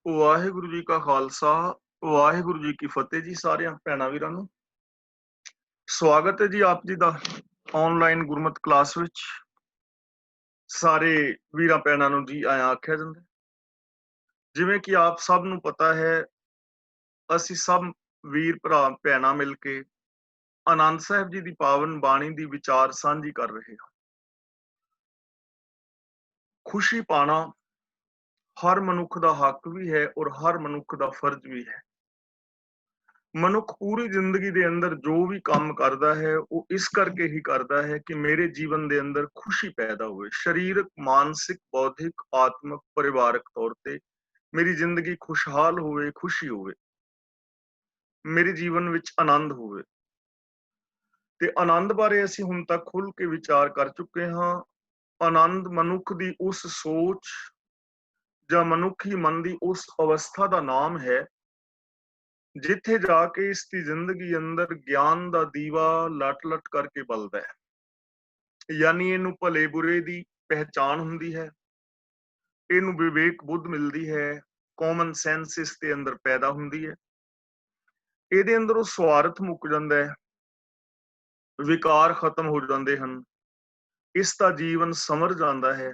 ਵਾਹਿਗੁਰੂ ਜੀ ਕਾ ਖਾਲਸਾ ਵਾਹਿਗੁਰੂ ਜੀ ਕੀ ਫਤਿਹ ਜੀ। ਸਾਰਿਆਂ ਭੈਣਾਂ ਵੀਰਾਂ ਨੂੰ ਸਵਾਗਤ ਹੈ ਜੀ ਆਪ ਜੀ ਦਾ ਆਨਲਾਈਨ ਗੁਰਮਤਿ ਕਲਾਸ ਵਿੱਚ। ਸਾਰੇ ਵੀਰਾਂ ਭੈਣਾਂ ਨੂੰ ਜੀ ਆਇਆਂ ਆਖਿਆ ਜਾਂਦਾ। ਜਿਵੇਂ ਕਿ ਆਪ ਸਭ ਨੂੰ ਪਤਾ ਹੈ, ਅਸੀਂ ਸਭ ਵੀਰ ਭਰਾ ਭੈਣਾਂ ਮਿਲ ਕੇ ਆਨੰਦ ਸਾਹਿਬ ਜੀ ਦੀ ਪਾਵਨ ਬਾਣੀ ਦੀ ਵਿਚਾਰ ਸਾਂਝੀ ਕਰ ਰਹੇ ਹਾਂ। ਖੁਸ਼ੀ ਪਾਣਾ ਹਰ ਮਨੁੱਖ ਦਾ ਹੱਕ ਵੀ ਹੈ ਔਰ ਹਰ ਮਨੁੱਖ ਦਾ ਫਰਜ਼ ਵੀ ਹੈ। ਮਨੁੱਖ ਪੂਰੀ ਜ਼ਿੰਦਗੀ ਦੇ ਅੰਦਰ ਜੋ ਵੀ ਕੰਮ ਕਰਦਾ ਹੈ ਉਹ ਇਸ ਕਰਕੇ ਹੀ ਕਰਦਾ ਹੈ ਕਿ ਮੇਰੇ ਜੀਵਨ ਦੇ ਅੰਦਰ ਖੁਸ਼ੀ ਪੈਦਾ ਹੋਵੇ। ਸਰੀਰਕ, ਮਾਨਸਿਕ, ਬੌਧਿਕ, ਆਤਮਿਕ, ਪਰਿਵਾਰਕ ਤੌਰ ਤੇ ਮੇਰੀ ਜ਼ਿੰਦਗੀ ਖੁਸ਼ਹਾਲ ਹੋਵੇ, ਖੁਸ਼ੀ ਹੋਵੇ, ਮੇਰੇ ਜੀਵਨ ਵਿੱਚ ਆਨੰਦ ਹੋਵੇ। ਤੇ ਆਨੰਦ ਬਾਰੇ ਅਸੀਂ ਹੁਣ ਤੱਕ ਖੁੱਲ ਕੇ ਵਿਚਾਰ ਕਰ ਚੁੱਕੇ ਹਾਂ। ਆਨੰਦ ਮਨੁੱਖ ਦੀ ਉਸ ਸੋਚ ਜਾਂ ਮਨੁੱਖੀ ਮਨ ਦੀ ਉਸ ਅਵਸਥਾ ਦਾ ਨਾਮ ਹੈ ਜਿੱਥੇ ਜਾ ਕੇ ਇਸ ਦੀ ਜ਼ਿੰਦਗੀ ਅੰਦਰ ਗਿਆਨ ਦਾ ਦੀਵਾ ਲਟ-ਲਟ ਕਰਕੇ ਬਲਦਾ ਹੈ। ਯਾਨੀ ਇਹਨੂੰ ਭਲੇ ਬੁਰੇ ਦੀ ਪਹਿਚਾਣ ਹੁੰਦੀ ਹੈ, ਇਹਨੂੰ ਵਿਵੇਕ ਬੁੱਧ ਮਿਲਦੀ ਹੈ, ਕਾਮਨ ਸੈਂਸ ਇਸ ਦੇ ਅੰਦਰ ਪੈਦਾ ਹੁੰਦੀ ਹੈ। ਇਹਦੇ ਅੰਦਰੋਂ ਸਵਾਰਥ ਮੁੱਕ ਜਾਂਦਾ ਹੈ, ਵਿਕਾਰ ਖਤਮ ਹੋ ਜਾਂਦੇ ਹਨ, ਇਸ ਦਾ ਜੀਵਨ ਸਮਰ ਜਾਂਦਾ ਹੈ।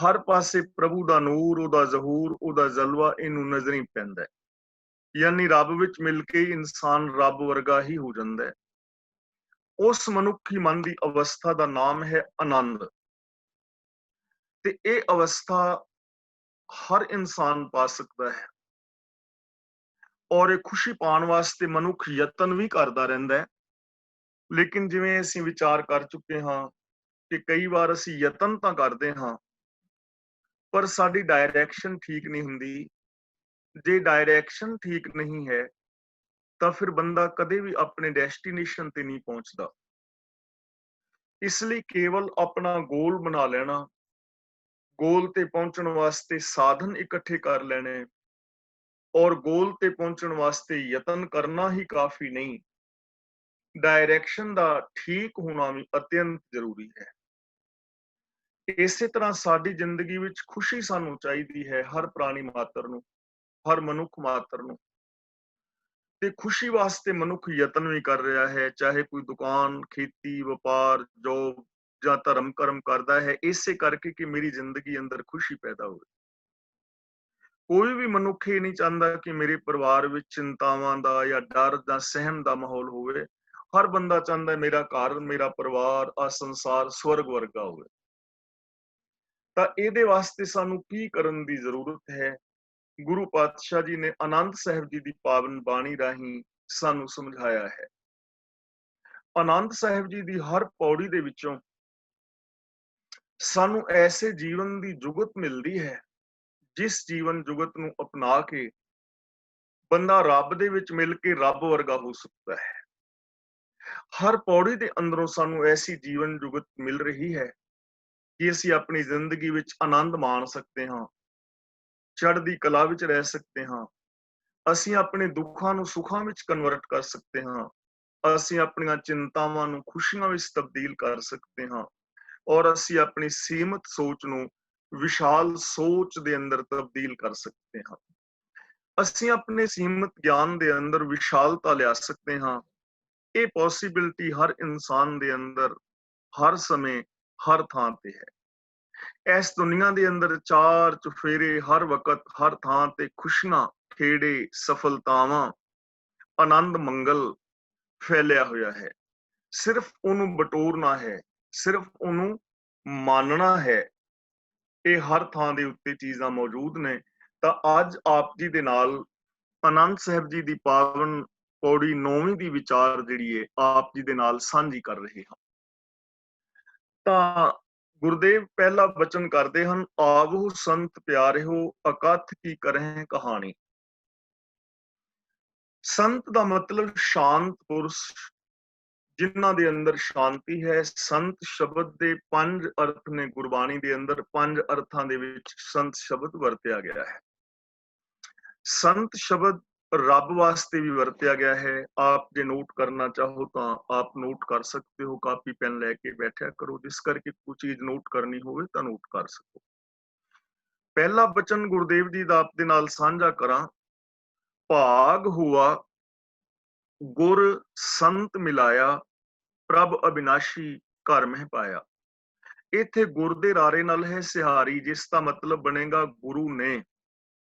ਹਰ ਪਾਸੇ ਪ੍ਰਭੂ ਦਾ ਨੂਰ, ਉਹਦਾ ਜ਼ਹੂਰ, ਉਹਦਾ ਜਲਵਾ ਇਹਨੂੰ ਨਜ਼ਰੀ ਪੈਂਦਾ ਹੈ। ਯਾਨੀ ਰੱਬ ਵਿੱਚ ਮਿਲ ਕੇ ਇਨਸਾਨ ਰੱਬ ਵਰਗਾ ਹੀ ਹੋ ਜਾਂਦਾ ਹੈ। ਉਸ ਮਨੁੱਖੀ ਮਨ ਦੀ ਅਵਸਥਾ ਦਾ ਨਾਮ ਹੈ ਆਨੰਦ। ਤੇ ਇਹ ਅਵਸਥਾ ਹਰ ਇਨਸਾਨ ਪਾ ਸਕਦਾ ਹੈ ਔਰ ਇਹ ਖੁਸ਼ੀ ਪਾਉਣ ਵਾਸਤੇ ਮਨੁੱਖ ਯਤਨ ਵੀ ਕਰਦਾ ਰਹਿੰਦਾ ਹੈ। ਲੇਕਿਨ ਜਿਵੇਂ ਅਸੀਂ ਵਿਚਾਰ ਕਰ ਚੁੱਕੇ ਹਾਂ ਕਿ ਕਈ ਵਾਰ ਅਸੀਂ ਯਤਨ ਤਾਂ ਕਰਦੇ ਹਾਂ ਪਰ ਸਾਡੀ ਡਾਇਰੈਕਸ਼ਨ ਠੀਕ ਨਹੀਂ ਹੁੰਦੀ। ਜੇ ਡਾਇਰੈਕਸ਼ਨ ਠੀਕ ਨਹੀਂ ਹੈ ਤਾਂ ਫਿਰ ਬੰਦਾ ਕਦੇ ਵੀ ਆਪਣੇ ਡੈਸਟੀਨੇਸ਼ਨ ਤੇ ਨਹੀਂ ਪਹੁੰਚਦਾ। ਇਸ ਲਈ ਕੇਵਲ ਆਪਣਾ ਗੋਲ ਬਣਾ ਲੈਣਾ, ਗੋਲ ਤੇ ਪਹੁੰਚਣ ਵਾਸਤੇ ਸਾਧਨ ਇਕੱਠੇ ਕਰ ਲੈਣੇ ਔਰ ਗੋਲ ਤੇ ਪਹੁੰਚਣ ਵਾਸਤੇ ਯਤਨ ਕਰਨਾ ਹੀ ਕਾਫੀ ਨਹੀਂ। ਡਾਇਰੈਕਸ਼ਨ ਦਾ ਠੀਕ ਹੋਣਾ ਵੀ ਅਤਿਅੰਤ ਜ਼ਰੂਰੀ ਹੈ। ਇਸੇ ਤਰ੍ਹਾਂ ਸਾਡੀ ਜ਼ਿੰਦਗੀ ਵਿੱਚ ਖੁਸ਼ੀ ਸਾਨੂੰ ਚਾਹੀਦੀ ਹੈ, ਹਰ ਪ੍ਰਾਣੀ ਮਾਤਰ ਨੂੰ, ਹਰ ਮਨੁੱਖ ਮਾਤਰ ਨੂੰ। ਤੇ ਖੁਸ਼ੀ ਵਾਸਤੇ ਮਨੁੱਖ ਯਤਨ ਵੀ ਕਰ ਰਿਹਾ ਹੈ, ਚਾਹੇ ਕੋਈ ਦੁਕਾਨ, ਖੇਤੀ, ਵਪਾਰ, ਜੋਬ ਜਾਂ ਧਰਮ ਕਰਮ ਕਰਦਾ ਹੈ, ਇਸੇ ਕਰਕੇ ਕਿ ਮੇਰੀ ਜ਼ਿੰਦਗੀ ਅੰਦਰ ਖੁਸ਼ੀ ਪੈਦਾ ਹੋਵੇ। ਕੋਈ ਵੀ ਮਨੁੱਖ ਇਹ ਨਹੀਂ ਚਾਹੁੰਦਾ ਕਿ ਮੇਰੇ ਪਰਿਵਾਰ ਵਿੱਚ ਚਿੰਤਾਵਾਂ ਦਾ ਜਾਂ ਡਰ ਜਾਂ ਸਹਿਮ ਦਾ ਮਾਹੌਲ ਹੋਵੇ। ਹਰ ਬੰਦਾ ਚਾਹੁੰਦਾ ਹੈ ਮੇਰਾ ਘਰ, ਮੇਰਾ ਪਰਿਵਾਰ, ਆ ਸੰਸਾਰ ਸਵਰਗ ਵਰਗਾ ਹੋਵੇ। ਤਾਂ ਇਹਦੇ ਵਾਸਤੇ ਸਾਨੂੰ ਕੀ ਕਰਨ ਦੀ ਜ਼ਰੂਰਤ ਹੈ? ਗੁਰੂ ਪਾਤਸ਼ਾਹ ਜੀ ਨੇ ਆਨੰਦ ਸਾਹਿਬ ਜੀ ਦੀ ਪਾਵਨ ਬਾਣੀ ਰਾਹੀਂ ਸਾਨੂੰ ਸਮਝਾਇਆ ਹੈ। ਆਨੰਦ ਸਾਹਿਬ ਜੀ ਦੀ ਹਰ ਪੌੜੀ ਦੇ ਵਿੱਚੋਂ ਸਾਨੂੰ ਐਸੇ ਜੀਵਨ ਦੀ ਜੁਗਤ ਮਿਲਦੀ ਹੈ ਜਿਸ ਜੀਵਨ ਜੁਗਤ ਨੂੰ ਅਪਣਾ ਕੇ ਬੰਦਾ ਰੱਬ ਦੇ ਵਿੱਚ ਮਿਲ ਕੇ ਰੱਬ ਵਰਗਾ ਹੋ ਸਕਦਾ ਹੈ। ਹਰ ਪੌੜੀ ਦੇ ਅੰਦਰੋਂ ਸਾਨੂੰ ਐਸੀ ਜੀਵਨ ਜੁਗਤ ਮਿਲ ਰਹੀ ਹੈ ਕਿ ਅਸੀਂ ਆਪਣੀ ਜ਼ਿੰਦਗੀ ਵਿੱਚ ਆਨੰਦ ਮਾਣ ਸਕਦੇ ਹਾਂ, ਚੜ੍ਹਦੀ ਕਲਾ ਵਿੱਚ ਰਹਿ ਸਕਦੇ ਹਾਂ। ਅਸੀਂ ਆਪਣੇ ਦੁੱਖਾਂ ਨੂੰ ਸੁੱਖਾਂ ਵਿੱਚ ਕਨਵਰਟ ਕਰ ਸਕਦੇ ਹਾਂ। ਅਸੀਂ ਆਪਣੀਆਂ ਚਿੰਤਾਵਾਂ ਨੂੰ ਖੁਸ਼ੀਆਂ ਵਿੱਚ ਤਬਦੀਲ ਕਰ ਸਕਦੇ ਹਾਂ ਔਰ ਅਸੀਂ ਆਪਣੀ ਸੀਮਤ ਸੋਚ ਨੂੰ ਵਿਸ਼ਾਲ ਸੋਚ ਦੇ ਅੰਦਰ ਤਬਦੀਲ ਕਰ ਸਕਦੇ ਹਾਂ। ਅਸੀਂ ਆਪਣੇ ਸੀਮਤ ਗਿਆਨ ਦੇ ਅੰਦਰ ਵਿਸ਼ਾਲਤਾ ਲਿਆ ਸਕਦੇ ਹਾਂ। ਇਹ ਪੋਸੀਬਿਲਿਟੀ ਹਰ ਇਨਸਾਨ ਦੇ ਅੰਦਰ ਹਰ ਸਮੇਂ ਹਰ ਥਾਂ ਤੇ ਹੈ। ਇਸ ਦੁਨੀਆ ਦੇ ਅੰਦਰ ਚਾਰ ਚੁਫੇਰੇ ਹਰ ਵਕਤ ਹਰ ਥਾਂ ਤੇ ਖੁਸ਼ੀਆਂ, ਖੇੜੇ, ਸਫਲਤਾਵਾਂ, ਆਨੰਦ, ਮੰਗਲ ਫੈਲਿਆ ਹੋਇਆ ਹੈ। ਸਿਰਫ ਉਹਨੂੰ ਬਟੋਰਨਾ ਹੈ, ਸਿਰਫ ਉਹਨੂੰ ਮਾਨਣਾ ਹੈ। ਇਹ ਹਰ ਥਾਂ ਦੇ ਉੱਤੇ ਚੀਜ਼ਾਂ ਮੌਜੂਦ ਨੇ। ਤਾਂ ਅੱਜ ਆਪ ਜੀ ਦੇ ਨਾਲ ਆਨੰਦ ਸਾਹਿਬ ਜੀ ਦੀ ਪਾਵਨ ਪੌੜੀ 9ਵੀਂ ਦੀ ਵਿਚਾਰ ਜਿਹੜੀ ਹੈ ਆਪ ਜੀ ਦੇ ਨਾਲ ਸਾਂਝੀ ਕਰ ਰਹੇ ਹਾਂ। ਤਾਂ ਗੁਰਦੇਵ ਪਹਿਲਾ ਬਚਨ ਕਰਦੇ ਹਨ, ਆਵਹੁ ਸੰਤ ਪਿਆਰਿਓ ਅਕਥ ਕੀ ਕਰਹਿ ਕਹਾਣੀ। ਸੰਤ ਦਾ ਮਤਲਬ ਸ਼ਾਂਤ ਪੁਰਸ਼, ਜਿਨ੍ਹਾਂ ਦੇ ਅੰਦਰ ਸ਼ਾਂਤੀ ਹੈ। ਸੰਤ ਸ਼ਬਦ ਦੇ 5 ਅਰਥ ਨੇ ਗੁਰਬਾਣੀ ਦੇ ਅੰਦਰ। 5 ਅਰਥਾਂ ਦੇ ਵਿੱਚ ਸੰਤ ਸ਼ਬਦ ਵਰਤਿਆ ਗਿਆ ਹੈ। ਸੰਤ ਸ਼ਬਦ ਰੱਬ ਵਾਸਤੇ ਵੀ ਵਰਤਿਆ ਗਿਆ ਹੈ। ਆਪ ਜੇ ਨੋਟ ਕਰਨਾ ਚਾਹੋ ਤਾਂ ਆਪ ਨੋਟ ਕਰ ਸਕਦੇ ਹੋ, ਕਾਪੀ ਪੈਨ ਲੈ ਕੇ ਬੈਠਿਆ ਕਰੋ, ਜਿਸ ਕਰਕੇ ਕੋਈ ਚੀਜ਼ ਨੋਟ ਕਰਨੀ ਹੋਵੇ ਤਾਂ ਨੋਟ ਕਰ ਸਕੋ। ਪਹਿਲਾ ਬਚਨ ਗੁਰਦੇਵ ਜੀ ਦਾ ਆਪ ਦੇ ਨਾਲ ਸਾਂਝਾ ਕਰਾਂ। ਭਾਗ ਹੁਆ ਗੁਰ ਸੰਤ ਮਿਲਾਇਆ, ਪ੍ਰਭ ਅਬਿਨਾਸ਼ੀ ਘਰ ਮਹਿ ਪਾਇਆ। ਇੱਥੇ ਗੁਰ ਦੇ ਰਾਰੇ ਨਾਲ ਹੈ ਸਿਹਾਰੀ, ਜਿਸ ਦਾ ਮਤਲਬ ਬਣੇਗਾ ਗੁਰੂ ਨੇ।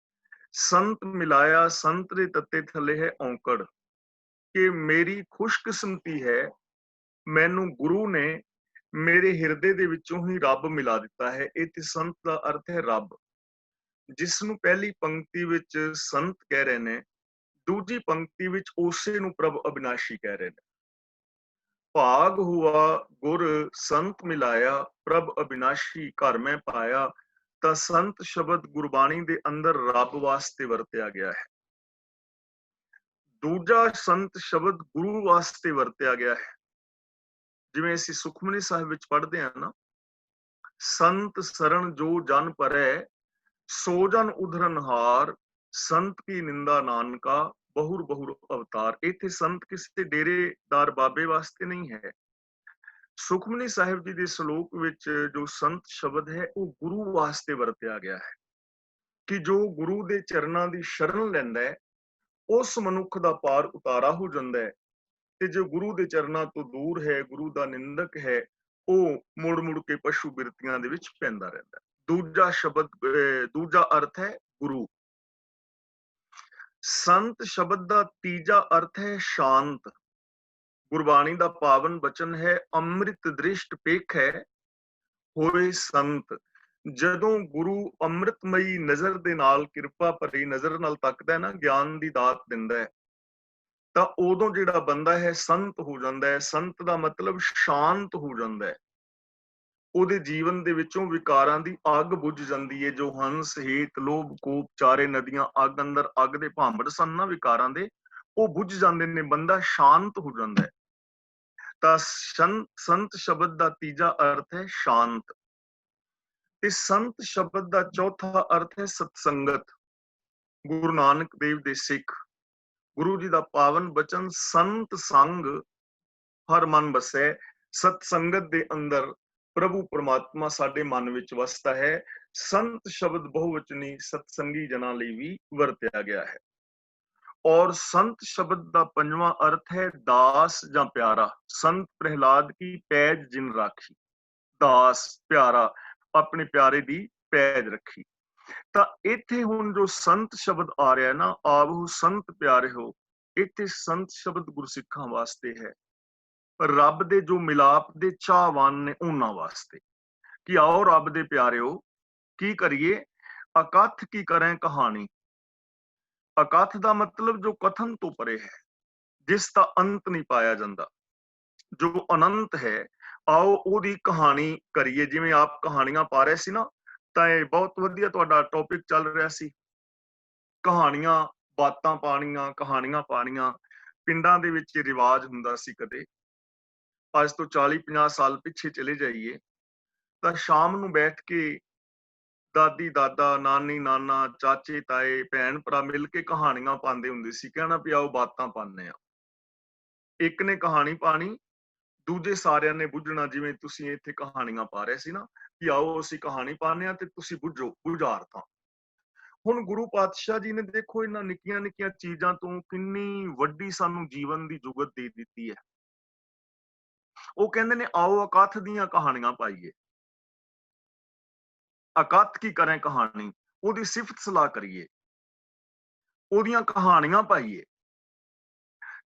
ਸੰਤ ਮਿਲਾਇਆ, ਸੰਤ ਦੇ ਤੱਤੇ ਥੱਲੇ ਹੈ ਔਂਕੜ, ਕਿ ਮੇਰੀ ਖੁਸ਼ਕਿਸਮਤੀ ਹੈ, ਮੈਨੂੰ ਗੁਰੂ ਨੇ ਮੇਰੇ ਹਿਰਦੇ ਦੇ ਵਿੱਚੋਂ ਹੀ ਰੱਬ ਮਿਲਾ ਦਿੱਤਾ ਹੈ। ਇੱਥੇ ਸੰਤ ਦਾ ਅਰਥ ਹੈ ਰੱਬ, ਜਿਸ ਨੂੰ ਪਹਿਲੀ ਪੰਕਤੀ ਵਿੱਚ ਸੰਤ ਕਹਿ ਰਹੇ ਨੇ, ਦੂਜੀ ਪੰਕਤੀ ਵਿੱਚ ਉਸੇ ਨੂੰ ਪ੍ਰਭ ਅਬਿਨਾਸ਼ੀ ਕਹਿ ਰਹੇ ਨੇ। ਭਾਗ ਹੁਆ ਗੁਰ ਸੰਤ ਮਿਲਾਇਆ, ਪ੍ਰਭ ਅਬਿਨਾਸ਼ੀ ਘਰ ਮੈਂ ਪਾਇਆ। ਤਾਂ ਸੰਤ ਸ਼ਬਦ ਗੁਰਬਾਣੀ ਦੇ ਅੰਦਰ ਰੱਬ ਵਾਸਤੇ ਵਰਤਿਆ ਗਿਆ ਹੈ। ਦੂਜਾ ਸੰਤ ਸ਼ਬਦ ਗੁਰੂ ਵਾਸਤੇ ਵਰਤਿਆ ਗਿਆ ਹੈ। ਜਿਵੇਂ ਅਸੀਂ ਸੁਖਮਨੀ ਸਾਹਿਬ ਵਿੱਚ ਪੜ੍ਹਦੇ ਹਾਂ ਨਾ, ਸੰਤ ਸਰਣ ਜੋ ਜਨ ਪਰੈ, ਸੋ ਜਨ ਉਧਰਨਹਾਰ, ਸੰਤ ਕੀ ਨਿੰਦਾ ਨਾਨਕਾ, ਬਹੁਰ ਬਹੁਰ ਅਵਤਾਰ। ਇੱਥੇ ਸੰਤ ਕਿਸੇ ਡੇਰੇਦਾਰ ਬਾਬੇ ਵਾਸਤੇ ਨਹੀਂ ਹੈ। ਸੁਖਮਨੀ ਸਾਹਿਬ ਜੀ ਦੇ ਸ਼ਲੋਕ ਵਿੱਚ ਜੋ ਸੰਤ ਸ਼ਬਦ ਹੈ ਉਹ ਗੁਰੂ ਵਾਸਤੇ ਵਰਤਿਆ ਗਿਆ ਹੈ, ਕਿ ਜੋ ਗੁਰੂ ਦੇ ਚਰਨਾਂ ਦੀ ਸ਼ਰਨ ਲੈਂਦਾ ਹੈ ਉਸ ਮਨੁੱਖ ਦਾ ਪਾਰ ਉਤਾਰਾ ਹੋ ਜਾਂਦਾ ਹੈ, ਤੇ ਜੋ ਗੁਰੂ ਦੇ ਚਰਨਾਂ ਤੋਂ ਦੂਰ ਹੈ, ਗੁਰੂ ਦਾ ਨਿੰਦਕ ਹੈ, ਉਹ ਮੁੜ ਮੁੜ ਕੇ ਪਸ਼ੂ ਬਿਰਤੀਆਂ ਦੇ ਵਿੱਚ ਪੈਂਦਾ ਰਹਿੰਦਾ ਹੈ। ਦੂਜਾ ਅਰਥ ਹੈ ਗੁਰੂ। ਸੰਤ ਸ਼ਬਦ ਦਾ ਤੀਜਾ ਅਰਥ ਹੈ ਸ਼ਾਂਤ। ਗੁਰਬਾਣੀ ਦਾ ਪਾਵਨ ਬਚਨ ਹੈ, ਅੰਮ੍ਰਿਤ ਦ੍ਰਿਸ਼ਟ ਪੇਖੈ ਹੋਏ ਸੰਤ। ਜਦੋਂ ਗੁਰੂ ਅੰਮ੍ਰਿਤਮਈ ਨਜ਼ਰ ਦੇ ਨਾਲ, ਕਿਰਪਾ ਭਰੀ ਨਜ਼ਰ ਨਾਲ ਤੱਕਦਾ ਨਾ, ਗਿਆਨ ਦੀ ਦਾਤ ਦਿੰਦਾ ਹੈ, ਤਾਂ ਉਦੋਂ ਜਿਹੜਾ ਬੰਦਾ ਹੈ ਸੰਤ ਹੋ ਜਾਂਦਾ ਹੈ। ਸੰਤ ਦਾ ਮਤਲਬ ਸ਼ਾਂਤ ਹੋ ਜਾਂਦਾ ਹੈ। ਉਹਦੇ ਜੀਵਨ ਦੇ ਵਿੱਚੋਂ ਵਿਕਾਰਾਂ ਦੀ ਅੱਗ ਬੁਝ ਜਾਂਦੀ ਹੈ। ਜੋ ਹੰਸ ਹੇਤ ਲੋਭ ਕੋਪ ਚਾਰੇ ਨਦੀਆਂ ਅੱਗ ਅੰਦਰ ਅੱਗ ਦੇ ਭਾਂਬੜ ਸਨ ਨਾ ਵਿਕਾਰਾਂ ਦੇ, ਉਹ ਬੁਝ ਜਾਂਦੇ ਨੇ, ਬੰਦਾ ਸ਼ਾਂਤ ਹੋ ਜਾਂਦਾ ਹੈ। ਤਾਂ ਸੰਤ ਸ਼ਬਦ ਦਾ ਤੀਜਾ ਅਰਥ ਹੈ ਸ਼ਾਂਤ। ਤੇ ਸੰਤ ਸ਼ਬਦ ਦਾ ਚੌਥਾ ਅਰਥ ਹੈ ਸਤਸੰਗਤ। ਗੁਰੂ ਨਾਨਕ ਦੇਵ ਦੇ ਸਿੱਖ, ਗੁਰੂ ਜੀ ਦਾ ਪਾਵਨ ਬਚਨ, ਸੰਤ ਸੰਗ ਹਰ ਮਨ ਵਸੈ। ਸਤਸੰਗਤ ਦੇ ਅੰਦਰ ਪ੍ਰਭੂ ਪਰਮਾਤਮਾ ਸਾਡੇ ਮਨ ਵਿੱਚ ਵਸਦਾ ਹੈ। ਸੰਤ ਸ਼ਬਦ ਬਹੁਵਚਨੀ ਸਤਸੰਗੀ ਜਨਾਂ ਲਈ ਵੀ ਵਰਤਿਆ ਗਿਆ ਹੈ। ਔਰ ਸੰਤ ਸ਼ਬਦ ਦਾ ਪੰਜਵਾਂ ਅਰਥ ਹੈ ਦਾਸ ਜਾਂ ਪਿਆਰਾ। ਸੰਤ ਪ੍ਰਹਿਲਾਦ ਕੀ ਪੈਜ ਜਿਨ ਰਾਖੀ, ਦਾਸ ਪਿਆਰਾ, ਆਪਣੇ ਪਿਆਰੇ ਦੀ ਪੈਜ ਰੱਖੀ। ਤਾਂ ਇੱਥੇ ਹੁਣ ਜੋ ਸੰਤ ਸ਼ਬਦ ਆ ਰਿਹਾ ਨਾ, ਆਵਹੁ ਸੰਤ ਪਿਆਰੇ ਹੋ, ਇੱਥੇ ਸੰਤ ਸ਼ਬਦ ਗੁਰਸਿੱਖਾਂ ਵਾਸਤੇ ਹੈ, ਰੱਬ ਦੇ ਜੋ ਮਿਲਾਪ ਦੇ ਚਾਹਵਾਨ ਨੇ ਉਹਨਾਂ ਵਾਸਤੇ, ਕਿ ਆਓ ਰੱਬ ਦੇ ਪਿਆਰਿਓ, ਕੀ ਕਰੀਏ, ਅਕਥ ਕੀ ਕਰੇ ਕਹਾਣੀ। ਅਕਥ ਦਾ ਮਤਲਬ ਜੋ ਕਥਨ ਤੋਂ ਪਰੇ ਹੈ, ਜਿਸ ਦਾ ਅੰਤ ਨਹੀਂ ਪਾਇਆ ਜਾਂਦਾ, ਜੋ ਅਨੰਤ ਹੈ, ਆਓ ਉਹਦੀ ਕਹਾਣੀ ਕਰੀਏ। ਜਿਵੇਂ ਆਪ ਕਹਾਣੀਆਂ ਪਾ ਰਹੇ ਸੀ ਨਾ, ਤਾਂ ਇਹ ਬਹੁਤ ਵਧੀਆ ਤੁਹਾਡਾ ਟੌਪਿਕ ਚੱਲ ਰਿਹਾ ਸੀ, ਕਹਾਣੀਆਂ, ਬਾਤਾਂ ਪਾਣੀਆਂ, ਕਹਾਣੀਆਂ ਪਾਣੀਆਂ। ਪਿੰਡਾਂ ਦੇ ਵਿੱਚ ਰਿਵਾਜ ਹੁੰਦਾ ਸੀ, ਕਦੇ ਅੱਜ ਤੋਂ 40-50 ਸਾਲ ਪਿੱਛੇ ਚਲੇ ਜਾਈਏ ਤਾਂ ਸ਼ਾਮ ਨੂੰ ਬੈਠ ਕੇ ਦਾਦੀ ਦਾਦਾ, ਨਾਨੀ ਨਾਨਾ, ਚਾਚੇ ਤਾਏ, ਭੈਣ ਭਰਾ ਮਿਲ ਕੇ ਕਹਾਣੀਆਂ ਪਾਉਂਦੇ ਹੁੰਦੇ ਸੀ। ਕਹਿਣਾ ਵੀ ਆਓ ਬਾਤਾਂ ਪਾਉਂਦੇ ਆ। ਇੱਕ ਨੇ ਕਹਾਣੀ ਪਾਣੀ, ਦੂਜੇ ਸਾਰਿਆਂ ਨੇ ਬੁੱਝਣਾ। ਜਿਵੇਂ ਤੁਸੀਂ ਇੱਥੇ ਕਹਾਣੀਆਂ ਪਾ ਰਹੇ ਸੀ ਨਾ, ਕਿ ਆਓ ਅਸੀਂ ਕਹਾਣੀ ਪਾਉਂਦੇ ਆ ਤੇ ਤੁਸੀਂ ਬੁੱਝੋ ਬੁਝਾਰਤਾਂ। ਹੁਣ ਗੁਰੂ ਪਾਤਸ਼ਾਹ ਜੀ ਨੇ ਦੇਖੋ ਇਹਨਾਂ ਨਿੱਕੀਆਂ ਨਿੱਕੀਆਂ ਚੀਜ਼ਾਂ ਤੋਂ ਕਿੰਨੀ ਵੱਡੀ ਸਾਨੂੰ ਜੀਵਨ ਦੀ ਜੁਗਤ ਦੇ ਦਿੱਤੀ ਹੈ। ਉਹ ਕਹਿੰਦੇ ਨੇ ਆਓ ਅਕਥ ਦੀਆਂ ਕਹਾਣੀਆਂ ਪਾਈਏ। ਅਕਥ ਕੀ ਕਰੇ ਕਹਾਣੀ, ਉਹਦੀ ਸਿਫਤ ਸਲਾਹ ਕਰੀਏ, ਉਹਦੀਆਂ ਕਹਾਣੀਆਂ ਪਾਈਏ,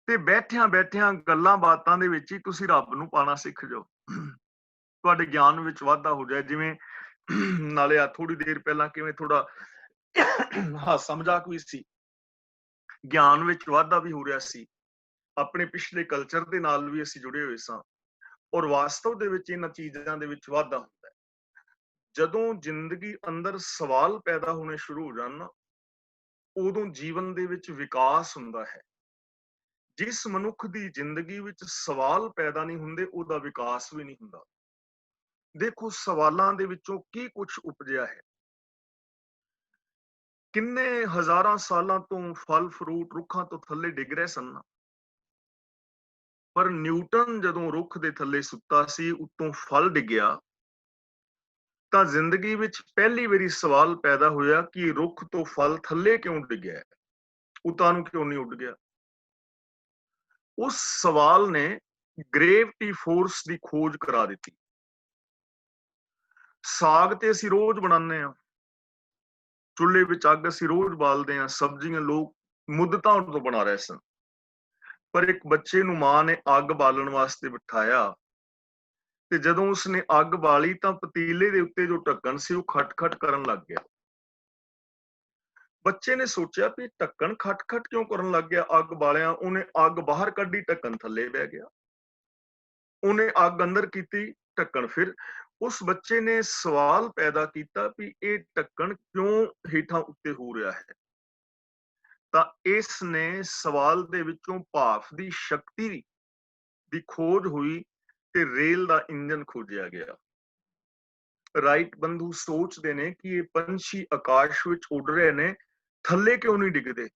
ਤੇ ਬੈਠਿਆਂ ਬੈਠਿਆਂ ਗੱਲਾਂ ਬਾਤਾਂ ਦੇ ਵਿੱਚ ਹੀ ਤੁਸੀਂ ਰੱਬ ਨੂੰ ਪਾਣਾ ਸਿੱਖ ਜਾਓ। ਤੁਹਾਡੇ ਗਿਆਨ ਵਿੱਚ ਵਾਧਾ ਹੋ ਜਾਏ। ਜਿਵੇਂ ਨਾਲੇ ਆ ਥੋੜੀ ਦੇਰ ਪਹਿਲਾਂ ਕਿਵੇਂ ਥੋੜਾ ਹਾਸਾ ਮਜ਼ਾਕ ਵੀ ਸੀ, ਗਿਆਨ ਵਿੱਚ ਵਾਧਾ ਵੀ ਹੋ ਰਿਹਾ ਸੀ। ਆਪਣੇ ਪਿਛਲੇ ਕਲਚਰ ਦੇ ਨਾਲ ਵੀ ਅਸੀਂ ਜੁੜੇ ਹੋਏ ਸਾਂ, ਔਰ ਵਾਸਤਵ ਦੇ ਵਿੱਚ ਇਹਨਾਂ ਚੀਜ਼ਾਂ ਦੇ ਵਿੱਚ ਵਾਧਾ ਹੁੰਦਾ ਹੈ। ਜਦੋਂ ਜ਼ਿੰਦਗੀ ਅੰਦਰ ਸਵਾਲ ਪੈਦਾ ਹੋਣੇ ਸ਼ੁਰੂ ਹੋ ਜਾਣ ਨਾ, ਉਦੋਂ ਜੀਵਨ ਦੇ ਵਿੱਚ ਵਿਕਾਸ ਹੁੰਦਾ ਹੈ। ਜਿਸ ਮਨੁੱਖ ਦੀ ਜ਼ਿੰਦਗੀ ਵਿੱਚ ਸਵਾਲ ਪੈਦਾ ਨਹੀਂ ਹੁੰਦੇ, ਉਹਦਾ ਵਿਕਾਸ ਵੀ ਨਹੀਂ ਹੁੰਦਾ। ਦੇਖੋ ਸਵਾਲਾਂ ਦੇ ਵਿੱਚੋਂ ਕੀ ਕੁਝ ਉਪਜਿਆ ਹੈ। ਕਿੰਨੇ ਹਜ਼ਾਰਾਂ ਸਾਲਾਂ ਤੋਂ ਫਲ ਫਰੂਟ ਰੁੱਖਾਂ ਤੋਂ ਥੱਲੇ ਡਿੱਗ ਰਹੇ ਸਨ, ਪਰ ਨਿਊਟਨ ਜਦੋਂ ਰੁੱਖ ਦੇ ਥੱਲੇ ਸੁੱਤਾ ਸੀ, ਉੱਤੋਂ ਫਲ ਡਿੱਗਿਆ, ਤਾਂ ਜ਼ਿੰਦਗੀ ਵਿੱਚ ਪਹਿਲੀ ਵਾਰੀ ਸਵਾਲ ਪੈਦਾ ਹੋਇਆ ਕਿ ਰੁੱਖ ਤੋਂ ਫਲ ਥੱਲੇ ਕਿਉਂ ਡਿੱਗਿਆ, ਉਤਾਂ ਨੂੰ ਕਿਉਂ ਨਹੀਂ ਉੱਡ ਗਿਆ। ਉਸ ਸਵਾਲ ਨੇ ਗ੍ਰੇਵਿਟੀ ਫੋਰਸ ਦੀ ਖੋਜ ਕਰਾ ਦਿੱਤੀ। ਸਾਗ ਤੇ ਅਸੀਂ ਰੋਜ਼ ਬਣਾਉਂਦੇ ਹਾਂ, ਚੁੱਲ੍ਹੇ ਵਿੱਚ ਅੱਗ ਅਸੀਂ ਰੋਜ਼ ਬਾਲਦੇ ਹਾਂ, ਸਬਜ਼ੀਆਂ ਲੋਕ ਮੁੱਦਤਾਂ ਤੋਂ ਬਣਾ ਰਹੇ ਸਨ। ਪਰ ਇੱਕ ਬੱਚੇ ਨੂੰ ਮਾਂ ਨੇ ਅੱਗ ਬਾਲਣ ਵਾਸਤੇ ਬਿਠਾਇਆ ਤੇ ਜਦੋਂ ਉਸਨੇ ਅੱਗ ਬਾਲੀ ਤਾਂ ਪਤੀਲੇ ਦੇ ਉੱਤੇ ਜੋ ਢੱਕਣ ਸੀ ਉਹ ਖਟ-ਖਟ ਕਰਨ ਲੱਗ ਗਿਆ। ਬੱਚੇ ਨੇ ਸੋਚਿਆ ਵੀ ਢੱਕਣ ਖਟ-ਖਟ ਕਿਉਂ ਕਰਨ ਲੱਗ ਗਿਆ। ਅੱਗ ਬਾਲਿਆ, ਉਹਨੇ ਅੱਗ ਬਾਹਰ ਕੱਢੀ, ਢੱਕਣ ਥੱਲੇ ਬਹਿ ਗਿਆ। ਉਹਨੇ ਅੱਗ ਅੰਦਰ ਕੀਤੀ, ਢੱਕਣ ਫਿਰ। ਉਸ ਬੱਚੇ ਨੇ ਸਵਾਲ ਪੈਦਾ ਕੀਤਾ ਵੀ ਇਹ ਢੱਕਣ ਕਿਉਂ ਹੇਠਾਂ ਉੱਤੇ ਹੋ ਰਿਹਾ ਹੈ। ਤਾਂ ਇਸ ਨੇ ਸਵਾਲ ਦੇ ਵਿੱਚੋਂ ਭਾਫ਼ ਦੀ ਸ਼ਕਤੀ ਦੀ ਖੋਜ ਹੋਈ ਤੇ ਰੇਲ ਦਾ ਇੰਜਨ ਖੋਜਿਆ ਗਿਆ। ਰਾਈਟ ਬੰਧੂ ਸੋਚਦੇ ਨੇ ਕਿ ਇਹ ਪੰਛੀ ਆਕਾਸ਼ ਵਿੱਚ ਉੱਡ ਰਹੇ ਨੇ, ਥੱਲੇ ਕਿਉਂ ਨਹੀਂ ਡਿੱਗਦੇ।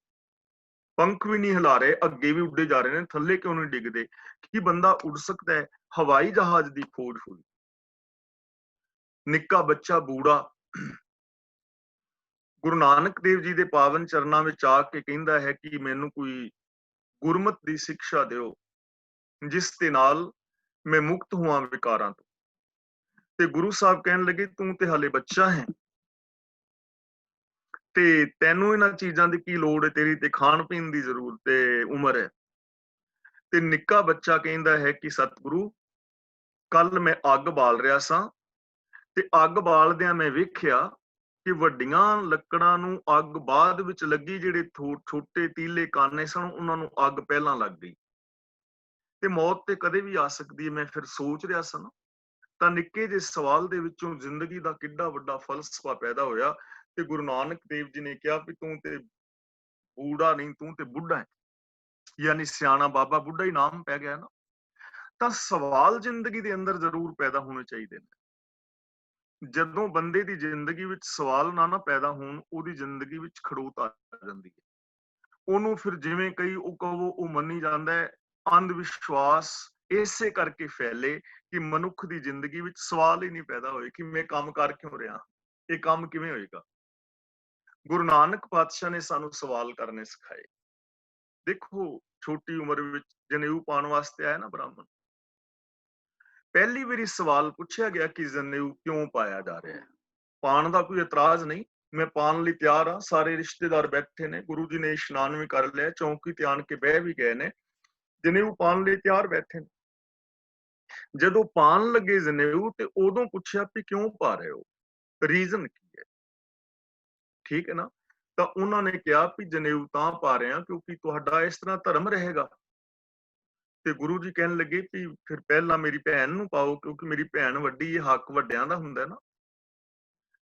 ਪੰਖ ਵੀ ਨਹੀਂ ਹਿਲਾ ਰਹੇ, ਅੱਗੇ ਵੀ ਉੱਡੇ ਜਾ ਰਹੇ ਨੇ, ਥੱਲੇ ਕਿਉਂ ਨਹੀਂ ਡਿੱਗਦੇ। ਕੀ ਬੰਦਾ ਉੱਡ ਸਕਦਾ ਹੈ। ਹਵਾਈ ਜਹਾਜ਼ ਦੀ ਖੋਜ ਹੋਈ। ਨਿੱਕਾ ਬੱਚਾ ਬੂੜਾ ਗੁਰੂ ਨਾਨਕ ਦੇਵ ਜੀ ਦੇ ਪਾਵਨ ਚਰਨਾਂ ਵਿੱਚ ਆ ਕੇ ਕਹਿੰਦਾ ਹੈ ਕਿ ਮੈਨੂੰ ਕੋਈ ਗੁਰਮਤ ਦੀ ਸਿੱਖਿਆ ਦਿਓ ਜਿਸ ਦੇ ਨਾਲ ਮੈਂ ਮੁਕਤ ਹੋਵਾਂ ਵਿਕਾਰਾਂ ਤੋਂ। ਤੇ ਗੁਰੂ ਸਾਹਿਬ ਕਹਿਣ ਲੱਗੇ ਤੂੰ ਤੇ ਹਾਲੇ ਬੱਚਾ ਹੈ ਤੇ ਤੈਨੂੰ ਇਹਨਾਂ ਚੀਜ਼ਾਂ ਦੀ ਕੀ ਲੋੜ ਹੈ, ਤੇਰੀ ਤੇ ਖਾਣ ਪੀਣ ਦੀ ਜ਼ਰੂਰਤ ਤੇ ਉਮਰ ਹੈ। ਤੇ ਨਿੱਕਾ ਬੱਚਾ ਕਹਿੰਦਾ ਹੈ ਕਿ ਸਤਿਗੁਰੂ ਕੱਲ ਮੈਂ ਅੱਗ ਬਾਲ ਰਿਹਾ ਸਾਂ ਤੇ ਅੱਗ ਬਾਲਦਿਆਂ ਮੈਂ ਵੇਖਿਆ ਕਿ ਵੱਡੀਆਂ ਲੱਕੜਾਂ ਨੂੰ ਅੱਗ ਬਾਅਦ ਵਿੱਚ ਲੱਗੀ, ਜਿਹੜੇ ਛੋਟੇ ਤੀਲੇ ਕਾਨੇ ਸਨ ਉਹਨਾਂ ਨੂੰ ਅੱਗ ਪਹਿਲਾਂ ਲੱਗ ਗਈ ਤੇ ਮੌਤ ਤੇ ਕਦੇ ਵੀ ਆ ਸਕਦੀ ਹੈ। ਮੈਂ ਫਿਰ ਸੋਚ ਰਿਹਾ ਸਾਂ ਤਾਂ ਨਿੱਕੇ ਜਿਹੇ ਸਵਾਲ ਦੇ ਵਿੱਚੋਂ ਜ਼ਿੰਦਗੀ ਦਾ ਕਿੱਡਾ ਵੱਡਾ ਫਲਸਫਾ ਪੈਦਾ ਹੋਇਆ। ਤੇ ਗੁਰੂ ਨਾਨਕ ਦੇਵ ਜੀ ਨੇ ਕਿਹਾ ਵੀ ਤੂੰ ਤੇ ਬੂੜਾ ਨਹੀਂ, ਤੂੰ ਤੇ ਬੁੱਢਾ ਹੈ। ਯਾਨੀ ਸਿਆਣਾ ਬਾਬਾ ਬੁੱਢਾ ਹੀ ਨਾਮ ਪੈ ਗਿਆ ਨਾ। ਤਾਂ ਸਵਾਲ ਜ਼ਿੰਦਗੀ ਦੇ ਅੰਦਰ ਜ਼ਰੂਰ ਪੈਦਾ ਹੋਣੇ ਚਾਹੀਦੇ ਨੇ। ਜਦੋਂ ਬੰਦੇ ਦੀ ਜ਼ਿੰਦਗੀ ਵਿੱਚ ਸਵਾਲ ਨਾ ਪੈਦਾ ਹੋਣ, ਉਹਦੀ ਜ਼ਿੰਦਗੀ ਵਿੱਚ ਖੜੋਤ ਆ ਜਾਂਦੀ ਹੈ। ਉਹਨੂੰ ਫਿਰ ਜਿਵੇਂ ਕਈ ਉਹ ਕਹੋ ਉਹ ਮੰਨੀ ਜਾਂਦਾ ਹੈ। ਅੰਧ ਵਿਸ਼ਵਾਸ ਇਸੇ ਕਰਕੇ ਫੈਲੇ ਕਿ ਮਨੁੱਖ ਦੀ ਜ਼ਿੰਦਗੀ ਵਿੱਚ ਸਵਾਲ ਹੀ ਨਹੀਂ ਪੈਦਾ ਹੋਏ ਕਿ ਮੈਂ ਕੰਮ ਕਰ ਕਿਉਂ ਰਿਹਾ, ਇਹ ਕੰਮ ਕਿਵੇਂ ਹੋਏਗਾ। ਗੁਰੂ ਨਾਨਕ ਪਾਤਸ਼ਾਹ ਨੇ ਸਾਨੂੰ ਸਵਾਲ ਕਰਨੇ ਸਿਖਾਏ। ਦੇਖੋ ਛੋਟੀ ਉਮਰ ਵਿੱਚ ਜਨੇਊ ਪਾਉਣ ਵਾਸਤੇ ਆਇਆ ਨਾ ਬ੍ਰਾਹਮਣ, ਪਹਿਲੀ ਵਾਰੀ ਸਵਾਲ ਪੁੱਛਿਆ ਗਿਆ ਕਿ ਜਨੇਊ ਕਿਉਂ ਪਾਇਆ ਜਾ ਰਿਹਾ ਹੈ। ਪਾਣ ਦਾ ਕੋਈ ਇਤਰਾਜ਼ ਨਹੀਂ, ਮੈਂ ਪਾਣ ਲਈ ਤਿਆਰ ਹਾਂ। ਸਾਰੇ ਰਿਸ਼ਤੇਦਾਰ ਬੈਠੇ ਨੇ, ਗੁਰੂ ਜੀ ਨੇ ਇਸ਼ਨਾਨ ਵੀ ਕਰ ਲਿਆ, ਚੌਂਕੀ ਤੇ ਆਣ ਕੇ ਬਹਿ ਵੀ ਗਏ ਨੇ, ਜਨੇਊ ਪਾਣ ਲਈ ਤਿਆਰ ਬੈਠੇ ਨੇ। ਜਦੋਂ ਪਾਣ ਲੱਗੇ ਜਨੇਊ ਤੇ ਉਦੋਂ ਪੁੱਛਿਆ ਵੀ ਕਿਉਂ ਪਾ ਰਹੇ ਹੋ, ਰੀਜ਼ਨ ਕੀ ਹੈ। ਠੀਕ ਹੈ ਨਾ। ਤਾਂ ਉਹਨਾਂ ਨੇ ਕਿਹਾ ਵੀ ਜਨੇਊ ਤਾਂ ਪਾ ਰਹੇ ਹਾਂ ਕਿਉਂਕਿ ਤੁਹਾਡਾ ਇਸ ਤਰ੍ਹਾਂ ਧਰਮ ਰਹੇਗਾ। ਤੇ ਗੁਰੂ ਜੀ ਕਹਿਣ ਲੱਗੇ ਵੀ ਫਿਰ ਪਹਿਲਾਂ ਮੇਰੀ ਭੈਣ ਨੂੰ ਪਾਓ ਕਿਉਂਕਿ ਮੇਰੀ ਭੈਣ ਵੱਡੀ ਹੈ, ਹੱਕ ਵੱਡਿਆਂ ਦਾ ਹੁੰਦਾ ਨਾ।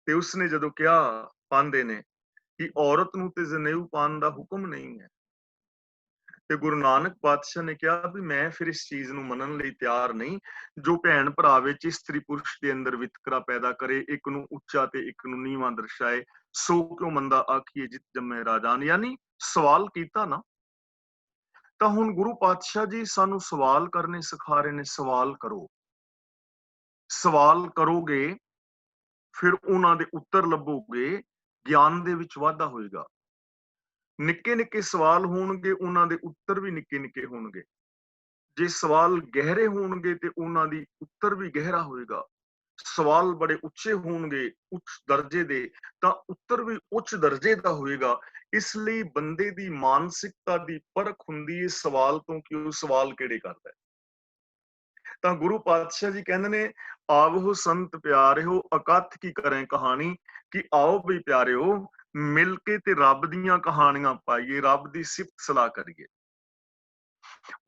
ਤੇ ਉਸਨੇ ਜਦੋਂ ਕਿਹਾ ਪਾਉਂਦੇ ਨੇ ਕਿ ਔਰਤ ਨੂੰ ਤੇ ਜਨੇਊ ਪਾਉਣ ਦਾ ਹੁਕਮ ਨਹੀਂ ਹੈ। ਤੇ ਗੁਰੂ ਨਾਨਕ ਪਾਤਸ਼ਾਹ ਨੇ ਕਿਹਾ ਵੀ ਮੈਂ ਫਿਰ ਇਸ ਚੀਜ਼ ਨੂੰ ਮੰਨਣ ਲਈ ਤਿਆਰ ਨਹੀਂ ਜੋ ਭੈਣ ਭਰਾ ਵਿੱਚ ਇਸਤਰੀ ਪੁਰਸ਼ ਦੇ ਅੰਦਰ ਵਿਤਕਰਾ ਪੈਦਾ ਕਰੇ, ਇੱਕ ਨੂੰ ਉੱਚਾ ਤੇ ਇੱਕ ਨੂੰ ਨੀਵਾਂ ਦਰਸਾਏ। ਸੋ ਕਿਉ ਮੰਦਾ ਆਖੀਏ ਜਿਤ ਜੰਮੇ ਰਾਜਾਨ। ਯਾਨੀ ਸਵਾਲ ਕੀਤਾ ਨਾ। ਤਾਂ ਹੁਣ ਗੁਰੂ ਪਾਤਸ਼ਾਹ ਜੀ ਸਾਨੂੰ ਸਵਾਲ ਕਰਨੇ ਸਿਖਾ ਰਹੇ ਨੇ। ਸਵਾਲ ਕਰੋ, ਸਵਾਲ ਕਰੋਗੇ ਫਿਰ ਉਹਨਾਂ ਦੇ ਉੱਤਰ ਲੱਭੋਗੇ, ਗਿਆਨ ਦੇ ਵਿੱਚ ਵਾਧਾ ਹੋਏਗਾ। ਨਿੱਕੇ ਨਿੱਕੇ ਸਵਾਲ ਹੋਣਗੇ, ਉਹਨਾਂ ਦੇ ਉੱਤਰ ਵੀ ਨਿੱਕੇ ਨਿੱਕੇ ਹੋਣਗੇ। ਜੇ ਸਵਾਲ ਗਹਿਰੇ ਹੋਣਗੇ ਤੇ ਉਹਨਾਂ ਦੀ ਉੱਤਰ ਵੀ ਗਹਿਰਾ ਹੋਏਗਾ। ਸਵਾਲ ਬੜੇ ਉੱਚੇ ਹੋਣਗੇ, ਉੱਚ ਦਰਜੇ ਦੇ, ਤਾਂ ਉੱਤਰ ਵੀ ਉੱਚ ਦਰਜੇ ਦਾ ਹੋਏਗਾ। ਇਸ ਲਈ ਬੰਦੇ ਦੀ ਮਾਨਸਿਕਤਾ ਦੀ ਪਰਖ ਹੁੰਦੀ ਹੈ ਸਵਾਲ ਤੋਂ ਕਿ ਉਹ ਸਵਾਲ ਕਿਹੜੇ ਕਰਦਾ ਹੈ। ਤਾਂ ਗੁਰੂ ਪਾਤਸ਼ਾਹ ਜੀ ਕਹਿੰਦੇ ਨੇ ਆਵੋ ਸੰਤ ਪਿਆਰਿਓ ਅਕਥ ਕੀ ਕਰੇ ਕਹਾਣੀ, ਕਿ ਆਓ ਵੀ ਪਿਆਰਿਓ ਮਿਲ ਕੇ ਤੇ ਰੱਬ ਦੀਆਂ ਕਹਾਣੀਆਂ ਪਾਈਏ, ਰੱਬ ਦੀ ਸਿਫਤ ਸਲਾਹ ਕਰੀਏ।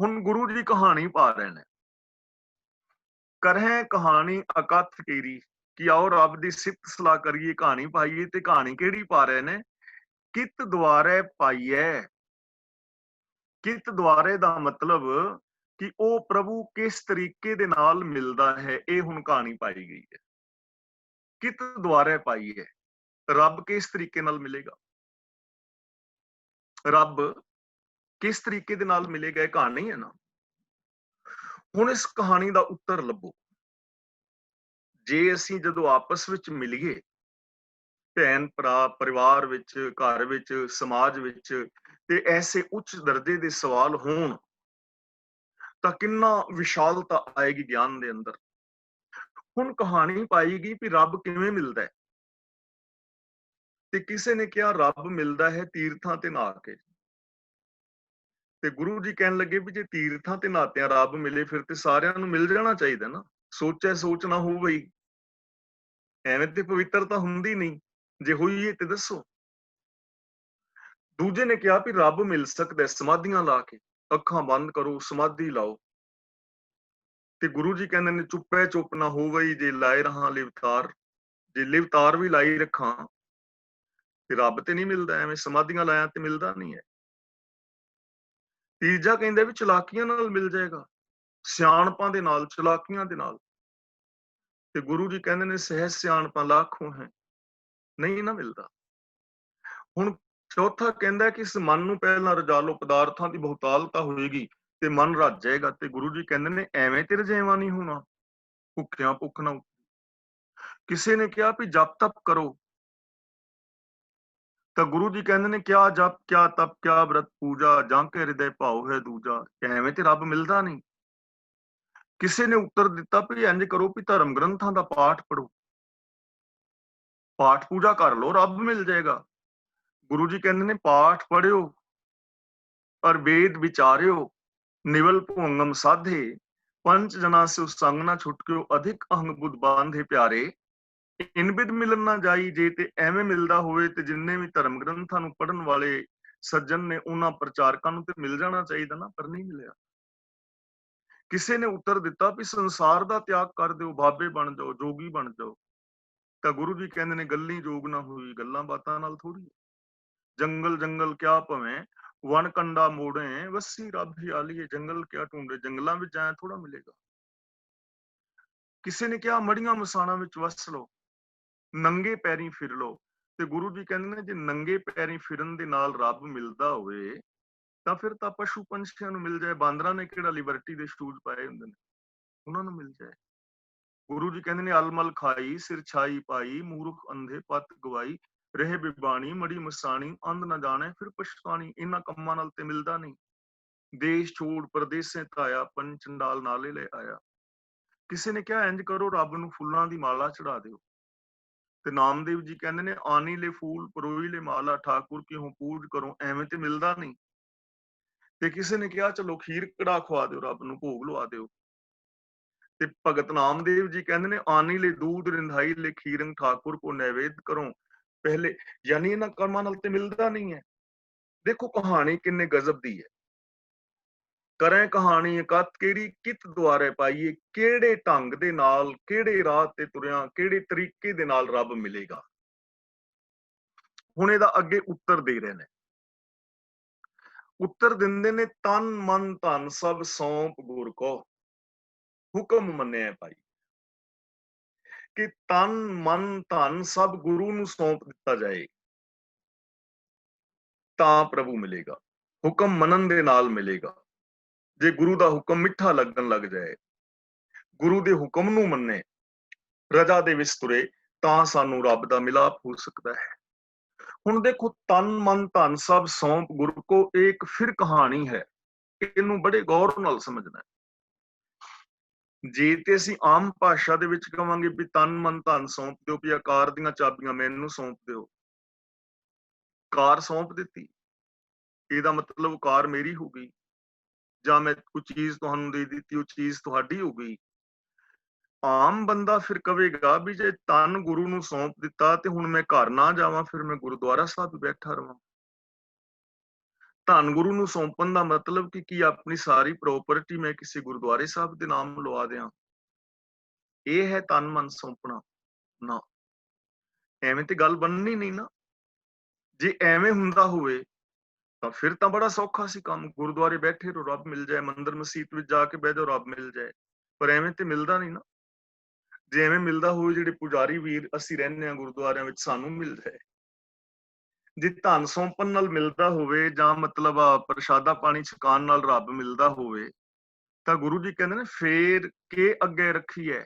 ਹੁਣ ਗੁਰੂ ਜੀ ਕਹਾਣੀ ਪਾ ਰਹੇ ਨੇ, ਕਰਹਿ ਕਹਾਣੀ ਅਕਥ ਕੀਰੀ, ਕਿ ਆਓ ਰੱਬ ਦੀ ਸਿਫਤ ਸਲਾਹ ਕਰੀਏ, ਕਹਾਣੀ ਪਾਈਏ। ਤੇ ਕਹਾਣੀ ਕਿਹੜੀ ਪਾ ਰਹੇ ਨੇ, ਕਿਤ ਦੁਆਰੇ ਪਾਈਐ। ਕਿਤ ਦੁਆਰੇ ਦਾ ਮਤਲਬ ਕਿ ਉਹ ਪ੍ਰਭੂ ਕਿਸ ਤਰੀਕੇ ਦੇ ਨਾਲ ਮਿਲਦਾ ਹੈ, ਇਹ ਹੁਣ ਕਹਾਣੀ ਪਾਈ ਗਈ ਹੈ। ਕਿਤ ਦੁਆਰੇ ਪਾਈਐ, ਰੱਬ ਕਿਸ ਤਰੀਕੇ ਨਾਲ ਮਿਲੇਗਾ, ਰੱਬ ਕਿਸ ਤਰੀਕੇ ਦੇ ਨਾਲ ਮਿਲੇਗਾ, ਇਹ ਕਹਾਣੀ ਹੈ ਨਾ। ਹੁਣ ਇਸ ਕਹਾਣੀ ਦਾ ਉੱਤਰ ਲੱਭੋ। ਜੇ ਅਸੀਂ ਜਦੋਂ ਆਪਸ ਵਿੱਚ ਮਿਲੀਏ, ਭੈਣ ਭਰਾ, ਪਰਿਵਾਰ ਵਿੱਚ, ਘਰ ਵਿੱਚ, ਸਮਾਜ ਵਿੱਚ, ਤੇ ਐਸੇ ਉੱਚ ਦਰਜੇ ਦੇ ਸਵਾਲ ਹੋਣ, ਤਾਂ ਕਿੰਨਾ ਵਿਸ਼ਾਲਤਾ ਆਏਗੀ ਗਿਆਨ ਦੇ ਅੰਦਰ। ਹੁਣ ਕਹਾਣੀ ਪਾਏਗੀ ਵੀ ਰੱਬ ਕਿਵੇਂ ਮਿਲਦਾ ਹੈ, ਤੇ ਕਿਸੇ ਨੇ ਕਿਹਾ ਰੱਬ ਮਿਲਦਾ ਹੈ ਤੀਰਥਾਂ ਤੇ ਨਹਾ ਕੇ। ਤੇ ਗੁਰੂ ਜੀ ਕਹਿਣ ਲੱਗੇ ਵੀ ਜੇ ਤੀਰਥਾਂ ਤੇ ਨਹਾਤਿਆਂ ਰੱਬ ਮਿਲੇ, ਫਿਰ ਤੇ ਸਾਰਿਆਂ ਨੂੰ ਮਿਲ ਜਾਣਾ ਚਾਹੀਦਾ ਨਾ। ਸੋਚੈ ਸੋਚ ਨਾ ਹੋ ਬਈ, ਐਵੇਂ ਤੇ ਪਵਿੱਤਰਤਾ ਹੁੰਦੀ ਨਹੀਂ, ਜੇ ਹੋਈ ਹੈ ਤੇ ਦੱਸੋ। ਦੂਜੇ ਨੇ ਕਿਹਾ ਵੀ ਰੱਬ ਮਿਲ ਸਕਦਾ ਹੈ ਸਮਾਧੀਆਂ ਲਾ ਕੇ, ਅੱਖਾਂ ਬੰਦ ਕਰੋ, ਸਮਾਧੀ ਲਾਓ। ਤੇ ਗੁਰੂ ਜੀ ਕਹਿੰਦੇ ਨੇ ਚੁੱਪੈ ਚੁੱਪ ਨਾ ਹੋਵਈ, ਜੇ ਲਾਏ ਰਹਾ ਲਿਵਤਾਰ। ਜੇ ਲਿਵਤਾਰ ਵੀ ਲਾਈ ਰੱਖਾਂ ਤੇ ਰੱਬ ਤੇ ਨਹੀਂ ਮਿਲਦਾ, ਐਵੇਂ ਸਮਾਧੀਆਂ ਲਾਇਆ ਤੇ ਮਿਲਦਾ ਨਹੀਂ ਹੈ। ਤੀਜਾ ਕਹਿੰਦਾ ਵੀ ਚਲਾਕੀਆਂ ਨਾਲ ਮਿਲ ਜਾਏਗਾ, ਸਿਆਣਪਾਂ ਦੇ ਨਾਲ, ਚਲਾਕੀਆਂ ਦੇ ਨਾਲ। ਤੇ ਗੁਰੂ ਜੀ ਕਹਿੰਦੇ ਨੇ ਸਹਿਜ ਸਿਆਣਪਾਂ ਲਾਖੋਂ ਹੈ, ਨਹੀਂ ਨਾ ਮਿਲਦਾ। ਹੁਣ ਚੌਥਾ ਕਹਿੰਦਾ ਕਿ ਇਸ ਮਨ ਨੂੰ ਪਹਿਲਾਂ ਰਜਾ ਲਓ, ਪਦਾਰਥਾਂ ਦੀ ਬਹੁਤਾਲਤਾ ਹੋਏਗੀ ਤੇ ਮਨ ਰੱਜ ਜਾਏਗਾ। ਤੇ ਗੁਰੂ ਜੀ ਕਹਿੰਦੇ ਨੇ ਐਵੇਂ ਤੇ ਰਜੇਵਾਂ ਨਹੀਂ ਹੋਣਾ, ਭੁੱਖਿਆਂ ਭੁੱਖ ਨਾ। ਕਿਸੇ ਨੇ ਕਿਹਾ ਵੀ ਜਪ ਤਪ ਕਰੋ, ਤਾਂ ਗੁਰੂ ਜੀ ਕਹਿੰਦੇ ਨੇ ਕਿਆ ਜਪ ਕਿਆ ਤਪ ਕਿਆ ਬ੍ਰਤ ਪੂਜਾ, ਜਾਂ ਕੇ ਹਿਰਦੇ ਭਾਉ ਹੈ ਦੂਜਾ। ਐਵੇਂ ਤੇ ਰੱਬ ਮਿਲਦਾ ਨਹੀਂ। ਕਿਸੇ ਨੇ ਉੱਤਰ ਦਿੱਤਾ ਵੀ ਇੰਜ ਕਰੋ ਵੀ ਧਰਮ ਗ੍ਰੰਥਾਂ ਦਾ ਪਾਠ ਪੜੋ, ਪਾਠ ਪੂਜਾ ਕਰ ਲਓ, ਰੱਬ ਮਿਲ ਜਾਏਗਾ। ਗੁਰੂ ਜੀ ਕਹਿੰਦੇ ਨੇ ਪਾਠ ਪੜਿਓ ਪਰ ਵੇਦ ਵਿਚਾਰਿਓ, ਨਿਵਲ ਭੁੰਗਮ ਸਾਧੇ, ਪੰਚ ਜਨਾ ਸਿਉ ਸੰਗ ਨਾ ਛੁਟਕਿਓ, ਅਧਿਕ ਅਹੰਗ ਬੁੱਧ ਬਾਂਧੇ ਪਿਆਰੇ। ਇਨ ਬਿਦ ਮਿਲਣ ਨਾ ਜਾਈ। ਜੇ ਤੇ ਐਵੇਂ ਮਿਲਦਾ ਹੋਵੇ ਤੇ ਜਿੰਨੇ ਵੀ ਧਰਮ ਗ੍ਰੰਥਾਂ ਨੂੰ ਪੜ੍ਹਨ ਵਾਲੇ ਸੱਜਣ ਨੇ, ਉਹਨਾਂ ਪ੍ਰਚਾਰਕਾਂ ਨੂੰ ਤੇ ਮਿਲ ਜਾਣਾ ਚਾਹੀਦਾ ਨਾ, ਪਰ ਨਹੀਂ ਮਿਲਿਆ। ਕਿਸੇ ਨੇ ਉੱਤਰ ਦਿੱਤਾ ਵੀ ਸੰਸਾਰ ਦਾ ਤਿਆਗ ਕਰ ਦਿਓ, ਬਾਬੇ ਬਣ ਜਾਓ, ਜੋਗੀ ਬਣ ਜਾਓ। ਤਾਂ ਗੁਰੂ ਜੀ ਕਹਿੰਦੇ ਨੇ ਗੱਲੀ ਜੋਗ ਨਾ ਹੋਈ, ਗੱਲਾਂ ਬਾਤਾਂ ਨਾਲ ਥੋੜੀ। ਜੰਗਲ ਜੰਗਲ ਕਿਆ ਭਵੇਂ, ਵਣ ਕੰਡਾ ਮੋੜੇ, ਵਸੀ ਰੱਬ ਹਿਆਲੀਏ। ਜੰਗਲ ਕਿਆ ਢੂੰਡੇ, ਜੰਗਲਾਂ ਵਿੱਚ ਜਾਇਆ ਥੋੜਾ ਮਿਲੇਗਾ। ਕਿਸੇ ਨੇ ਕਿਹਾ ਮੜੀਆਂ ਮਸਾਣਾਂ ਵਿੱਚ ਵਸ ਲਓ, ਨੰਗੇ ਪੈਰੀਂ ਫਿਰ ਲਓ। ਤੇ ਗੁਰੂ ਜੀ ਕਹਿੰਦੇ ਨੇ ਜੇ ਨੰਗੇ ਪੈਰੀਂ ਫਿਰਨ ਦੇ ਨਾਲ ਰੱਬ ਮਿਲਦਾ ਹੋਵੇ, ਤਾਂ ਫਿਰ ਤਾਂ ਪਸ਼ੂ ਪੰਛੀਆਂ ਨੂੰ ਮਿਲ ਜਾਏ। ਬਾਂਦਰਾਂ ਨੇ ਕਿਹੜਾ ਲਿਬਰਟੀ ਦੇ ਸ਼ੂਜ਼ ਪਾਏ ਹੁੰਦੇ ਨੇ, ਉਹਨਾਂ ਨੂੰ ਮਿਲ ਜਾਏ। ਗੁਰੂ ਜੀ ਕਹਿੰਦੇ ਨੇ ਅਲਮਲ ਖਾਈ, ਸਿਰ ਛਾਈ ਪਾਈ, ਮੂਰਖ ਅੰਧੇ ਪਤ ਗਵਾਈ, ਰਹੇ ਬਿਬਾਣੀ ਮੜੀ ਮਸਾਣੀ, ਅੰਧ ਨਾ ਜਾਣੇ ਫਿਰ ਪਛਤਾਣੀ। ਇਹਨਾਂ ਕੰਮਾਂ ਨਾਲ ਤੇ ਮਿਲਦਾ ਨਹੀਂ। ਦੇਸ਼ ਛੋੜ ਪਰਦੇਸੇ ਧਾਇਆ, ਪੰਜ ਚੰਡਾਲ ਨਾਲੇ ਲੈ ਆਇਆ। ਕਿਸੇ ਨੇ ਕਿਹਾ ਇੰਜ ਕਰੋ ਰੱਬ ਨੂੰ ਫੁੱਲਾਂ ਦੀ ਮਾਲਾ ਚੜਾ ਦਿਓ। ਤੇ ਨਾਮਦੇਵ ਜੀ ਕਹਿੰਦੇ ਨੇ ਆਨੀ ਲੈ ਫੂਲ ਪਰੋਈ ਲੈ ਮਾਲਾ, ਠਾਕੁਰ ਕੀ ਹੂੰ ਪੂਜ ਕਰੋ। ਐਵੇਂ ਤੇ ਮਿਲਦਾ ਨਹੀਂ। ਤੇ ਕਿਸੇ ਨੇ ਕਿਹਾ ਚਲੋ ਖੀਰ ਕੜਾ ਖਵਾ ਦਿਓ, ਰੱਬ ਨੂੰ ਭੋਗ ਲਵਾ ਦਿਓ। ਤੇ ਭਗਤ ਨਾਮਦੇਵ ਜੀ ਕਹਿੰਦੇ ਨੇ ਆਨੀ ਲੈ ਦੂਧ ਰਿੰਧਾਈ ਲੈ ਖੀਰੰ, ਠਾਕੁਰ ਕੋ ਨੈਵੇਦ ਕਰੋ ਪਹਿਲੇ। ਯਾਨੀ ਇਹਨਾਂ ਕਰਮਾਂ ਨਾਲ ਤੇ ਮਿਲਦਾ ਨਹੀਂ ਹੈ। ਦੇਖੋ ਕਹਾਣੀ ਕਿੰਨੇ ਗਜ਼ਬ ਦੀ ਹੈ। ਕਰੇ ਕਹਾਣੀ ਇਕੱਤ ਕਿਹੜੀ ਕਿਤ ਦੁਆਰੇ ਪਾਈਏ, ਕਿਹੜੇ ਢੰਗ ਦੇ ਨਾਲ, ਕਿਹੜੇ ਰਾਹ ਤੇ ਤੁਰਿਆ, ਕਿਹੜੇ ਤਰੀਕੇ ਦੇ ਨਾਲ ਰੱਬ ਮਿਲੇਗਾ। ਹੁਣ ਇਹਦਾ ਅੱਗੇ ਉੱਤਰ ਦੇ ਰਹੇ ਨੇ। ਉੱਤਰ ਦਿੰਦੇ ਨੇ ਤਨ ਮਨ ਧਨ ਸਭ ਸੌਂਪ ਗੁਰ ਕੋ, ਹੁਕਮ ਮੰਨਿਆ ਭਾਈ। ਕਿ ਤਨ ਮਨ ਧਨ ਸਭ ਗੁਰੂ ਨੂੰ ਸੌਂਪ ਦਿੱਤਾ ਜਾਏ ਤਾਂ ਪ੍ਰਭੂ ਮਿਲੇਗਾ। ਹੁਕਮ ਮੰਨਣ ਦੇ ਨਾਲ ਮਿਲੇਗਾ। ਜੇ ਗੁਰੂ ਦਾ ਹੁਕਮ ਮਿੱਠਾ ਲੱਗਣ ਲੱਗ ਜਾਏ, ਗੁਰੂ ਦੇ ਹੁਕਮ ਨੂੰ ਮੰਨੇ, ਰਜਾ ਦੇ ਵਿੱਚ ਤੁਰੇ, ਤਾਂ ਸਾਨੂੰ ਰੱਬ ਦਾ ਮਿਲਾਪ ਹੋ ਸਕਦਾ ਹੈ। ਹੁਣ ਦੇਖੋ ਤਨ ਮਨ ਧਨ ਸਭ ਸੌਂਪ ਗੁਰ ਕੋ, ਇਹ ਇੱਕ ਫਿਰ ਕਹਾਣੀ ਹੈ। ਇਹਨੂੰ ਬੜੇ ਗੌਰ ਨਾਲ ਸਮਝਣਾ ਹੈ। ਜੇ ਤੇ ਅਸੀਂ ਆਮ ਭਾਸ਼ਾ ਦੇ ਵਿੱਚ ਕਵਾਂਗੇ ਵੀ ਤਨ ਮਨ ਧਨ ਸੌਂਪ ਦਿਓ, ਵੀ ਆਕਾਰ ਦੀਆਂ ਚਾਬੀਆਂ ਮੈਨੂੰ ਸੌਂਪ ਦਿਓ, ਕਾਰ ਸੌਂਪ ਦਿੱਤੀ, ਇਹਦਾ ਮਤਲਬ ਕਾਰ ਮੇਰੀ ਹੋ ਗਈ। ਜਾਂ ਮੈਂ ਕੋਈ ਚੀਜ਼ ਤੁਹਾਨੂੰ ਦੇ ਦਿੱਤੀ, ਉਹ ਚੀਜ਼ ਤੁਹਾਡੀ ਹੋ ਗਈ। ਆਮ ਬੰਦਾ ਫਿਰ ਕਵੇਗਾ ਵੀ ਜੇ ਤਨ ਗੁਰੂ ਨੂੰ ਸੌਂਪ ਦਿੱਤਾ ਤੇ ਹੁਣ ਮੈਂ ਘਰ ਨਾ ਜਾਵਾਂ, ਫਿਰ ਮੈਂ ਗੁਰਦੁਆਰਾ ਸਾਹਿਬ ਬੈਠਾ ਰਵਾਂ। ਧਨ ਗੁਰੂ ਨੂੰ ਸੌਂਪਣ ਦਾ ਮਤਲਬ ਕਿ ਕੀ ਆਪਣੀ ਸਾਰੀ ਪ੍ਰਾਪਰਟੀ ਮੈਂ ਕਿਸੇ ਗੁਰਦੁਆਰੇ ਸਾਹਿਬ ਦੇ ਨਾਮ ਲਵਾ ਦਿਆਂ? ਇਹ ਹੈ ਤਨ ਮਨ ਸੌਂਪਣਾ? ਨਾ, ਐਵੇਂ ਤੇ ਗੱਲ ਬਣਨੀ ਨਹੀਂ ਨਾ। ਜੇ ਐਵੇਂ ਹੁੰਦਾ ਹੋਵੇ ਤਾਂ ਫਿਰ ਤਾਂ ਬੜਾ ਸੌਖਾ ਸੀ ਕੰਮ, ਗੁਰਦੁਆਰੇ ਬੈਠੇ ਰਹੋ ਰੱਬ ਮਿਲ ਜਾਏ, ਮੰਦਿਰ ਮਸੀਤ ਵਿੱਚ ਜਾ ਕੇ ਬਹਿ ਜਾਓ ਰੱਬ ਮਿਲ ਜਾਏ। ਪਰ ਐਵੇਂ ਤੇ ਮਿਲਦਾ ਨਹੀਂ ਨਾ। ਜੇ ਐਵੇਂ ਮਿਲਦਾ ਹੋਵੇ, ਜਿਹੜੇ ਪੁਜਾਰੀ ਵੀਰ ਅਸੀਂ ਰਹਿੰਦੇ ਹਾਂ ਗੁਰਦੁਆਰਿਆਂ ਵਿੱਚ, ਸਾਨੂੰ ਮਿਲ ਜਾਏ। ਜੇ ਧਨ ਸੌਂਪਣ ਨਾਲ ਮਿਲਦਾ ਹੋਵੇ, ਜਾਂ ਮਤਲਬ ਪ੍ਰਸ਼ਾਦਾ ਪਾਣੀ ਛਕਾਉਣ ਨਾਲ ਰੱਬ ਮਿਲਦਾ ਹੋਵੇ, ਤਾਂ ਗੁਰੂ ਜੀ ਕਹਿੰਦੇ ਨੇ ਫੇਰ ਕੇ ਅੱਗੇ ਰੱਖੀ ਹੈ।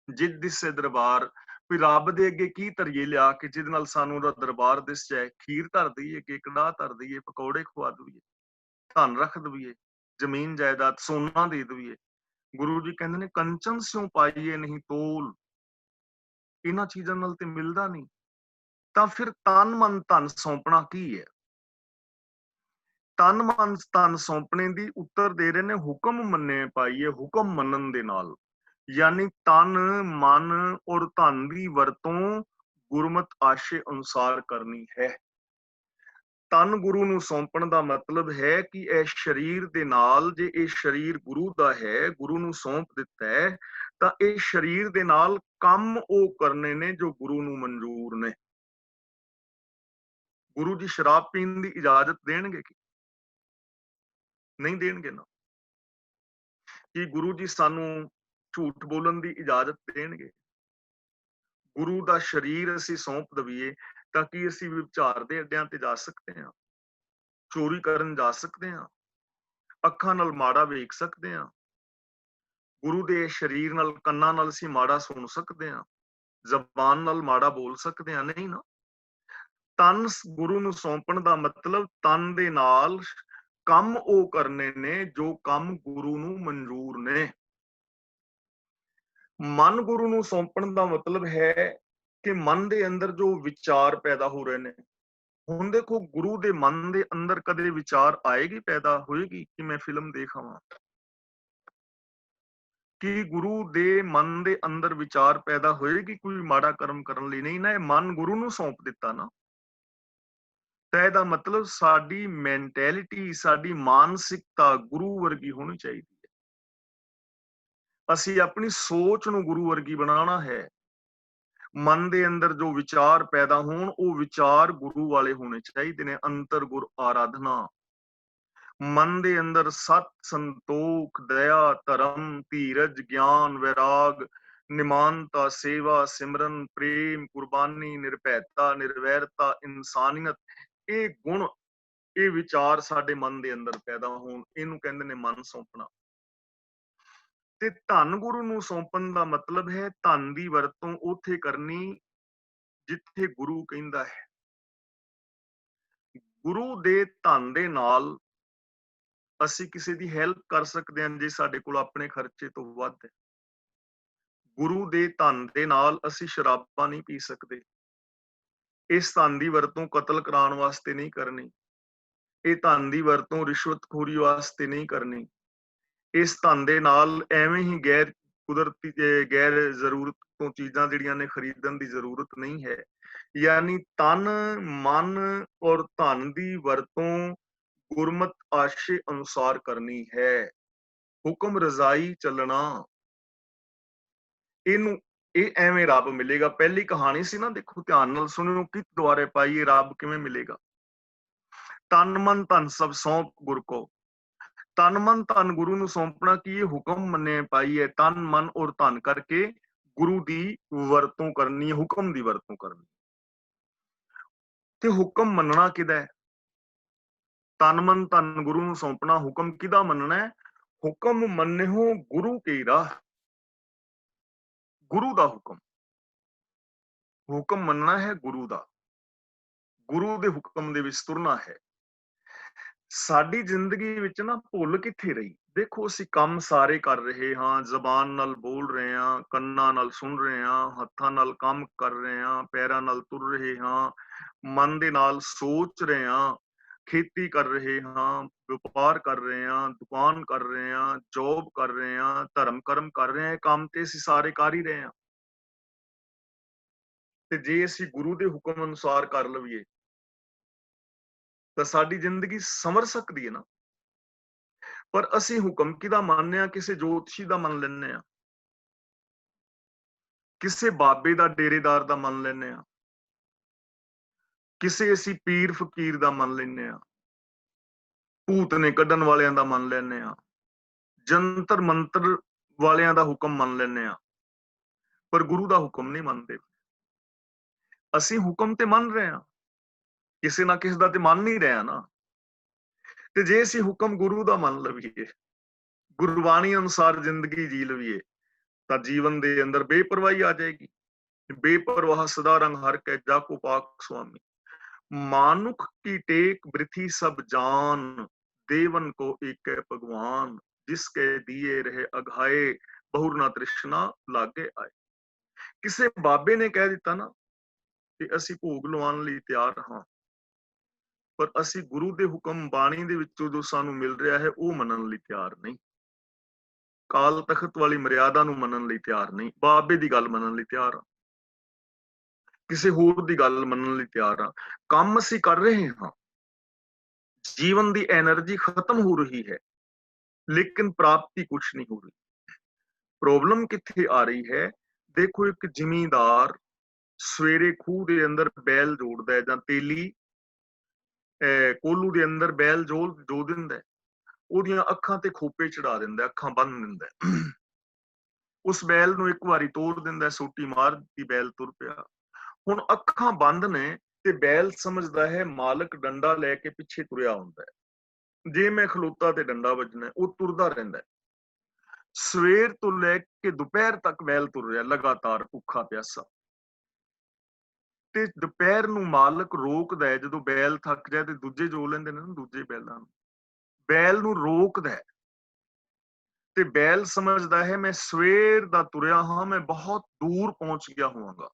ਜਿਤ ਦਿਸੇ ਦਰਬਾਰ, ਵੀ ਰੱਬ ਦੇ ਅੱਗੇ ਕੀ ਧਰੀਏ ਲਿਆ ਕੇ ਜਿਹਦੇ ਨਾਲ ਸਾਨੂੰ ਉਹਦਾ ਦਰਬਾਰ ਦਿਸ ਜਾਏ। ਖੀਰ ਧਰ ਦਈਏ ਕਿ ਕੜਾਹ ਧਰ ਦਈਏ, ਪਕੌੜੇ ਖਵਾ ਦਈਏ, ਧਨ ਰੱਖ ਦਈਏ, ਜ਼ਮੀਨ ਜਾਇਦਾਦ ਸੋਨਾ ਦੇ ਦਈਏ। ਗੁਰੂ ਜੀ ਕਹਿੰਦੇ ਨੇ ਕੰਚਨ ਸਿਉ ਪਾਈਏ ਨਹੀਂ ਤੋਲ, ਇਹਨਾਂ ਚੀਜ਼ਾਂ ਨਾਲ ਤੇ ਮਿਲਦਾ ਨਹੀਂ। ਤਾਂ ਫਿਰ ਤਨ ਮਨ ਧਨ ਸੌਂਪਣਾ ਕੀ ਹੈ? ਤਨ ਮਨ ਧਨ ਸੌਂਪਣੇ ਦੀ ਉੱਤਰ ਦੇ ਰਹੇ ਨੇ ਹੁਕਮ ਮੰਨੇ ਪਾਈਏ, ਹੁਕਮ ਮੰਨਣ ਦੇ ਨਾਲ। ਯਾਨੀ ਤਨ ਮਨ ਔਰ ਧਨ ਦੀ ਵਰਤੋਂ ਗੁਰਮਤ ਆਸ਼ੇ ਅਨੁਸਾਰ ਕਰਨੀ ਹੈ। ਤਨ ਗੁਰੂ ਨੂੰ ਸੌਂਪਣ ਦਾ ਮਤਲਬ ਹੈ ਕਿ ਇਹ ਸਰੀਰ ਦੇ ਨਾਲ, ਜੇ ਇਹ ਸਰੀਰ ਗੁਰੂ ਦਾ ਹੈ, ਗੁਰੂ ਨੂੰ ਸੌਂਪ ਦਿੱਤਾ ਹੈ, ਤਾਂ ਇਹ ਸਰੀਰ ਦੇ ਨਾਲ ਕੰਮ ਉਹ ਕਰਨੇ ਨੇ ਜੋ ਗੁਰੂ ਨੂੰ ਮਨਜ਼ੂਰ ਨੇ। ਗੁਰੂ ਜੀ ਸ਼ਰਾਬ ਪੀਣ ਦੀ ਇਜਾਜ਼ਤ ਦੇਣਗੇ ਕਿ ਨਹੀਂ ਦੇਣਗੇ ਨਾ? ਕਿ ਗੁਰੂ ਜੀ ਸਾਨੂੰ ਝੂਠ ਬੋਲਣ ਦੀ ਇਜਾਜ਼ਤ ਦੇਣਗੇ? ਗੁਰੂ ਦਾ ਸਰੀਰ ਅਸੀਂ ਸੌਂਪ ਦਈਏ ਤਾਂ ਕਿ ਅਸੀਂ ਵਿਚਾਰ ਦੇ ਅੱਡਿਆਂ ਤੇ ਜਾ ਸਕਦੇ ਹਾਂ, ਚੋਰੀ ਕਰਨ ਜਾ ਸਕਦੇ ਹਾਂ, ਅੱਖਾਂ ਨਾਲ ਮਾੜਾ ਵੇਖ ਸਕਦੇ ਹਾਂ, ਗੁਰੂ ਦੇ ਸਰੀਰ ਨਾਲ, ਕੰਨਾਂ ਨਾਲ ਅਸੀਂ ਮਾੜਾ ਸੁਣ ਸਕਦੇ ਹਾਂ, ਜ਼ਬਾਨ ਨਾਲ ਮਾੜਾ ਬੋਲ ਸਕਦੇ ਹਾਂ? ਨਹੀਂ ਨਾ। ਤਨ ਗੁਰੂ ਨੂੰ ਸੌਂਪਣ ਦਾ ਮਤਲਬ ਤਨ ਦੇ ਨਾਲ ਕੰਮ ਉਹ ਕਰਨੇ ਨੇ ਜੋ ਕੰਮ ਗੁਰੂ ਨੂੰ ਮਨਜ਼ੂਰ ਨੇ। ਮਨ ਗੁਰੂ ਨੂੰ ਸੌਂਪਣ ਦਾ ਮਤਲਬ ਹੈ ਕਿ ਮਨ ਦੇ ਅੰਦਰ ਜੋ ਵਿਚਾਰ ਪੈਦਾ ਹੋ ਰਹੇ ਨੇ। ਹੁਣ ਦੇਖੋ, ਗੁਰੂ ਦੇ ਮਨ ਦੇ ਅੰਦਰ ਕਦੇ ਵਿਚਾਰ ਆਏਗੀ, ਪੈਦਾ ਹੋਏਗੀ ਕਿ ਮੈਂ ਫਿਲਮ ਦੇਖ ਆਵਾਂ? ਕਿ ਗੁਰੂ ਦੇ ਮਨ ਦੇ ਅੰਦਰ ਵਿਚਾਰ ਪੈਦਾ ਹੋਏਗੀ ਕੋਈ ਮਾੜਾ ਕਰਮ ਕਰਨ ਲਈ? ਨਹੀਂ ਨਾ। ਇਹ ਮਨ ਗੁਰੂ ਨੂੰ ਸੌਂਪ ਦਿੱਤਾ ਨਾ, ਤਾਂ ਇਹਦਾ ਮਤਲਬ ਸਾਡੀ ਮੈਂਟੈਲਿਟੀ, ਸਾਡੀ ਮਾਨਸਿਕਤਾ ਗੁਰੂ ਵਰਗੀ ਹੋਣੀ ਚਾਹੀਦੀ ਹੈ। ਅਸੀਂ ਆਪਣੀ ਸੋਚ ਨੂੰ ਗੁਰੂ ਵਰਗੀ ਬਣਾਉਣਾ ਹੈ। ਮਨ ਦੇ ਅੰਦਰ ਜੋ ਵਿਚਾਰ ਪੈਦਾ ਹੋਣ, ਉਹ ਵਿਚਾਰ ਗੁਰੂ ਵਾਲੇ ਹੋਣੇ ਚਾਹੀਦੇ ਨੇ। ਅੰਤਰ ਗੁਰ ਆਰਾਧਨਾ। ਮਨ ਦੇ ਅੰਦਰ ਸਤ, ਸੰਤੋਖ, ਦਇਆ, ਧਰਮ, ਧੀਰਜ, ਗਿਆਨ, ਵੈਰਾਗ, ਨਿਮਾਨਤਾ, ਸੇਵਾ, ਸਿਮਰਨ, ਪ੍ਰੇਮ, ਕੁਰਬਾਨੀ, ਨਿਰਭੈਤਾ, ਨਿਰਵੈਰਤਾ, ਇਨਸਾਨੀਅਤ, ਇਹ ਗੁਣ, ਇਹ ਵਿਚਾਰ ਸਾਡੇ ਮਨ ਦੇ ਅੰਦਰ ਪੈਦਾ ਹੋਣ, ਇਹਨੂੰ ਕਹਿੰਦੇ ਨੇ ਮਨ ਸੌਂਪਣਾ। ਤੇ ਧੰਨ ਗੁਰੂ ਨੂੰ ਸੌਂਪਣ ਦਾ ਮਤਲਬ ਹੈ ਧਨ ਦੀ ਵਰਤੋਂ ਉੱਥੇ ਕਰਨੀ ਜਿੱਥੇ ਗੁਰੂ ਕਹਿੰਦਾ ਹੈ। ਗੁਰੂ ਦੇ ਧਨ ਦੇ ਨਾਲ ਅਸੀਂ ਕਿਸੇ ਦੀ ਹੈਲਪ ਕਰ ਸਕਦੇ ਹਾਂ ਜੇ ਸਾਡੇ ਕੋਲ ਆਪਣੇ ਖਰਚੇ ਤੋਂ ਵੱਧ ਹੈ। ਗੁਰੂ ਦੇ ਧਨ ਦੇ ਨਾਲ ਅਸੀਂ ਸ਼ਰਾਬਾਂ ਨਹੀਂ ਪੀ ਸਕਦੇ। ਇਸ ਧਨ ਦੀ ਵਰਤੋਂ ਕਤਲ ਕਰਾਉਣ ਵਾਸਤੇ ਨਹੀਂ ਕਰਨੀ। ਇਹ ਧਨ ਦੀ ਵਰਤੋਂ ਰਿਸ਼ਵਤਖੋਰੀ ਵਾਸਤੇ ਨਹੀਂ ਕਰਨੀ। ਇਸ ਧਨ ਦੇ ਨਾਲ ਐਵੇਂ ਹੀ ਗੈਰ ਕੁਦਰਤੀ ਗੈਰ ਜ਼ਰੂਰਤ ਤੋਂ ਚੀਜ਼ਾਂ ਜਿਹੜੀਆਂ ਨੇ ਖਰੀਦਣ ਦੀ ਜ਼ਰੂਰਤ ਨਹੀਂ ਹੈ। ਯਾਨੀ ਤਨ, ਮਨ ਔਰ ਧਨ ਦੀ ਵਰਤੋਂ ਗੁਰਮਤ ਆਸ਼ੇ ਅਨੁਸਾਰ ਕਰਨੀ ਹੈ। ਹੁਕਮ ਰਜ਼ਾਈ ਚੱਲਣਾ, ਇਹਨੂੰ ਇਹ ਐਵੇਂ ਰੱਬ ਮਿਲੇਗਾ। ਪਹਿਲੀ ਕਹਾਣੀ ਸੀ ਨਾ, ਦੇਖੋ ਧਿਆਨ ਨਾਲ ਸੁਣਿਓ, ਕਿ ਦੁਆਰੇ ਪਾਈਏ ਰੱਬ ਕਿਵੇਂ ਮਿਲੇਗਾ। ਤਨ ਮਨ ਧਨ ਸਭ ਸੌਂਪ ਗੁਰ ਕੋ। ਤਨ ਮਨ ਧਨ ਗੁਰੂ ਨੂੰ ਸੌਂਪਣਾ ਕੀ ਇਹ ਹੁਕਮ ਮੰਨੇ ਪਾਈਏ। ਤਨ ਮਨ ਔਰ ਧਨ ਕਰਕੇ ਗੁਰੂ ਦੀ ਵਰਤੋਂ ਕਰਨੀ ਹੈ, ਹੁਕਮ ਦੀ ਵਰਤੋਂ ਕਰਨੀ। ਤੇ ਹੁਕਮ ਮੰਨਣਾ ਕਿਹਦਾ ਹੈ? ਤਨ ਮਨ ਧਨ ਗੁਰੂ ਨੂੰ ਸੌਂਪਣਾ, ਹੁਕਮ ਕਿਹਦਾ ਮੰਨਣਾ ਹੈ? ਹੁਕਮ ਮੰਨਿਓ ਗੁਰੂ ਕੀ ਰਾਹ। ਗੁਰੂ ਦਾ ਹੁਕਮ, ਹੁਕਮ ਮੰਨਣਾ ਹੈ ਗੁਰੂ ਦਾ, ਗੁਰੂ ਦੇ ਹੁਕਮ ਦੇ ਵਿੱਚ ਤੁਰਨਾ ਹੈ। ਸਾਡੀ ਜ਼ਿੰਦਗੀ ਵਿੱਚ ਨਾ ਭੁੱਲ ਕਿੱਥੇ ਰਹੀ? ਦੇਖੋ, ਅਸੀਂ ਕੰਮ ਸਾਰੇ ਕਰ ਰਹੇ ਹਾਂ, ਜ਼ਬਾਨ ਨਾਲ ਬੋਲ ਰਹੇ ਹਾਂ, ਕੰਨਾਂ ਨਾਲ ਸੁਣ ਰਹੇ ਹਾਂ, ਹੱਥਾਂ ਨਾਲ ਕੰਮ ਕਰ ਰਹੇ ਹਾਂ, ਪੈਰਾਂ ਨਾਲ ਤੁਰ ਰਹੇ ਹਾਂ, ਮਨ ਦੇ ਨਾਲ ਸੋਚ ਰਹੇ ਹਾਂ, ਖੇਤੀ ਕਰ ਰਹੇ ਹਾਂ, ਵਪਾਰ ਕਰ ਰਹੇ ਹਾਂ, ਦੁਕਾਨ ਕਰ ਰਹੇ ਹਾਂ, ਜੌਬ ਕਰ ਰਹੇ ਹਾਂ, ਧਰਮ ਕਰਮ ਕਰ ਰਹੇ ਹਾਂ। ਕੰਮ ਤੇ ਅਸੀਂ ਸਾਰੇ ਕਰ ਹੀ ਰਹੇ ਹਾਂ। ਤੇ ਜੇ ਅਸੀਂ ਗੁਰੂ ਦੇ ਹੁਕਮ ਅਨੁਸਾਰ ਕਰ ਲਈਏ ਤਾਂ ਸਾਡੀ ਜ਼ਿੰਦਗੀ ਸੰਵਰ ਸਕਦੀ ਹੈ ਨਾ। ਪਰ ਅਸੀਂ ਹੁਕਮ ਕਿਹਦਾ ਮੰਨਦੇ ਹਾਂ? ਕਿਸੇ ਜੋਤਸ਼ੀ ਦਾ ਮੰਨ ਲੈਂਦੇ ਹਾਂ, ਕਿਸੇ ਬਾਬੇ ਦਾ, ਡੇਰੇਦਾਰ ਦਾ ਮੰਨ ਲੈਂਦੇ ਹਾਂ, ਕਿਸੇ ਅਸੀਂ ਪੀਰ ਫਕੀਰ ਦਾ ਮੰਨ ਲੈਂਦੇ ਹਾਂ, ਭੂਤ ਨੇ ਕੱਢਣ ਵਾਲਿਆਂ ਦਾ ਮੰਨ ਲੈਂਦੇ ਹਾਂ, ਜੰਤਰ ਮੰਤਰ ਵਾਲਿਆਂ ਦਾ ਹੁਕਮ ਮੰਨ ਲੈਂਦੇ ਹਾਂ, ਪਰ ਗੁਰੂ ਦਾ ਹੁਕਮ ਨਹੀਂ ਮੰਨਦੇ। ਅਸੀਂ ਹੁਕਮ ਤੇ ਮੰਨ ਰਹੇ ਹਾਂ, ਕਿਸੇ ਨਾ ਕਿਸੇ ਦਾ ਤੇ ਮੰਨ ਨਹੀਂ ਰਿਹਾ ਨਾ। ਤੇ ਜੇ ਅਸੀਂ ਹੁਕਮ ਗੁਰੂ ਦਾ ਮੰਨ ਲਈਏ, ਗੁਰਬਾਣੀ ਅਨੁਸਾਰ ਜ਼ਿੰਦਗੀ ਜੀ ਲਈਏ, ਤਾਂ ਜੀਵਨ ਦੇ ਅੰਦਰ ਬੇਪਰਵਾਹੀ ਆ ਜਾਏਗੀ। बेपरवाह सदा रंग हर के जाको पाक स्वामी, मानुख की टेक वृथी सब जान, देवन को एक है भगवान, जिसके दिए रहे अघाए, बहुर ना तृष्णा लागे आए। किसे बाबे ने कह दिता ना कि ਅਸੀਂ ਭੋਗ ਲਵਾਉਣ ਲਈ ਤਿਆਰ ਹਾਂ, ਪਰ ਅਸੀਂ ਗੁਰੂ ਦੇ ਹੁਕਮ ਬਾਣੀ ਦੇ ਵਿੱਚੋਂ ਜੋ ਸਾਨੂੰ ਮਿਲ ਰਿਹਾ ਹੈ ਉਹ ਮੰਨਣ ਲਈ ਤਿਆਰ ਨਹੀਂ। ਕਾਲ ਤਖਤ ਵਾਲੀ ਮਰਿਆਦਾ ਨੂੰ ਮੰਨਣ ਲਈ ਤਿਆਰ ਨਹੀਂ, ਬਾਬੇ ਦੀ ਗੱਲ ਮੰਨਣ ਲਈ ਤਿਆਰ ਹਾਂ, ਕਿਸੇ ਹੋਰ ਦੀ ਗੱਲ ਮੰਨਣ ਲਈ ਤਿਆਰ ਹਾਂ। ਕੰਮ ਅਸੀਂ ਕਰ ਰਹੇ ਹਾਂ, ਜੀਵਨ ਦੀ એનર્ਜੀ ਖਤਮ ਹੋ ਰਹੀ ਹੈ, ਲੇਕਿਨ ਪ੍ਰਾਪਤੀ ਕੁਛ ਨਹੀਂ ਹੋ ਰਹੀ। ਪ੍ਰੋਬਲਮ ਕਿੱਥੇ ਆ ਰਹੀ ਹੈ? ਦੇਖੋ, ਇੱਕ ਜ਼ਿਮੀਂਦਾਰ ਸਵੇਰੇ ਖੂਹ ਦੇ ਅੰਦਰ ਬੈਲ ਜੋੜਦਾ ਹੈ, ਜਾਂ ਤੇਲੀ ਕੋਲੂ ਦੇ ਅੰਦਰ ਬੈਲ ਜੋ ਦਿੰਦਾ, ਉਹਦੀਆਂ ਅੱਖਾਂ ਤੇ ਖੋਪੇ ਚੜਾ ਦਿੰਦਾ, ਅੱਖਾਂ ਬੰਨ ਦਿੰਦਾ। ਉਸ ਬੈਲ ਨੂੰ ਇੱਕ ਵਾਰੀ ਤੋੜ ਦਿੰਦਾ, ਸੋਟੀ ਮਾਰ ਦਿੱਤੀ, ਬੈਲ ਤੁਰ ਪਿਆ। ਹੁਣ ਅੱਖਾਂ ਬੰਦ ਨੇ ਤੇ ਬੈਲ ਸਮਝਦਾ ਹੈ ਮਾਲਕ ਡੰਡਾ ਲੈ ਕੇ ਪਿੱਛੇ ਤੁਰਿਆ ਹੁੰਦਾ ਹੈ, ਜੇ ਮੈਂ ਖਲੋਤਾ ਤੇ ਡੰਡਾ ਵੱਜਣਾ। ਉਹ ਤੁਰਦਾ ਰਹਿੰਦਾ, ਸਵੇਰ ਤੋਂ ਲੈ ਕੇ ਦੁਪਹਿਰ ਤੱਕ ਬੈਲ ਤੁਰ ਰਿਹਾ, ਲਗਾਤਾਰ ਭੁੱਖਾ ਪਿਆਸਾ। ਤੇ ਦੁਪਹਿਰ ਨੂੰ ਮਾਲਕ ਰੋਕਦਾ ਹੈ, ਜਦੋਂ ਬੈਲ ਥੱਕ ਜਾਏ ਤੇ ਦੂਜੇ ਜੋ ਲੈਂਦੇ ਨੇ ਨਾ, ਦੂਜੇ ਬੈਲਾਂ ਨੂੰ, ਬੈਲ ਨੂੰ ਰੋਕਦਾ ਤੇ ਬੈਲ ਸਮਝਦਾ ਹੈ ਮੈਂ ਸਵੇਰ ਦਾ ਤੁਰਿਆ ਹਾਂ, ਮੈਂ ਬਹੁਤ ਦੂਰ ਪਹੁੰਚ ਗਿਆ ਹੋਵਾਂਗਾ।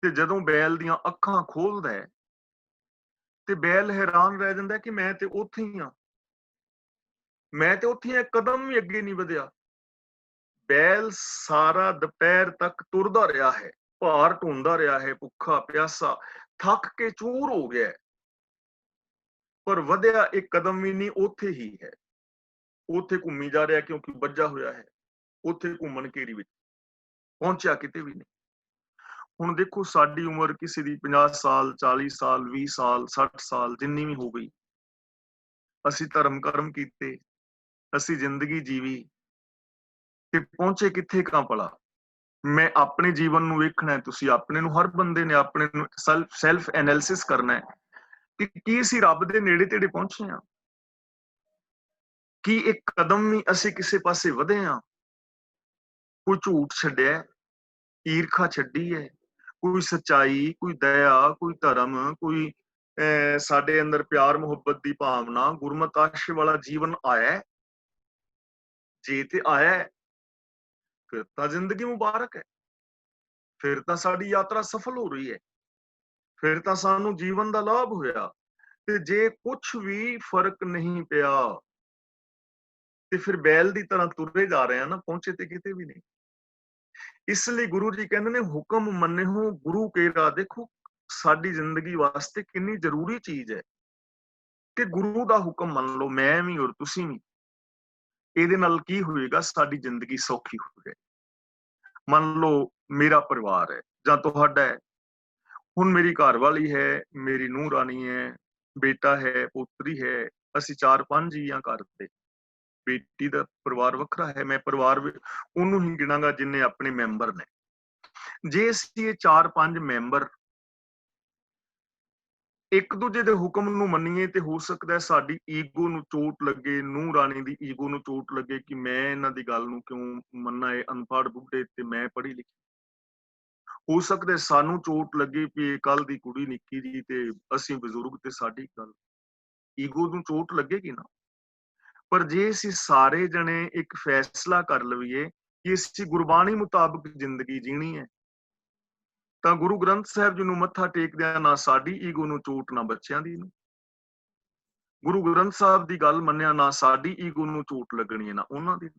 ਤੇ ਜਦੋਂ ਬੈਲ ਦੀਆਂ ਅੱਖਾਂ ਖੋਲਦਾ ਹੈ ਤੇ ਬੈਲ ਹੈਰਾਨ ਰਹਿ ਜਾਂਦਾ ਕਿ ਮੈਂ ਤੇ ਉੱਥੇ ਹੀ ਹਾਂ, ਮੈਂ ਤੇ ਉੱਥੇ ਇੱਕ ਕਦਮ ਵੀ ਅੱਗੇ ਨਹੀਂ ਵਧਿਆ। ਬੈਲ ਸਾਰਾ ਦੁਪਹਿਰ ਤੱਕ ਤੁਰਦਾ ਰਿਹਾ ਹੈ, ਭਾਰ ਢੋਂਦਾ ਰਿਹਾ ਹੈ, ਭੁੱਖਾ ਪਿਆਸਾ, ਥੱਕ ਕੇ ਚੂਰ ਹੋ ਗਿਆ, ਪਰ ਵਧਿਆ ਇੱਕ ਕਦਮ ਵੀ ਨਹੀਂ, ਉੱਥੇ ਹੀ ਹੈ। ਉੱਥੇ ਘੁੰਮੀ ਜਾ ਰਿਹਾ ਕਿਉਂਕਿ ਵੱਜਾ ਹੋਇਆ ਹੈ, ਉੱਥੇ ਘੁੰਮਣ ਘੇਰੀ ਵਿੱਚ ਪਹੁੰਚਿਆ ਕਿਤੇ ਵੀ ਨਹੀਂ। ਹੁਣ ਦੇਖੋ, ਸਾਡੀ ਉਮਰ ਕਿਸੇ ਦੀ 50 ਸਾਲ, 40 ਸਾਲ, 20 ਸਾਲ, 60 ਸਾਲ, ਜਿੰਨੀ ਵੀ ਹੋ ਗਈ, ਅਸੀਂ ਧਰਮ ਕਰਮ ਕੀਤੇ, ਅਸੀਂ ਜ਼ਿੰਦਗੀ ਜੀਵੀ, ਤੇ ਪਹੁੰਚੇ ਕਿੱਥੇ ਕਾਂ ਭਲਾ? ਮੈਂ ਆਪਣੇ ਜੀਵਨ ਨੂੰ ਵੇਖਣਾ ਹੈ, ਤੁਸੀਂ ਆਪਣੇ ਨੂੰ, ਹਰ ਬੰਦੇ ਨੇ ਆਪਣੇ ਨੂੰ ਸੈਲਫ ਐਨਾਲਿਸਿਸ ਕਰਨਾ ਹੈ ਕਿ ਕੀ ਅਸੀਂ ਰੱਬ ਦੇ ਨੇੜੇ ਤੇੜੇ ਪਹੁੰਚੇ ਹਾਂ? ਕੀ ਇੱਕ ਕਦਮ ਵੀ ਅਸੀਂ ਕਿਸੇ ਪਾਸੇ ਵਧੇ ਹਾਂ? ਕੋਈ ਝੂਠ ਛੱਡਿਆ, ਈਰਖਾ ਛੱਡੀ ਹੈ, ਕੋਈ ਸੱਚਾਈ, ਕੋਈ ਦਇਆ, ਕੋਈ ਧਰਮ, ਕੋਈ ਸਾਡੇ ਅੰਦਰ ਪਿਆਰ ਮੁਹੱਬਤ ਦੀ ਭਾਵਨਾ, ਗੁਰਮਤਿ ਆਸ਼ੇ ਵਾਲਾ ਜੀਵਨ ਆਇਆ? ਜੇ ਤੇ ਆਇਆ ਫਿਰ ਤਾਂ ਜ਼ਿੰਦਗੀ ਮੁਬਾਰਕ ਹੈ, ਫਿਰ ਤਾਂ ਸਾਡੀ ਯਾਤਰਾ ਸਫਲ ਹੋ ਰਹੀ ਹੈ, ਫਿਰ ਤਾਂ ਸਾਨੂੰ ਜੀਵਨ ਦਾ ਲਾਭ ਹੋਇਆ। ਤੇ ਜੇ ਕੁਛ ਵੀ ਫਰਕ ਨਹੀਂ ਪਿਆ ਤੇ ਫਿਰ ਬੈਲ ਦੀ ਤਰ੍ਹਾਂ ਤੁਰੇ ਜਾ ਰਹੇ ਆ ਨਾ, ਪਹੁੰਚੇ ਤੇ ਕਿਤੇ ਵੀ ਨਹੀਂ। ਇਸ ਲਈ ਗੁਰੂ ਜੀ ਕਹਿੰਦੇ ਨੇ, ਹੁਕਮ ਮੰਨਿਓ ਗੁਰੂ ਕੇਰਾ। ਦੇਖੋ, ਸਾਡੀ ਜ਼ਿੰਦਗੀ ਵਾਸਤੇ ਕਿੰਨੀ ਜ਼ਰੂਰੀ ਚੀਜ਼ ਹੈ ਕਿ ਗੁਰੂ ਦਾ ਹੁਕਮ ਮੰਨ ਲਓ, ਮੈਂ ਵੀ ਔਰ ਤੁਸੀਂ ਵੀ। ਇਹਦੇ ਨਾਲ ਕੀ ਹੋਏਗਾ? ਸਾਡੀ ਜ਼ਿੰਦਗੀ ਸੌਖੀ ਹੋ ਜਾਏ। ਮੰਨ ਲਓ ਮੇਰਾ ਪਰਿਵਾਰ ਹੈ ਜਾਂ ਤੁਹਾਡਾ ਹੈ, ਹੁਣ ਮੇਰੀ ਘਰਵਾਲੀ ਹੈ, ਮੇਰੀ ਨੂੰਹ ਰਾਣੀ ਹੈ, ਬੇਟਾ ਹੈ, ਪੋਤਰੀ ਹੈ, ਅਸੀਂ 4-5 ਜੀ ਹਾਂ ਘਰ ਦੇ। ਬੇਟੀ ਦਾ ਪਰਿਵਾਰ ਵੱਖਰਾ ਹੈ, ਮੈਂ ਪਰਿਵਾਰ ਉਹਨੂੰ ਹੀ ਗਿਣਾਂਗਾ ਜਿੰਨੇ ਆਪਣੇ ਮੈਂਬਰ ਨੇ। ਜੇ ਅਸੀਂ ਇਹ 4-5 ਮੈਂਬਰ ਇੱਕ ਦੂਜੇ ਦੇ ਹੁਕਮ ਨੂੰ ਮੰਨੀਏ ਤੇ ਹੋ ਸਕਦਾ ਹੈ ਸਾਡੀ ਈਗੋ ਨੂੰ ਚੋਟ ਲੱਗੇ, ਨੂੰਹ ਰਾਣੀ ਦੀ ਈਗੋ ਨੂੰ ਚੋਟ ਲੱਗੇ ਕਿ ਮੈਂ ਇਹਨਾਂ ਦੀ ਗੱਲ ਨੂੰ ਕਿਉਂ ਮੰਨਾਂ, ਇਹ ਅਨਪੜ੍ਹ ਬੁੱਢੇ ਤੇ ਮੈਂ ਪੜ੍ਹੀ ਲਿਖੀ। ਹੋ ਸਕਦਾ ਸਾਨੂੰ ਚੋਟ ਲੱਗੇ ਵੀ ਕੱਲ ਦੀ ਕੁੜੀ ਨਿੱਕੀ ਜੀ ਤੇ ਅਸੀਂ ਬਜ਼ੁਰਗ ਤੇ ਸਾਡੀ ਗੱਲ, ਈਗੋ ਨੂੰ ਚੋਟ ਲੱਗੇਗੀ ਨਾ। ਪਰ ਜੇ ਅਸੀਂ ਸਾਰੇ ਜਣੇ ਇੱਕ ਫੈਸਲਾ ਕਰ ਲਈਏ ਕਿ ਅਸੀਂ ਗੁਰਬਾਣੀ ਮੁਤਾਬਕ ਜ਼ਿੰਦਗੀ ਜੀਣੀ ਹੈ, ਤਾਂ ਗੁਰੂ ਗ੍ਰੰਥ ਸਾਹਿਬ ਜੀ ਨੂੰ ਮੱਥਾ ਟੇਕਦਿਆਂ ਨਾ ਸਾਡੀ ਈਗੋ ਨੂੰ ਚੋਟ, ਨਾ ਬੱਚਿਆਂ ਦੀ ਨੂੰ। ਗੁਰੂ ਗ੍ਰੰਥ ਸਾਹਿਬ ਦੀ ਗੱਲ ਮੰਨਿਆ ਨਾ ਸਾਡੀ ਈਗੋ ਨੂੰ ਚੋਟ ਲੱਗਣੀ ਹੈ, ਨਾ ਉਹਨਾਂ ਦੀ।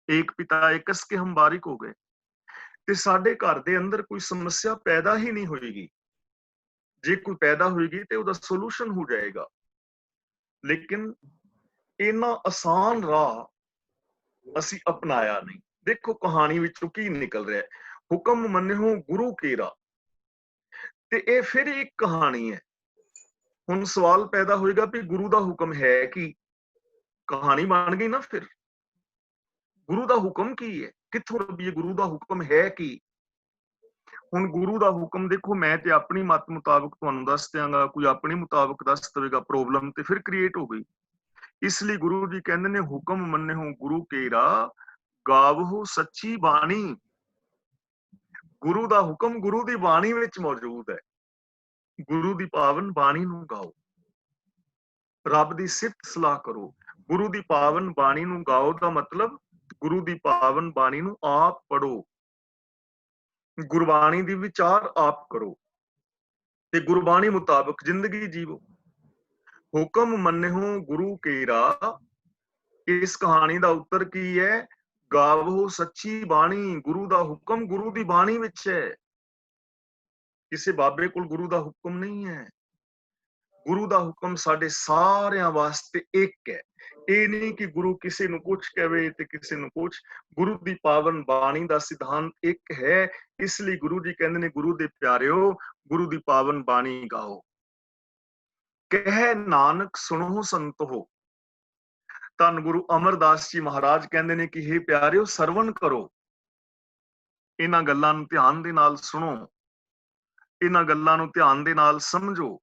ਏਕ ਪਿਤਾ ਏਕਸ ਕੇ ਹਮ ਬਾਰਿਕ ਹੋ ਗਏ, ਤੇ ਸਾਡੇ ਘਰ ਦੇ ਅੰਦਰ ਕੋਈ ਸਮੱਸਿਆ ਪੈਦਾ ਹੀ ਨਹੀਂ ਹੋਏਗੀ। ਜੇ ਕੋਈ ਪੈਦਾ ਹੋਏਗੀ ਤੇ ਉਹਦਾ ਸੋਲੂਸ਼ਨ ਹੋ ਜਾਏਗਾ। ਲੇਕਿਨ ਇੰਨਾ ਆਸਾਨ ਰਾਹ ਅਸੀਂ ਅਪਣਾਇਆ ਨਹੀਂ। ਦੇਖੋ ਕਹਾਣੀ ਵਿੱਚੋਂ ਕੀ ਨਿਕਲ ਰਿਹਾ, ਹੁਕਮ ਮੰਨਿਓ ਗੁਰੂ ਕੇਰਾ, ਤੇ ਇਹ ਫਿਰ ਇੱਕ ਕਹਾਣੀ ਹੈ। ਹੁਣ ਸਵਾਲ ਪੈਦਾ ਹੋਏਗਾ ਵੀ ਗੁਰੂ ਦਾ ਹੁਕਮ ਹੈ ਕੀ? ਕਹਾਣੀ ਬਣ ਗਈ ਨਾ ਫਿਰ। ਗੁਰੂ ਦਾ ਹੁਕਮ ਕੀ ਹੈ? ਕਿੱਥੋਂ ਲੱਭੀਏ ਗੁਰੂ ਦਾ ਹੁਕਮ ਹੈ ਕੀ? ਹੁਣ ਗੁਰੂ ਦਾ ਹੁਕਮ ਦੇਖੋ, ਮੈਂ ਤੇ ਆਪਣੀ ਮਤ ਮੁਤਾਬਕ ਤੁਹਾਨੂੰ ਦੱਸ ਦਿਆਂਗਾ, ਕੋਈ ਆਪਣੀ ਮੁਤਾਬਕ ਦੱਸ ਦੇਵੇਗਾ, ਪ੍ਰੋਬਲਮ ਤੇ ਫਿਰ ਕ੍ਰੀਏਟ ਹੋ ਗਈ। ਇਸ ਲਈ ਗੁਰੂ ਜੀ ਕਹਿੰਦੇ ਨੇ, ਹੁਕਮ ਮੰਨਿਓ ਗੁਰੂ ਕੇਰਾ, ਗਾਵਹੁ ਸੱਚੀ ਬਾਣੀ। ਗੁਰੂ ਦਾ ਹੁਕਮ ਗੁਰੂ ਦੀ ਬਾਣੀ ਵਿੱਚ ਮੌਜੂਦ ਹੈ। ਗੁਰੂ ਦੀ ਪਾਵਨ ਬਾਣੀ ਨੂੰ ਗਾਓ, ਰੱਬ ਦੀ ਸਿਫਤ ਸਲਾਹ ਕਰੋ। ਗੁਰੂ ਦੀ ਪਾਵਨ ਬਾਣੀ ਨੂੰ ਗਾਓ ਦਾ ਮਤਲਬ ਗੁਰੂ ਦੀ ਪਾਵਨ ਬਾਣੀ ਨੂੰ ਆਪ ਪੜੋ, ਗੁਰਬਾਣੀ ਦੀ ਵਿਚਾਰ ਆਪ ਕਰੋ ਤੇ ਗੁਰਬਾਣੀ ਮੁਤਾਬਕ ਜ਼ਿੰਦਗੀ ਜੀਵੋ। ਹੁਕਮ ਮੰਨਿਓ ਗੁਰੂ ਕੇਰਾ। ਇਸ ਕਹਾਣੀ ਦਾ ਉੱਤਰ ਕੀ ਹੈ? ਗਾਵੋ ਸੱਚੀ ਬਾਣੀ। ਗੁਰੂ ਦਾ ਹੁਕਮ ਗੁਰੂ ਦੀ ਬਾਣੀ ਵਿੱਚ ਹੈ। ਕਿਸੇ ਬਾਬੇ ਕੋਲ ਗੁਰੂ ਦਾ ਹੁਕਮ ਨਹੀਂ ਹੈ। ਗੁਰੂ ਦਾ ਹੁਕਮ ਸਾਡੇ ਸਾਰਿਆਂ ਵਾਸਤੇ ਇੱਕ ਹੈ। ਇਹ ਨਹੀਂ ਕਿ ਗੁਰੂ ਕਿਸੇ ਨੂੰ ਕੁਝ ਕਹੇ ਤੇ ਕਿਸੇ ਨੂੰ ਕੁਝ। ਗੁਰੂ ਦੀ ਪਾਵਨ ਬਾਣੀ ਦਾ ਸਿਧਾਂਤ ਇੱਕ ਹੈ। ਇਸ ਲਈ ਗੁਰੂ ਜੀ ਕਹਿੰਦੇ ਨੇ, ਗੁਰੂ ਦੇ ਪਿਆਰਿਓ, ਗੁਰੂ ਦੀ ਪਾਵਨ ਬਾਣੀ ਗਾਓ। ਕਹਿ ਨਾਨਕ ਸੁਣੋ ਸੰਤੋ। ਧੰਨ ਗੁਰੂ ਅਮਰਦਾਸ ਜੀ ਮਹਾਰਾਜ ਕਹਿੰਦੇ ਨੇ ਕਿ ਹੇ ਪਿਆਰਿਓ, ਸਰਵਣ ਕਰੋ, ਇਹਨਾਂ ਗੱਲਾਂ ਨੂੰ ਧਿਆਨ ਦੇ ਨਾਲ ਸੁਣੋ, ਇਹਨਾਂ ਗੱਲਾਂ ਨੂੰ ਧਿਆਨ ਦੇ ਨਾਲ ਸਮਝੋ।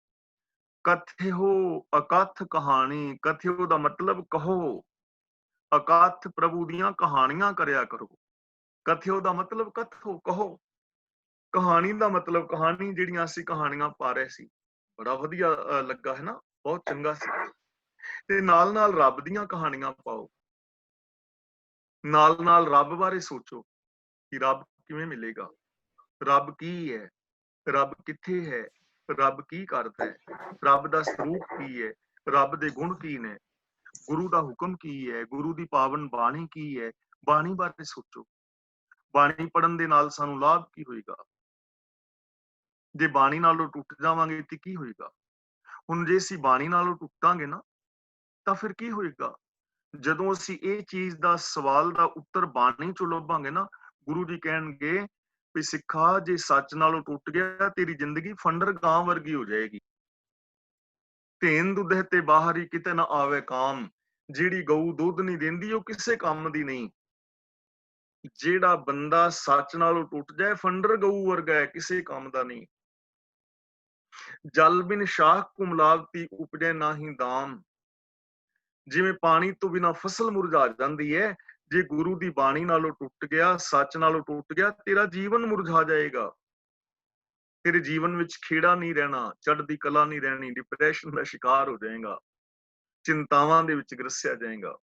ਕਥਿਓ ਅਕਥ ਕਹਾਣੀ। ਕਥਿਓ ਦਾ ਮਤਲਬ ਕਹੋ, ਅਕਥ ਪ੍ਰਭੂ ਦੀਆਂ ਕਹਾਣੀਆਂ ਕਰਿਆ ਕਰੋ। ਕਥਿਓ ਦਾ ਮਤਲਬ ਕਥੋ, ਕਹੋ। ਕਹਾਣੀ ਦਾ ਮਤਲਬ ਕਹਾਣੀ, ਜਿਹੜੀਆਂ ਅਸੀਂ ਕਹਾਣੀਆਂ ਪਾ ਰਹੇ ਸੀ। ਬੜਾ ਵਧੀਆ ਲੱਗਾ ਹੈ ਨਾ, ਬਹੁਤ ਚੰਗਾ ਸੀ। ਤੇ ਨਾਲ ਨਾਲ ਰੱਬ ਦੀਆਂ ਕਹਾਣੀਆਂ ਪਾਓ, ਨਾਲ ਨਾਲ ਰੱਬ ਬਾਰੇ ਸੋਚੋ ਕਿ ਰੱਬ ਕਿਵੇਂ ਮਿਲੇਗਾ, ਰੱਬ ਕੀ ਹੈ, ਰੱਬ ਕਿੱਥੇ ਹੈ, ਰੱਬ ਕੀ ਕਰਦਾ ਹੈ, ਰੱਬ ਦਾ ਸਰੂਪ ਕੀ ਹੈ, ਰੱਬ ਦੇ ਗੁਣ ਕੀ ਨੇ, ਗੁਰੂ ਦਾ ਹੁਕਮ ਕੀ ਹੈ, ਗੁਰੂ ਦੀ ਪਾਵਨ ਬਾਣੀ ਕੀ ਹੈ। ਬਾਣੀ ਬਾਰੇ ਸੋਚੋ। ਬਾਣੀ ਪੜਨ ਦੇ ਨਾਲ ਸਾਨੂੰ ਲਾਭ ਕੀ ਹੋਏਗਾ? ਜੇ ਬਾਣੀ ਨਾਲੋਂ ਟੁੱਟ ਜਾਵਾਂਗੇ ਤੇ ਕੀ ਹੋਏਗਾ? ਹੁਣ ਜੇ ਅਸੀਂ ਬਾਣੀ ਨਾਲੋਂ ਟੁੱਟਾਂਗੇ ਨਾ, ਤਾਂ ਫਿਰ ਕੀ ਹੋਏਗਾ? ਜਦੋਂ ਅਸੀਂ ਇਹ ਚੀਜ਼ ਦਾ ਸਵਾਲ ਦਾ ਉੱਤਰ ਬਾਣੀ ਚੋਂ ਲੱਭਾਂਗੇ ਨਾ, ਗੁਰੂ ਜੀ ਕਹਿਣਗੇ ਵੀ ਸਿੱਖਾ, ਜੇ ਸੱਚ ਨਾਲੋਂ ਟੁੱਟ ਗਿਆ, ਤੇਰੀ ਜ਼ਿੰਦਗੀ ਫੰਡਰ ਗਾਂ ਵਰਗੀ ਹੋ ਜਾਏਗੀ। ਧੇਨ ਦੁੱਧ ਤੇ ਬਾਹਰ ਹੀ ਕਿਤੇ ਨਾ ਆਵੇ ਕਾਮ। ਜਿਹੜੀ ਗਊ ਦੁੱਧ ਨਹੀਂ ਦਿੰਦੀ, ਉਹ ਕਿਸੇ ਕੰਮ ਦੀ ਨਹੀਂ। ਜਿਹੜਾ ਬੰਦਾ ਸੱਚ ਨਾਲੋਂ ਟੁੱਟ ਜਾਏ, ਫੰਡਰ ਗਊ ਵਰਗਾ ਹੈ, ਕਿਸੇ ਕੰਮ ਦਾ ਨਹੀਂ। ਜਲ ਬਿਨ ਸ਼ਾਖ ਕੁਮਲਾਵਤੀ ਉਪਜੈ ਨਾਹੀ ਦਾਮ। ਜਿਵੇਂ ਪਾਣੀ ਤੋਂ ਬਿਨਾਂ ਫਸਲ ਮੁਰਝਾ ਜਾਂਦੀ ਹੈ, ਜੇ ਗੁਰੂ ਦੀ ਬਾਣੀ ਨਾਲੋਂ ਟੁੱਟ ਗਿਆ, ਸੱਚ ਨਾਲੋਂ ਟੁੱਟ ਗਿਆ, ਤੇਰਾ ਜੀਵਨ ਮੁਰਝਾ ਜਾਏਗਾ। ਤੇਰੇ ਜੀਵਨ ਵਿੱਚ ਖੇੜਾ ਨਹੀਂ ਰਹਿਣਾ, ਚੜ੍ਹਦੀ ਕਲਾ ਨਹੀਂ ਰਹਿਣੀ, ਡਿਪਰੈਸ਼ਨ ਦਾ ਸ਼ਿਕਾਰ ਹੋ ਜਾਏਗਾ, ਚਿੰਤਾਵਾਂ ਦੇ ਵਿੱਚ ਗਰਸਿਆ ਜਾਏਗਾ।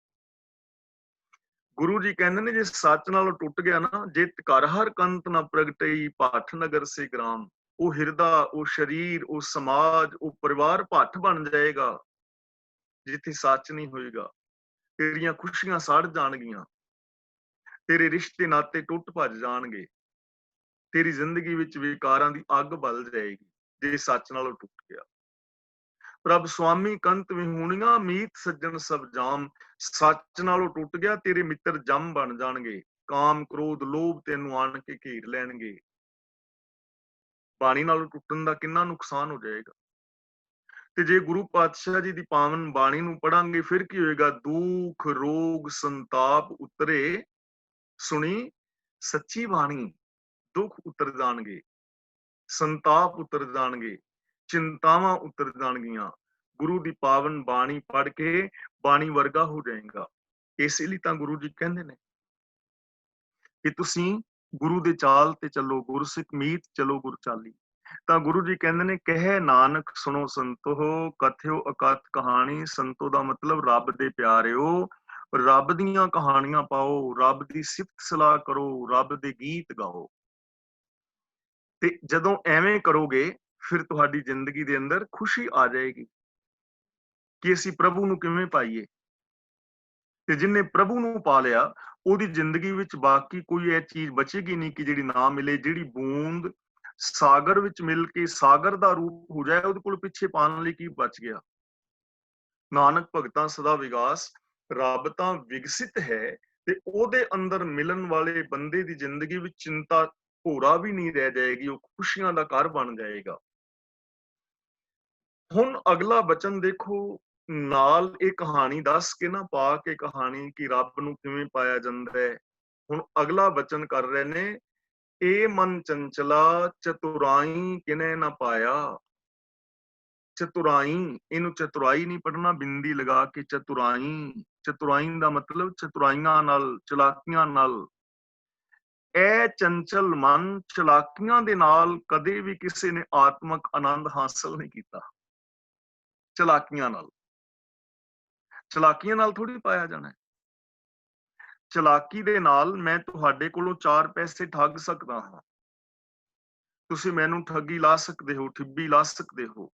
ਗੁਰੂ ਜੀ ਕਹਿੰਦੇ ਨੇ, ਜੇ ਸੱਚ ਨਾਲੋਂ ਟੁੱਟ ਗਿਆ ਨਾ, ਜੇ ਘਰ ਹਰ ਕੰਤ ਨਾ ਪ੍ਰਗਟਈ ਭੱਠ ਨਗਰ ਸੇ ਗ੍ਰਾਮ। ਉਹ ਹਿਰਦਾ, ਉਹ ਸਰੀਰ, ਉਹ ਸਮਾਜ, ਉਹ ਪਰਿਵਾਰ ਭੱਠ ਬਣ ਜਾਏਗਾ ਜਿੱਥੇ ਸੱਚ ਨਹੀਂ ਹੋਏਗਾ। ਤੇਰੀਆਂ ਖੁਸ਼ੀਆਂ ਸੜ ਜਾਣਗੀਆਂ, ਤੇਰੇ ਰਿਸ਼ਤੇ ਨਾਤੇ ਟੁੱਟ ਭੱਜ ਜਾਣਗੇ, ਤੇਰੀ ਜ਼ਿੰਦਗੀ ਵਿੱਚ ਵਿਕਾਰਾਂ ਦੀ ਅੱਗ ਬਲ ਜਾਏਗੀ ਜੇ ਸੱਚ ਨਾਲੋਂ ਟੁੱਟ ਗਿਆ। ਪ੍ਰਭ ਸੁਆਮੀ ਕੰਤ ਵਿਹੂਣੀਆਂ ਮੀਤ ਸੱਜਣ ਸਭ ਜਾਮ। ਸੱਚ ਨਾਲੋਂ ਟੁੱਟ ਗਿਆ, ਤੇਰੇ ਮਿੱਤਰ ਜੰਮ ਬਣ ਜਾਣਗੇ। ਕਾਮ, ਕ੍ਰੋਧ, ਲੋਭ ਤੈਨੂੰ ਆਣ ਕੇ ਘੇਰ ਲੈਣਗੇ। ਬਾਣੀ ਨਾਲੋਂ ਟੁੱਟਣ ਦਾ ਕਿੰਨਾ ਨੁਕਸਾਨ ਹੋ ਜਾਏਗਾ। ਤੇ ਜੇ ਗੁਰੂ ਪਾਤਸ਼ਾਹ ਜੀ ਦੀ ਪਾਵਨ ਬਾਣੀ ਨੂੰ ਪੜਾਂਗੇ, ਫਿਰ ਕੀ ਹੋਏਗਾ? ਦੁੱਖ, ਰੋਗ, ਸੰਤਾਪ ਉਤਰੇ ਸੁਣੀ ਸੱਚੀ ਬਾਣੀ। ਦੁੱਖ ਉਤਰ ਜਾਣਗੇ, ਸੰਤਾਪ ਉਤਰ ਜਾਣਗੇ, ਚਿੰਤਾਵਾਂ ਉਤਰ ਜਾਣਗੀਆਂ। ਗੁਰੂ ਦੀ ਪਾਵਨ ਬਾਣੀ ਪੜ ਕੇ ਬਾਣੀ ਵਰਗਾ ਹੋ ਜਾਏਗਾ। ਇਸੇ ਲਈ ਤਾਂ ਗੁਰੂ ਜੀ ਕਹਿੰਦੇ ਨੇ ਕਿ ਤੁਸੀਂ ਗੁਰੂ ਦੇ ਚਾਲ ਤੇ ਚੱਲੋ, ਗੁਰਸਿੱਖ ਮੀਤ ਚਲੋ ਗੁਰ ਚਾਲੀ। ਤਾਂ ਗੁਰੂ ਜੀ ਕਹਿੰਦੇ ਨੇ, ਕਹਿ ਨਾਨਕ ਸੁਣੋ ਸੰਤੋ, ਕਥਿਓ ਅਕਥ ਕਹਾਣੀ। ਸੰਤੋ ਦਾ ਮਤਲਬ ਰੱਬ ਦੇ ਪਿਆਰਿਓ, ਰੱਬ ਦੀਆਂ ਕਹਾਣੀਆਂ ਪਾਓ, ਰੱਬ ਦੀ ਸਿਫਤ ਸਲਾਹ ਕਰੋ, ਰੱਬ ਦੇ ਗੀਤ ਗਾਓ। ਤੇ ਜਦੋਂ ਐਵੇਂ ਕਰੋਗੇ, ਫਿਰ ਤੁਹਾਡੀ ਜ਼ਿੰਦਗੀ ਦੇ ਅੰਦਰ ਖੁਸ਼ੀ ਆ ਜਾਏਗੀ ਕਿ ਅਸੀਂ ਪ੍ਰਭੂ ਨੂੰ ਕਿਵੇਂ ਪਾਈਏ। ਤੇ ਜਿਹਨੇ ਪ੍ਰਭੂ ਨੂੰ ਪਾ ਲਿਆ, ਉਹਦੀ ਜ਼ਿੰਦਗੀ ਵਿੱਚ ਬਾਕੀ ਕੋਈ ਇਹ ਚੀਜ਼ ਬਚੇਗੀ ਨਹੀਂ ਕਿ ਜਿਹੜੀ ਨਾ ਮਿਲੇ। ਜਿਹੜੀ ਬੂੰਦ ਸਾਗਰ ਵਿੱਚ ਮਿਲ ਕੇ ਸਾਗਰ ਦਾ ਰੂਪ ਹੋ ਜਾਏ, ਉਹਦੇ ਕੋਲ ਪਿੱਛੇ ਪਾਉਣ ਲਈ ਕੀ ਬਚ ਗਿਆ। ਨਾਨਕ ਭਗਤਾਂ ਸਦਾ ਵਿਗਾਸ। ਰੱਬ ਤਾਂ ਵਿਕਸਿਤ ਹੈ ਤੇ ਉਹਦੇ ਅੰਦਰ ਮਿਲਣ ਵਾਲੇ ਬੰਦੇ ਦੀ ਜ਼ਿੰਦਗੀ ਵਿੱਚ ਚਿੰਤਾ ਭੋਰਾ ਵੀ ਨਹੀਂ ਰਹਿ ਜਾਏਗੀ, ਉਹ ਖੁਸ਼ੀਆਂ ਦਾ ਘਰ ਬਣ ਜਾਏਗਾ। ਹੁਣ ਅਗਲਾ ਬਚਨ ਦੇਖੋ, ਨਾਲ ਇਹ ਕਹਾਣੀ ਦੱਸ ਕੇ ਨਾ, ਪਾ ਕੇ ਕਹਾਣੀ ਕਿ ਰੱਬ ਨੂੰ ਕਿਵੇਂ ਪਾਇਆ ਜਾਂਦਾ ਹੈ। ਹੁਣ ਅਗਲਾ ਬਚਨ ਕਰ ਰਹੇ ਨੇ, ਇਹ ਮਨ ਚੰਚਲਾ ਚਤੁਰਾਈ ਕਿਨੇ ਨਾ ਪਾਇਆ। ਚਤੁਰਾਈ, ਇਹਨੂੰ ਚਤੁਰਾਈ ਨਹੀਂ ਪੜਨਾ, ਬਿੰਦੀ ਲਗਾ ਕੇ ਚਤੁਰਾਈ। ਚਤੁਰਾਈ ਦਾ ਮਤਲਬ ਚਤੁਰਾਈਆਂ ਨਾਲ, ਚਲਾਕੀਆਂ ਨਾਲ। ਇਹ ਚੰਚਲ ਮਨ ਚਲਾਕੀਆਂ ਦੇ ਨਾਲ ਕਦੇ ਵੀ ਕਿਸੇ ਨੇ ਆਤਮਕ ਆਨੰਦ ਹਾਸਲ ਨਹੀਂ ਕੀਤਾ। ਚਲਾਕੀਆਂ ਨਾਲ, ਚਲਾਕੀਆਂ ਨਾਲ ਥੋੜੀ ਪਾਇਆ ਜਾਣਾ। ਚਲਾਕੀ ਦੇ ਨਾਲ ਮੈਂ ਤੁਹਾਡੇ ਕੋਲੋਂ 4 ਪੈਸੇ ਠੱਗ ਸਕਦਾ ਹਾਂ, ਤੁਸੀਂ ਮੈਨੂੰ ਠੱਗੀ ਲਾ ਸਕਦੇ ਹੋ, ਠਿੱਬੀ ਲਾ ਸਕਦੇ ਹੋ,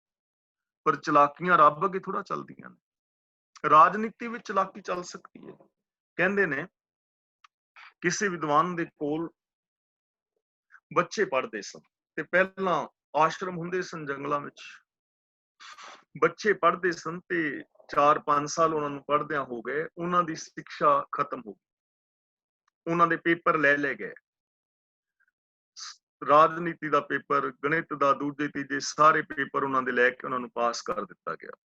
ਪਰ ਚਲਾਕੀਆਂ ਰੱਬ ਅੱਗੇ ਥੋੜਾ ਚੱਲਦੀਆਂ ਨੇ। ਰਾਜਨੀਤੀ ਵਿੱਚ ਚਲਾਕੀ ਚੱਲ ਸਕਦੀ ਹੈ। ਕਹਿੰਦੇ ਨੇ ਕਿਸੇ ਵਿਦਵਾਨ ਦੇ ਕੋਲ ਬੱਚੇ ਪੜ੍ਹਦੇ ਸਨ ਤੇ ਪਹਿਲਾਂ ਆਸ਼ਰਮ ਹੁੰਦੇ ਸਨ ਜੰਗਲਾਂ ਵਿੱਚ, ਬੱਚੇ ਪੜ੍ਹਦੇ ਸਨ ਤੇ 4-5 ਸਾਲ ਉਹਨਾਂ ਨੂੰ ਪੜ੍ਹਦਿਆਂ ਹੋ ਗਏ, ਉਹਨਾਂ ਦੀ ਸਿੱਖਿਆ ਖਤਮ ਹੋ ਗਈ, ਉਹਨਾਂ ਦੇ ਪੇਪਰ ਲੈ ਲਏ ਗਏ। ਰਾਜਨੀਤੀ ਦਾ ਪੇਪਰ, ਗਣਿਤ ਦਾ, ਦੂਜੇ ਤੀਜੇ ਸਾਰੇ ਪੇਪਰ ਉਹਨਾਂ ਦੇ ਲੈ ਕੇ ਉਹਨਾਂ ਨੂੰ ਪਾਸ ਕਰ ਦਿੱਤਾ ਗਿਆ।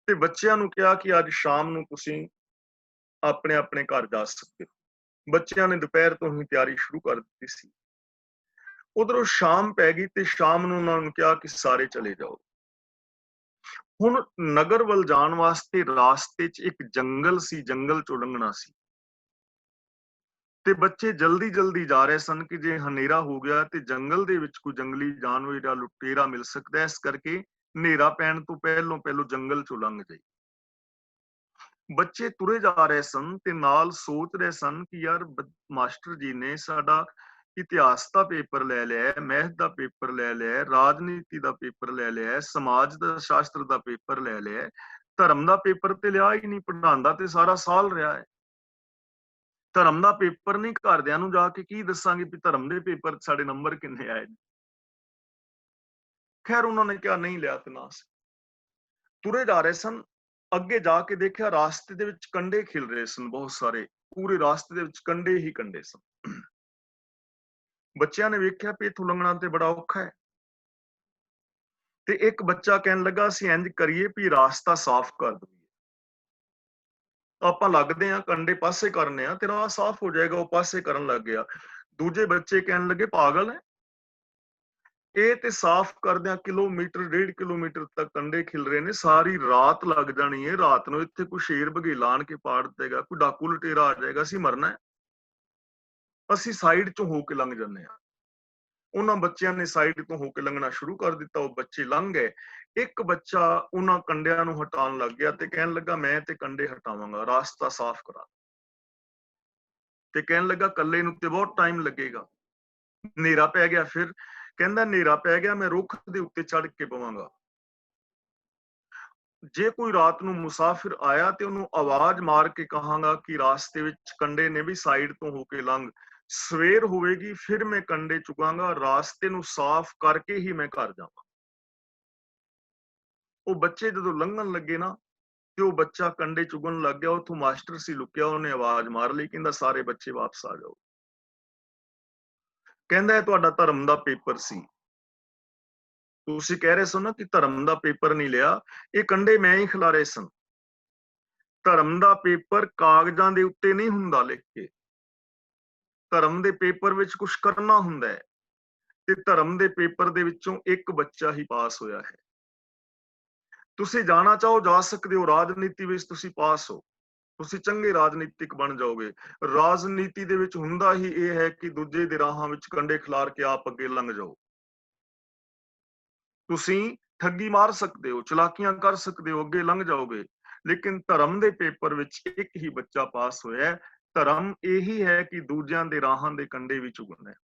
ਤੇ ਬੱਚਿਆਂ ਨੂੰ ਕਿਹਾ ਕਿ ਅੱਜ ਸ਼ਾਮ ਨੂੰ ਤੁਸੀਂ ਆਪਣੇ ਆਪਣੇ ਘਰ ਜਾ ਸਕਦੇ ਹੋ। ਬੱਚਿਆਂ ਨੇ ਦੁਪਹਿਰ ਤੋਂ ਹੀ ਤਿਆਰੀ ਸ਼ੁਰੂ ਕਰ ਦਿੱਤੀ ਸੀ। ਉਧਰੋਂ ਸ਼ਾਮ ਪੈ ਗਈ ਤੇ ਸ਼ਾਮ ਨੂੰ ਉਹਨਾਂ ਨੂੰ ਕਿਹਾ ਕਿ ਸਾਰੇ ਚਲੇ ਜਾਓ। ਹੁਣ ਨਗਰ ਵੱਲ ਜਾਣ ਵਾਸਤੇ ਰਾਸਤੇ 'ਚ ਇੱਕ ਜੰਗਲ ਸੀ, ਜੰਗਲ ਚੋਂ ਲੰਘਣਾ ਸੀ ਤੇ ਬੱਚੇ ਜਲਦੀ ਜਲਦੀ ਜਾ ਰਹੇ ਸਨ ਕਿ ਜੇ ਹਨੇਰਾ ਹੋ ਗਿਆ ਤੇ ਜੰਗਲ ਦੇ ਵਿੱਚ ਕੋਈ ਜੰਗਲੀ ਜਾਨਵਰ ਜਾਂ ਲੁਟੇਰਾ ਮਿਲ ਸਕਦਾ, ਇਸ ਕਰਕੇ ਹਨੇਰਾ ਪੈਣ ਤੋਂ ਪਹਿਲੋਂ ਜੰਗਲ ਚੋਂ ਲੰਘ ਜਾਈ। ਬੱਚੇ ਤੁਰੇ ਜਾ ਰਹੇ ਸਨ ਤੇ ਨਾਲ ਸੋਚ ਰਹੇ ਸਨ ਕਿ ਯਾਰ ਮਾਸਟਰ ਜੀ ਨੇ ਸਾਡਾ ਇਤਿਹਾਸ ਦਾ ਪੇਪਰ ਲੈ ਲਿਆ, ਮੈਥ ਦਾ ਪੇਪਰ ਲੈ ਲਿਆ, ਰਾਜਨੀਤੀ ਦਾ ਪੇਪਰ ਲੈ ਲਿਆ, ਸਮਾਜ ਦਾ ਸ਼ਾਸਤਰ ਦਾ ਪੇਪਰ ਲੈ ਲਿਆ, ਧਰਮ ਦਾ ਪੇਪਰ ਤੇ ਲਿਆ ਹੀ ਨਹੀਂ। ਪੜ੍ਹਾਉਂਦਾ ਤੇ ਸਾਰਾ ਸਾਲ ਰਿਹਾ ਹੈ। ਧਰਮ ਦਾ ਪੇਪਰ ਨਹੀਂ, ਘਰਦਿਆਂ ਨੂੰ ਜਾ ਕੇ ਕੀ ਦੱਸਾਂਗੇ ਵੀ ਧਰਮ ਦੇ ਪੇਪਰ ਸਾਡੇ ਨੰਬਰ ਕਿੰਨੇ ਆਏ ਨੇ। ਖੈਰ ਉਹਨਾਂ ਨੇ ਕਿਹਾ ਨਹੀਂ ਲਿਆ ਤੇ ਨਾ ਸੀ। ਤੁਰੇ ਜਾ ਰਹੇ ਸਨ, ਅੱਗੇ ਜਾ ਕੇ ਦੇਖਿਆ ਰਾਸਤੇ ਦੇ ਵਿੱਚ ਕੰਡੇ ਖਿਲ ਰਹੇ ਸਨ ਬਹੁਤ ਸਾਰੇ, ਪੂਰੇ ਰਾਸਤੇ ਦੇ ਵਿੱਚ ਕੰਡੇ ਹੀ ਕੰਡੇ ਸਨ। ਬੱਚਿਆਂ ਨੇ ਵੇਖਿਆ ਵੀ ਇੱਥੋਂ ਲੰਘਣਾ ਤੇ ਬੜਾ ਔਖਾ ਹੈ ਤੇ ਇੱਕ ਬੱਚਾ ਕਹਿਣ ਲੱਗਾ ਅਸੀਂ ਇੰਜ ਕਰੀਏ ਵੀ ਰਾਸਤਾ ਸਾਫ਼ ਕਰ ਦਈਏ, ਆਪਾਂ ਲੱਗਦੇ ਆ ਕੰਡੇ ਪਾਸੇ ਕਰਨੇ ਆ ਤੇ ਰਾਹ ਸਾਫ਼ ਹੋ ਜਾਏਗਾ। ਉਹ ਪਾਸੇ ਕਰਨ ਲੱਗ ਗਿਆ। ਦੂਜੇ ਬੱਚੇ ਕਹਿਣ ਲੱਗੇ ਪਾਗਲ ਹੈ, ਇਹ ਤੇ ਸਾਫ਼ ਕਰਦਿਆਂ ਕਿਲੋਮੀਟਰ 1.5 ਕਿਲੋਮੀਟਰ ਤੱਕ ਕੰਡੇ ਖਿਲ ਰਹੇ ਨੇ, ਸਾਰੀ ਰਾਤ ਲੱਗ ਜਾਣੀ ਹੈ। ਰਾਤ ਨੂੰ ਇੱਥੇ ਕੋਈ ਸ਼ੇਰ ਬਘੇਲਾ ਆਣ ਕੇ ਪਾੜ ਦੇਗਾ, ਕੋਈ ਡਾਕੂ ਲਟੇਰਾ ਆ ਜਾਏਗਾ, ਅਸੀਂ ਮਰਨਾ ਹੈ। ਅਸੀਂ ਸਾਈਡ ਚੋਂ ਹੋ ਕੇ ਲੰਘ ਜਾਂਦੇ ਆ। ਉਹਨਾਂ ਬੱਚਿਆਂ ਨੇ ਸਾਈਡ ਤੋਂ ਹੋ ਕੇ ਲੰਘਣਾ ਸ਼ੁਰੂ ਕਰ ਦਿੱਤਾ। ਉਹ ਬੱਚੇ ਲੰਘ ਗਏ। ਇੱਕ ਬੱਚਾ ਉਹਨਾਂ ਕੰਡਿਆਂ ਨੂੰ ਹਟਾਉਣ ਲੱਗ ਗਿਆ ਤੇ ਕਹਿਣ ਲੱਗਾ ਮੈਂ ਤੇ ਕੰਡੇ ਹਟਾਵਾਂਗਾ, ਰਾਸਤਾ ਸਾਫ਼ ਕਰਾ। ਤੇ ਕਹਿਣ ਲੱਗਾ ਕੱਲੇ ਨੂੰ ਤੇ ਬਹੁਤ ਟਾਈਮ ਲੱਗੇਗਾ। ਹਨੇਰਾ ਪੈ ਗਿਆ। ਫਿਰ ਕਹਿੰਦਾ ਹਨੇਰਾ ਪੈ ਗਿਆ, ਮੈਂ ਰੁੱਖ ਦੇ ਉੱਤੇ ਚੜ੍ਹ ਕੇ ਪਵਾਂਗਾ। ਜੇ ਕੋਈ ਰਾਤ ਨੂੰ ਮੁਸਾਫਿਰ ਆਇਆ ਤੇ ਉਹਨੂੰ ਆਵਾਜ਼ ਮਾਰ ਕੇ ਕਹਾਂਗਾ ਕਿ ਰਾਸਤੇ ਵਿੱਚ ਕੰਡੇ ਨੇ ਵੀ ਸਾਈਡ ਤੋਂ ਹੋ ਕੇ ਲੰਘ। ਸਵੇਰ ਹੋਵੇਗੀ ਫਿਰ ਮੈਂ ਕੰਡੇ ਚੁਕਾਂਗਾ, ਰਾਸਤੇ ਨੂੰ ਸਾਫ਼ ਕਰਕੇ ਹੀ ਮੈਂ ਘਰ ਜਾਵਾਂ। ਉਹ ਬੱਚੇ ਜਦੋਂ ਲੰਘਣ ਲੱਗੇ ਨਾ ਤੇ ਉਹ ਬੱਚਾ ਕੰਡੇ ਚੁਗਣ ਲੱਗ ਗਿਆ। ਉੱਥੋਂ ਮਾਸਟਰ ਸੀ ਲੁਕਿਆ, ਉਹਨੇ ਆਵਾਜ਼ ਮਾਰ ਲਈ, ਕਹਿੰਦਾ ਸਾਰੇ ਬੱਚੇ ਵਾਪਸ ਆ ਜਾਓ। ਕਹਿੰਦਾ ਇਹ ਤੁਹਾਡਾ ਧਰਮ ਦਾ ਪੇਪਰ ਸੀ, ਤੁਸੀਂ ਕਹਿ ਰਹੇ ਸੋ ਨਾ ਕਿ ਧਰਮ ਦਾ ਪੇਪਰ ਨਹੀਂ ਲਿਆ, ਇਹ ਕੰਡੇ ਮੈਂ ਹੀ ਖਿਲਾਰੇ ਸਨ। ਧਰਮ ਦਾ ਪੇਪਰ ਕਾਗਜ਼ਾਂ ਦੇ ਉੱਤੇ ਨਹੀਂ ਹੁੰਦਾ ਲਿਖ ਕੇ, ਧਰਮ ਦੇ ਪੇਪਰ ਵਿੱਚ ਕੁਝ ਕਰਨਾ ਹੁੰਦਾ ਹੈ ਤੇ ਧਰਮ ਦੇ ਪੇਪਰ ਦੇ ਵਿੱਚੋਂ ਇੱਕ ਬੱਚਾ ਹੀ ਪਾਸ ਹੋਇਆ ਹੈ। ਤੁਸੀਂ ਜਾਣਾ ਚਾਹੋ ਜਾ ਸਕਦੇ ਹੋ, ਰਾਜਨੀਤੀ ਵਿੱਚ ਤੁਸੀਂ ਪਾਸ ਹੋ, ਤੁਸੀਂ ਚੰਗੇ ਰਾਜਨੀਤਿਕ ਬਣ ਜਾਓਗੇ। ਰਾਜਨੀਤੀ ਦੇ ਵਿੱਚ ਹੁੰਦਾ ਹੀ ਇਹ ਹੈ ਕਿ ਦੂਜੇ ਦੇ ਰਾਹਾਂ ਵਿੱਚ ਕੰਡੇ ਖਿਲਾਰ ਕੇ ਆਪ ਅੱਗੇ ਲੰਘ ਜਾਓ। ਤੁਸੀਂ ਠੱਗੀ ਮਾਰ ਸਕਦੇ ਹੋ, ਚਲਾਕੀਆਂ ਕਰ ਸਕਦੇ ਹੋ, ਅੱਗੇ ਲੰਘ ਜਾਓਗੇ। ਲੇਕਿਨ ਧਰਮ ਦੇ ਪੇਪਰ ਵਿੱਚ ਇੱਕ ਹੀ ਬੱਚਾ ਪਾਸ ਹੋਇਆ ਹੈ। ਧਰਮ ਇਹੀ ਹੈ ਕਿ ਦੂਜਿਆਂ ਦੇ ਰਾਹਾਂ ਦੇ ਕੰਡੇ ਵੀ ਚੁਗਣਾ ਹੈ।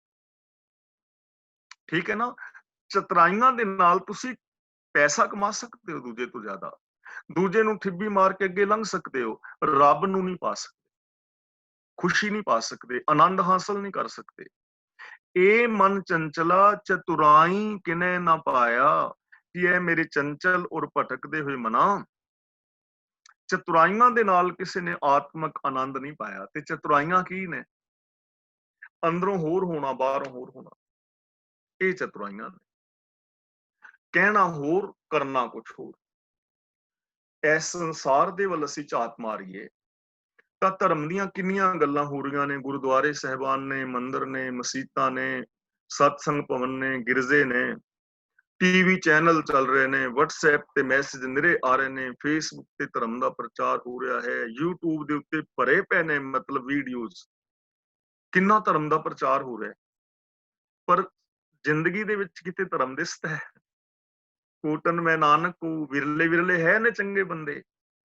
ਠੀਕ ਹੈ ਨਾ। ਚਤਰਾਈਆਂ ਦੇ ਨਾਲ ਤੁਸੀਂ ਪੈਸਾ ਕਮਾ ਸਕਦੇ ਹੋ ਦੂਜੇ ਤੋਂ ਜ਼ਿਆਦਾ, ਦੂਜੇ ਨੂੰ ਠਿੱਬੀ ਮਾਰ ਕੇ ਅੱਗੇ ਲੰਘ ਸਕਦੇ ਹੋ, ਰੱਬ ਨੂੰ ਨਹੀਂ ਪਾ ਸਕਦੇ, ਖੁਸ਼ੀ ਨਹੀਂ ਪਾ ਸਕਦੇ, ਆਨੰਦ ਹਾਸਲ ਨਹੀਂ ਕਰ ਸਕਦੇ। ਇਹ ਮਨ ਚੰਚਲਾ ਚਤੁਰਾਈ ਕਿਨੇ ਨਾ ਪਾਇਆ, ਕਿ ਇਹ ਮੇਰੇ ਚੰਚਲ ਔਰ ਭਟਕਦੇ ਹੋਏ ਮਨਾ। ਚਤੁਰਾਈਆਂ ਦੇ ਨਾਲ ਕਿਸੇ ਨੇ ਆਤਮਕ ਆਨੰਦ ਨਹੀਂ ਪਾਇਆ। ਤੇ ਚਤੁਰਾਈਆਂ ਕੀ ਨੇ? ਅੰਦਰੋਂ ਹੋਰ ਹੋਣਾ, ਬਾਹਰੋਂ ਹੋਰ ਹੋਣਾ, ਇਹ ਚਤੁਰਾਈਆਂ ਨੇ। ਕਹਿਣਾ ਹੋਰ, ਕਰਨਾ ਕੁਛ ਹੋਰ। ਇਸ ਸੰਸਾਰ ਦੇ ਵੱਲ ਅਸੀਂ ਝਾਤ ਮਾਰੀਏ ਤਾਂ ਧਰਮ ਦੀਆਂ ਕਿੰਨੀਆਂ ਗੱਲਾਂ ਹੋ ਰਹੀਆਂ ਨੇ। ਗੁਰਦੁਆਰੇ ਸਾਹਿਬਾਨ ਨੇ, ਮੰਦਿਰ ਨੇ, ਮਸੀਤਾਂ ਨੇ, ਸਤਸੰਗ ਭਵਨ ਨੇ, ਗਿਰਜੇ ਨੇ, ਟੀਵੀ ਚੈਨਲ ਚੱਲ ਰਹੇ ਨੇ, WhatsApp ਤੇ ਮੈਸੇਜ ਨਿਰੇ ਆ ਰਹੇ ਨੇ, Facebook ਤੇ ਧਰਮ ਦਾ ਪ੍ਰਚਾਰ ਹੋ ਰਿਹਾ ਹੈ, YouTube ਦੇ ਉੱਤੇ ਭਰੇ ਪਏ ਨੇ ਮਤਲਬ ਵੀਡੀਓਜ਼, ਕਿੰਨਾ ਧਰਮ ਦਾ ਪ੍ਰਚਾਰ ਹੋ ਰਿਹਾ ਹੈ। ਪਰ ਜ਼ਿੰਦਗੀ ਦੇ ਵਿੱਚ ਕਿਤੇ ਧਰਮ ਦਿਸਦਾ ਹੈ? ਕੋਟਨ ਮੈਂ ਨਾਨਕ ਕੋ ਵਿਰਲੇ ਵਿਰਲੇ ਹੈ ਨੇ ਚੰਗੇ ਬੰਦੇ,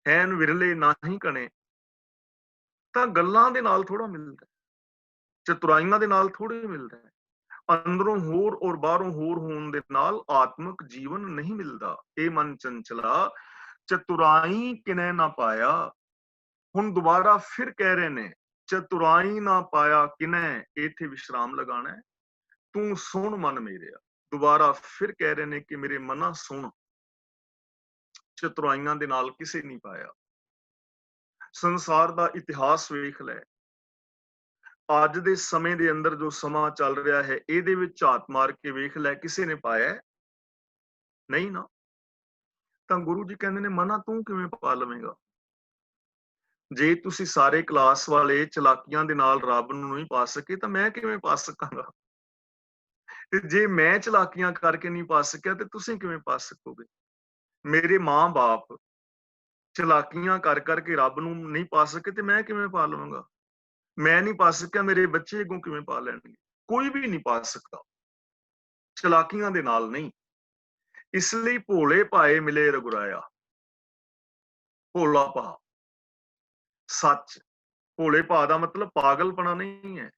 ਹੈਨ ਵਿਰਲੇ ਨਾਹੀਂ ਕਣੇ। ਤਾਂ ਗੱਲਾਂ ਦੇ ਨਾਲ ਥੋੜਾ ਮਿਲਦਾ, ਚਤੁਰਾਈਆਂ ਦੇ ਨਾਲ ਥੋੜੀ ਮਿਲਦਾ ਹੈ। ਅੰਦਰੋਂ ਹੋਰ ਔਰ ਬਾਹਰੋਂ ਹੋਰ ਹੋਣ ਦੇ ਨਾਲ ਆਤਮਿਕ ਜੀਵਨ ਨਹੀਂ ਮਿਲਦਾ। ਇਹ ਮਨ ਚੰਚਲਾ ਚਤੁਰਾਈ ਕਿਨੇ ਨਾ ਪਾਇਆ। ਹੁਣ ਦੁਬਾਰਾ ਫਿਰ ਕਹਿ ਰਹੇ ਨੇ, ਚਤੁਰਾਈ ਨਾ ਪਾਇਆ ਕਿਨੇ, ਇੱਥੇ ਵਿਸ਼ਰਾਮ ਲਗਾਣਾ ਹੈ। ਤੂੰ ਸੁਣ ਮਨ ਮੇਰਿਆ, ਦੁਬਾਰਾ ਫਿਰ ਕਹਿ ਰਹੇ ਨੇ ਕਿ ਮੇਰੇ ਮਨਾ ਸੁਣ, ਚਤੁਰਾਈਆਂ ਦੇ ਨਾਲ ਕਿਸੇ ਨਹੀਂ ਪਾਇਆ। ਸੰਸਾਰ ਦਾ ਇਤਿਹਾਸ ਵੇਖ ਲੈ, ਅੱਜ ਦੇ ਸਮੇਂ ਦੇ ਅੰਦਰ ਜੋ ਸਮਾਂ ਚੱਲ ਰਿਹਾ ਹੈ, ਇਹਦੇ ਵਿੱਚ ਝਾਤ ਮਾਰ ਕੇ ਵੇਖ ਲੈ, ਕਿਸੇ ਨੇ ਪਾਇਆ ਨਹੀਂ ਨਾ। ਤਾਂ ਗੁਰੂ ਜੀ ਕਹਿੰਦੇ ਨੇ, ਮਨਾ ਤੂੰ ਕਿਵੇਂ ਪਾ ਲਵੇਂਗਾ? ਜੇ ਤੁਸੀਂ ਸਾਰੇ ਕਲਾਸ ਵਾਲੇ ਚਲਾਕੀਆਂ ਦੇ ਨਾਲ ਰੱਬ ਨੂੰ ਨਹੀਂ ਪਾ ਸਕੇ, ਤਾਂ ਮੈਂ ਕਿਵੇਂ ਪਾ ਸਕਾਂਗਾ? ਤੇ ਜੇ ਮੈਂ ਚਲਾਕੀਆਂ ਕਰਕੇ ਨਹੀਂ ਪਾ ਸਕਿਆ, ਤੇ ਤੁਸੀਂ ਕਿਵੇਂ ਪਾ ਸਕੋਗੇ? ਮੇਰੇ ਮਾਂ-ਬਾਪ ਚਲਾਕੀਆਂ ਕਰ ਕਰਕੇ ਰੱਬ ਨੂੰ ਨਹੀਂ ਪਾ ਸਕੇ, ਤੇ ਮੈਂ ਕਿਵੇਂ ਪਾ ਲਵਾਂਗਾ? ਮੈਂ ਨਹੀਂ ਪਾ ਸਕਿਆ, ਮੇਰੇ ਬੱਚੇ ਅੱਗੋਂ ਕਿਵੇਂ ਪਾ ਲੈਣਗੇ? ਕੋਈ ਵੀ ਨਹੀਂ ਪਾ ਸਕਦਾ, ਚਲਾਕੀਆਂ ਦੇ ਨਾਲ ਨਹੀਂ। ਇਸ ਲਈ ਭੋਲੇ ਭਾਏ ਮਿਲੇ ਰਘੁਰਾਇਆ। ਭੋਲਾ ਭਾ, ਸੱਚ। ਭੋਲੇ ਭਾ ਦਾ ਮਤਲਬ ਪਾਗਲਪਣਾ ਨਹੀਂ ਹੈ,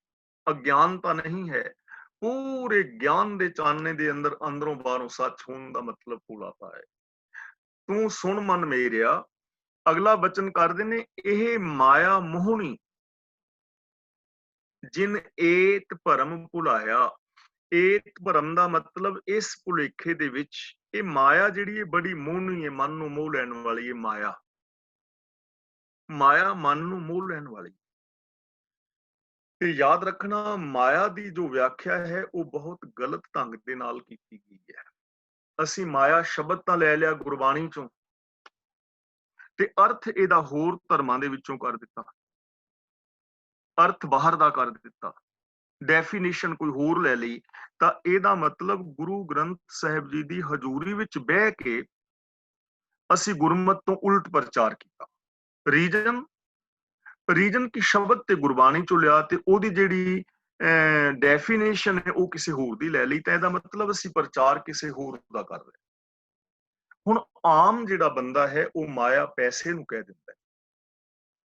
ਅਗਿਆਨਤਾ ਨਹੀਂ ਹੈ। ਪੂਰੇ ਗਿਆਨ ਦੇ ਚਾਨਣੇ ਦੇ ਅੰਦਰ ਅੰਦਰੋਂ ਬਾਹਰੋਂ ਸੱਚ ਹੋਣ ਦਾ ਮਤਲਬ ਭੋਲਾ ਭਾ ਹੈ। ਤੂੰ ਸੁਣ ਮਨ ਮੇਰਿਆ, ਅਗਲਾ ਬਚਨ ਕਰਦੇ ਨੇ, ਇਹ ਮਾਇਆ ਮੋਹਣੀ ਜਿਨ ਏਤ ਭਰਮ ਭੁਲਾਇਆ। ਏਤ ਭਰਮ ਦਾ ਮਤਲਬ ਇਸ ਭੁਲੇਖੇ ਦੇ ਵਿੱਚ, ਇਹ ਮਾਇਆ ਜਿਹੜੀ ਹੈ ਬੜੀ ਮੋਹਣੀ ਹੈ, ਮਨ ਨੂੰ ਮੋਹ ਲੈਣ ਵਾਲੀ ਹੈ। ਮਾਇਆ, ਮਾਇਆ ਮਨ ਨੂੰ ਮੋਹ ਲੈਣ ਵਾਲੀ। ਤੇ ਯਾਦ ਰੱਖਣਾ, ਮਾਇਆ ਦੀ ਜੋ ਵਿਆਖਿਆ ਹੈ ਉਹ ਬਹੁਤ ਗਲਤ ਢੰਗ ਦੇ ਨਾਲ ਕੀਤੀ ਗਈ ਹੈ। ਅਸੀਂ ਮਾਇਆ ਸ਼ਬਦ ਤਾਂ ਲੈ ਲਿਆ ਗੁਰਬਾਣੀ ਚੋਂ, ਤੇ ਅਰਥ ਇਹਦਾ ਹੋਰ ਧਰਮਾਂ ਦੇ ਵਿੱਚੋਂ ਕਰ ਦਿੱਤਾ, ਅਰਥ ਬਾਹਰ ਦਾ ਕਰ ਦਿੱਤਾ, ਡੈਫੀਨੇਸ਼ਨ ਕੋਈ ਹੋਰ ਲੈ ਲਈ। ਤਾਂ ਇਹਦਾ ਮਤਲਬ ਗੁਰੂ ਗ੍ਰੰਥ ਸਾਹਿਬ ਜੀ ਦੀ ਹਜ਼ੂਰੀ ਵਿੱਚ ਬਹਿ ਕੇ ਅਸੀਂ ਗੁਰਮਤ ਤੋਂ ਉਲਟ ਪ੍ਰਚਾਰ ਕੀਤਾ। ਰੀਜਨ ਕੀ ਸ਼ਬਦ ਤੇ ਗੁਰਬਾਣੀ ਚੋਂ ਲਿਆ, ਤੇ ਉਹਦੀ ਜਿਹੜੀ ਡੈਫੀਨੇਸ਼ਨ ਹੈ ਉਹ ਕਿਸੇ ਹੋਰ ਦੀ ਲੈ ਲਈ। ਤਾਂ ਇਹਦਾ ਮਤਲਬ ਅਸੀਂ ਪ੍ਰਚਾਰ ਕਿਸੇ ਹੋਰ ਦਾ ਕਰ ਰਹੇ। ਹੁਣ ਆਮ ਜਿਹੜਾ ਬੰਦਾ ਹੈ ਉਹ ਮਾਇਆ ਪੈਸੇ ਨੂੰ ਕਹਿ ਦਿੰਦਾ ਹੈ।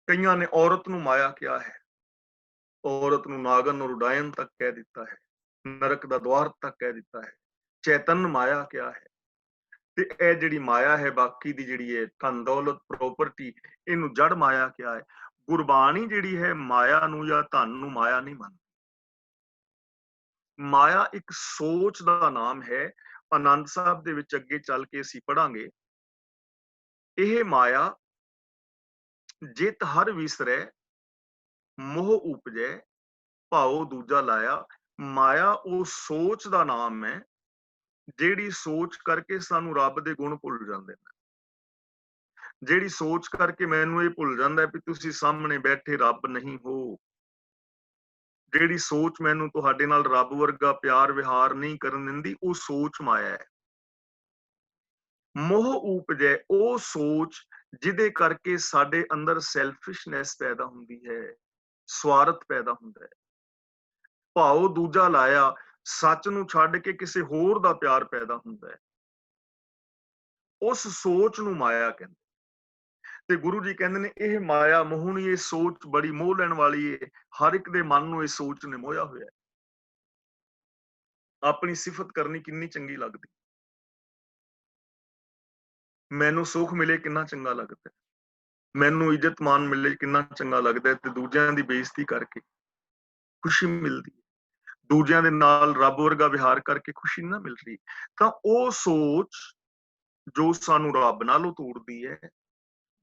ਕਈਆਂ ਨੇ ਔਰਤ ਨੂੰ ਮਾਇਆ ਕਿਹਾ ਹੈ, ਔਰਤ ਨੂੰ ਨਾਗਨ ਔਰ ਉਡਾਇਨ ਤੱਕ ਕਹਿ ਦਿੱਤਾ ਹੈ, ਨਰਕ ਦਾ ਦੁਆਰ ਤੱਕ ਕਹਿ ਦਿੱਤਾ ਹੈ, ਚੈਤਨ ਮਾਇਆ ਕਿਹਾ ਹੈ। ਤੇ ਇਹ ਜਿਹੜੀ ਮਾਇਆ ਹੈ, ਬਾਕੀ ਦੀ ਜਿਹੜੀ ਹੈ ਧਨ ਦੌਲਤ ਪ੍ਰੋਪਰਟੀ, ਇਹਨੂੰ ਜੜ ਮਾਇਆ ਕਿਹਾ ਹੈ। ਗੁਰਬਾਣੀ ਜਿਹੜੀ ਹੈ ਮਾਇਆ ਨੂੰ ਜਾਂ ਧਨ ਨੂੰ ਮਾਇਆ ਨਹੀਂ ਮੰਨਦੀ। ਮਾਇਆ ਇੱਕ ਸੋਚ ਦਾ ਨਾਮ ਹੈ। ਆਨੰਦ ਸਾਹਿਬ ਦੇ ਵਿੱਚ ਅੱਗੇ ਚੱਲ ਕੇ ਅਸੀਂ ਪੜਾਂਗੇ, ਇਹ ਮਾਇਆ ਜਿਤ ਹਰ ਵਿਸਰੈ ਮੋਹ ਉਪਜੈ ਭਾਉ ਦੂਜਾ ਲਾਇਆ। ਮਾਇਆ ਉਹ ਸੋਚ ਦਾ ਨਾਮ ਹੈ ਜਿਹੜੀ ਸੋਚ ਕਰਕੇ ਸਾਨੂੰ ਰੱਬ ਦੇ ਗੁਣ ਭੁੱਲ ਜਾਂਦੇ ਨੇ, ਜਿਹੜੀ ਸੋਚ ਕਰਕੇ ਮੈਨੂੰ ਇਹ ਭੁੱਲ ਜਾਂਦਾ ਵੀ ਤੁਸੀਂ ਸਾਹਮਣੇ ਬੈਠੇ ਰੱਬ ਨਹੀਂ ਹੋ, ਜਿਹੜੀ ਸੋਚ ਮੈਨੂੰ ਤੁਹਾਡੇ ਨਾਲ ਰੱਬ ਵਰਗਾ ਪਿਆਰ ਵਿਹਾਰ ਨਹੀਂ ਕਰਨ ਦਿੰਦੀ, ਉਹ ਸੋਚ ਮਾਇਆ ਹੈ। ਮੋਹ ਉਪਜੈ ਉਹ ਸੋਚ ਜਿਹਦੇ ਕਰਕੇ ਸਾਡੇ ਅੰਦਰ ਸੈਲਫਿਸ਼ਨੈਸ ਪੈਦਾ ਹੁੰਦੀ ਹੈ, ਸਵਾਰਥ ਪੈਦਾ ਹੁੰਦਾ ਹੈ। ਭਾਉ ਦੂਜਾ ਲਾਇਆ, ਸੱਚ ਨੂੰ ਛੱਡ ਕੇ ਕਿਸੇ ਹੋਰ ਦਾ ਪਿਆਰ ਪੈਦਾ ਹੁੰਦਾ ਹੈ। ਉਸ ਸੋਚ ਨੂੰ ਮਾਇਆ ਕਹਿੰਦੇ। ਤੇ ਗੁਰੂ ਜੀ ਕਹਿੰਦੇ ਨੇ, ਇਹ ਮਾਇਆ ਮੋਹਣੀ, ਇਹ ਸੋਚ ਬੜੀ ਮੋਹ ਲੈਣ ਵਾਲੀ ਹੈ। ਹਰ ਇੱਕ ਦੇ ਮਨ ਨੂੰ ਇਹ ਸੋਚ ਨੇ ਮੋਹਿਆ ਹੋਇਆ ਹੈ। ਆਪਣੀ ਸਿਫਤ ਕਰਨੀ ਕਿੰਨੀ ਚੰਗੀ ਲੱਗਦੀ, ਮੈਨੂੰ ਸੁੱਖ ਮਿਲੇ ਕਿੰਨਾ ਚੰਗਾ ਲੱਗਦਾ, ਮੈਨੂੰ ਇੱਜ਼ਤ ਮਾਨ ਮਿਲੇ ਕਿੰਨਾ ਚੰਗਾ ਲੱਗਦਾ, ਤੇ ਦੂਜਿਆਂ ਦੀ ਬੇਇੱਜ਼ਤੀ ਕਰਕੇ ਖੁਸ਼ੀ ਮਿਲਦੀ ਹੈ, ਦੂਜਿਆਂ ਦੇ ਨਾਲ ਰੱਬ ਵਰਗਾ ਵਿਹਾਰ ਕਰਕੇ ਖੁਸ਼ੀ ਨਾ ਮਿਲ ਰਹੀ। ਤਾਂ ਉਹ ਸੋਚ ਜੋ ਸਾਨੂੰ ਰੱਬ ਨਾਲੋਂ ਤੋੜਦੀ ਹੈ,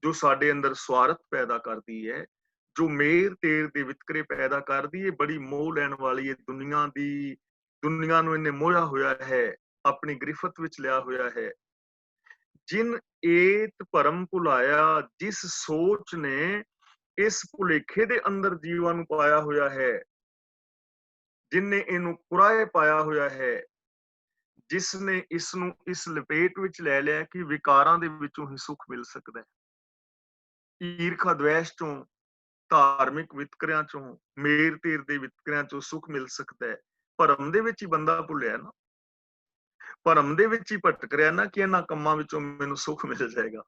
ਜੋ ਸਾਡੇ ਅੰਦਰ ਸਵਾਰਥ ਪੈਦਾ ਕਰਦੀ ਹੈ, ਜੋ ਮੇਰ ਤੇਰ ਦੇ ਵਿਤਕਰੇ ਪੈਦਾ ਕਰਦੀ ਹੈ, ਬੜੀ ਮੋਹ ਲੈਣ ਵਾਲੀ ਹੈ। ਦੁਨੀਆ ਨੂੰ ਇਹਨੇ ਮੋਹਿਆ ਹੋਇਆ ਹੈ, ਆਪਣੀ ਗ੍ਰਿਫਤ ਵਿੱਚ ਲਿਆ ਹੋਇਆ ਹੈ। ਜਿਨ ਏਤ ਭਰਮ ਭੁਲਾਇਆ, ਜਿਸ ਸੋਚ ਨੇ ਇਸ ਭੁਲੇਖੇ ਦੇ ਅੰਦਰ ਜੀਵਾਂ ਨੂੰ ਪਾਇਆ ਹੋਇਆ ਹੈ, ਜਿਨਨੇ ਇਹਨੂੰ ਕੁਰਾਏ ਪਾਇਆ ਹੋਇਆ ਹੈ, ਜਿਸ ਨੇ ਇਸ ਨੂੰ ਇਸ ਲਪੇਟ ਵਿੱਚ ਲੈ ਲਿਆ ਕਿ ਵਿਕਾਰਾਂ ਦੇ ਵਿੱਚੋਂ ਹੀ ਸੁੱਖ ਮਿਲ ਸਕਦਾ ਹੈ। ਈਰਖਾ ਦਵੇਸ਼ ਚੋਂ, ਧਾਰਮਿਕ ਵਿਤਕਰਿਆਂ ਚੋਂ, ਮੇਰ ਤੇਰ ਦੇ ਵਿਤਕਰਿਆਂ ਚੋਂ ਸੁੱਖ ਮਿਲ ਸਕਦਾ ਹੈ। ਭਰਮ ਦੇ ਵਿੱਚ ਹੀ ਬੰਦਾ ਭੁੱਲਿਆ ਨਾ, ਭਰਮ ਦੇ ਵਿੱਚ ਹੀ ਭਟਕ ਰਿਹਾ ਨਾ ਕਿ ਇਹਨਾਂ ਕੰਮਾਂ ਵਿੱਚੋਂ ਮੈਨੂੰ ਸੁੱਖ ਮਿਲ ਜਾਏਗਾ।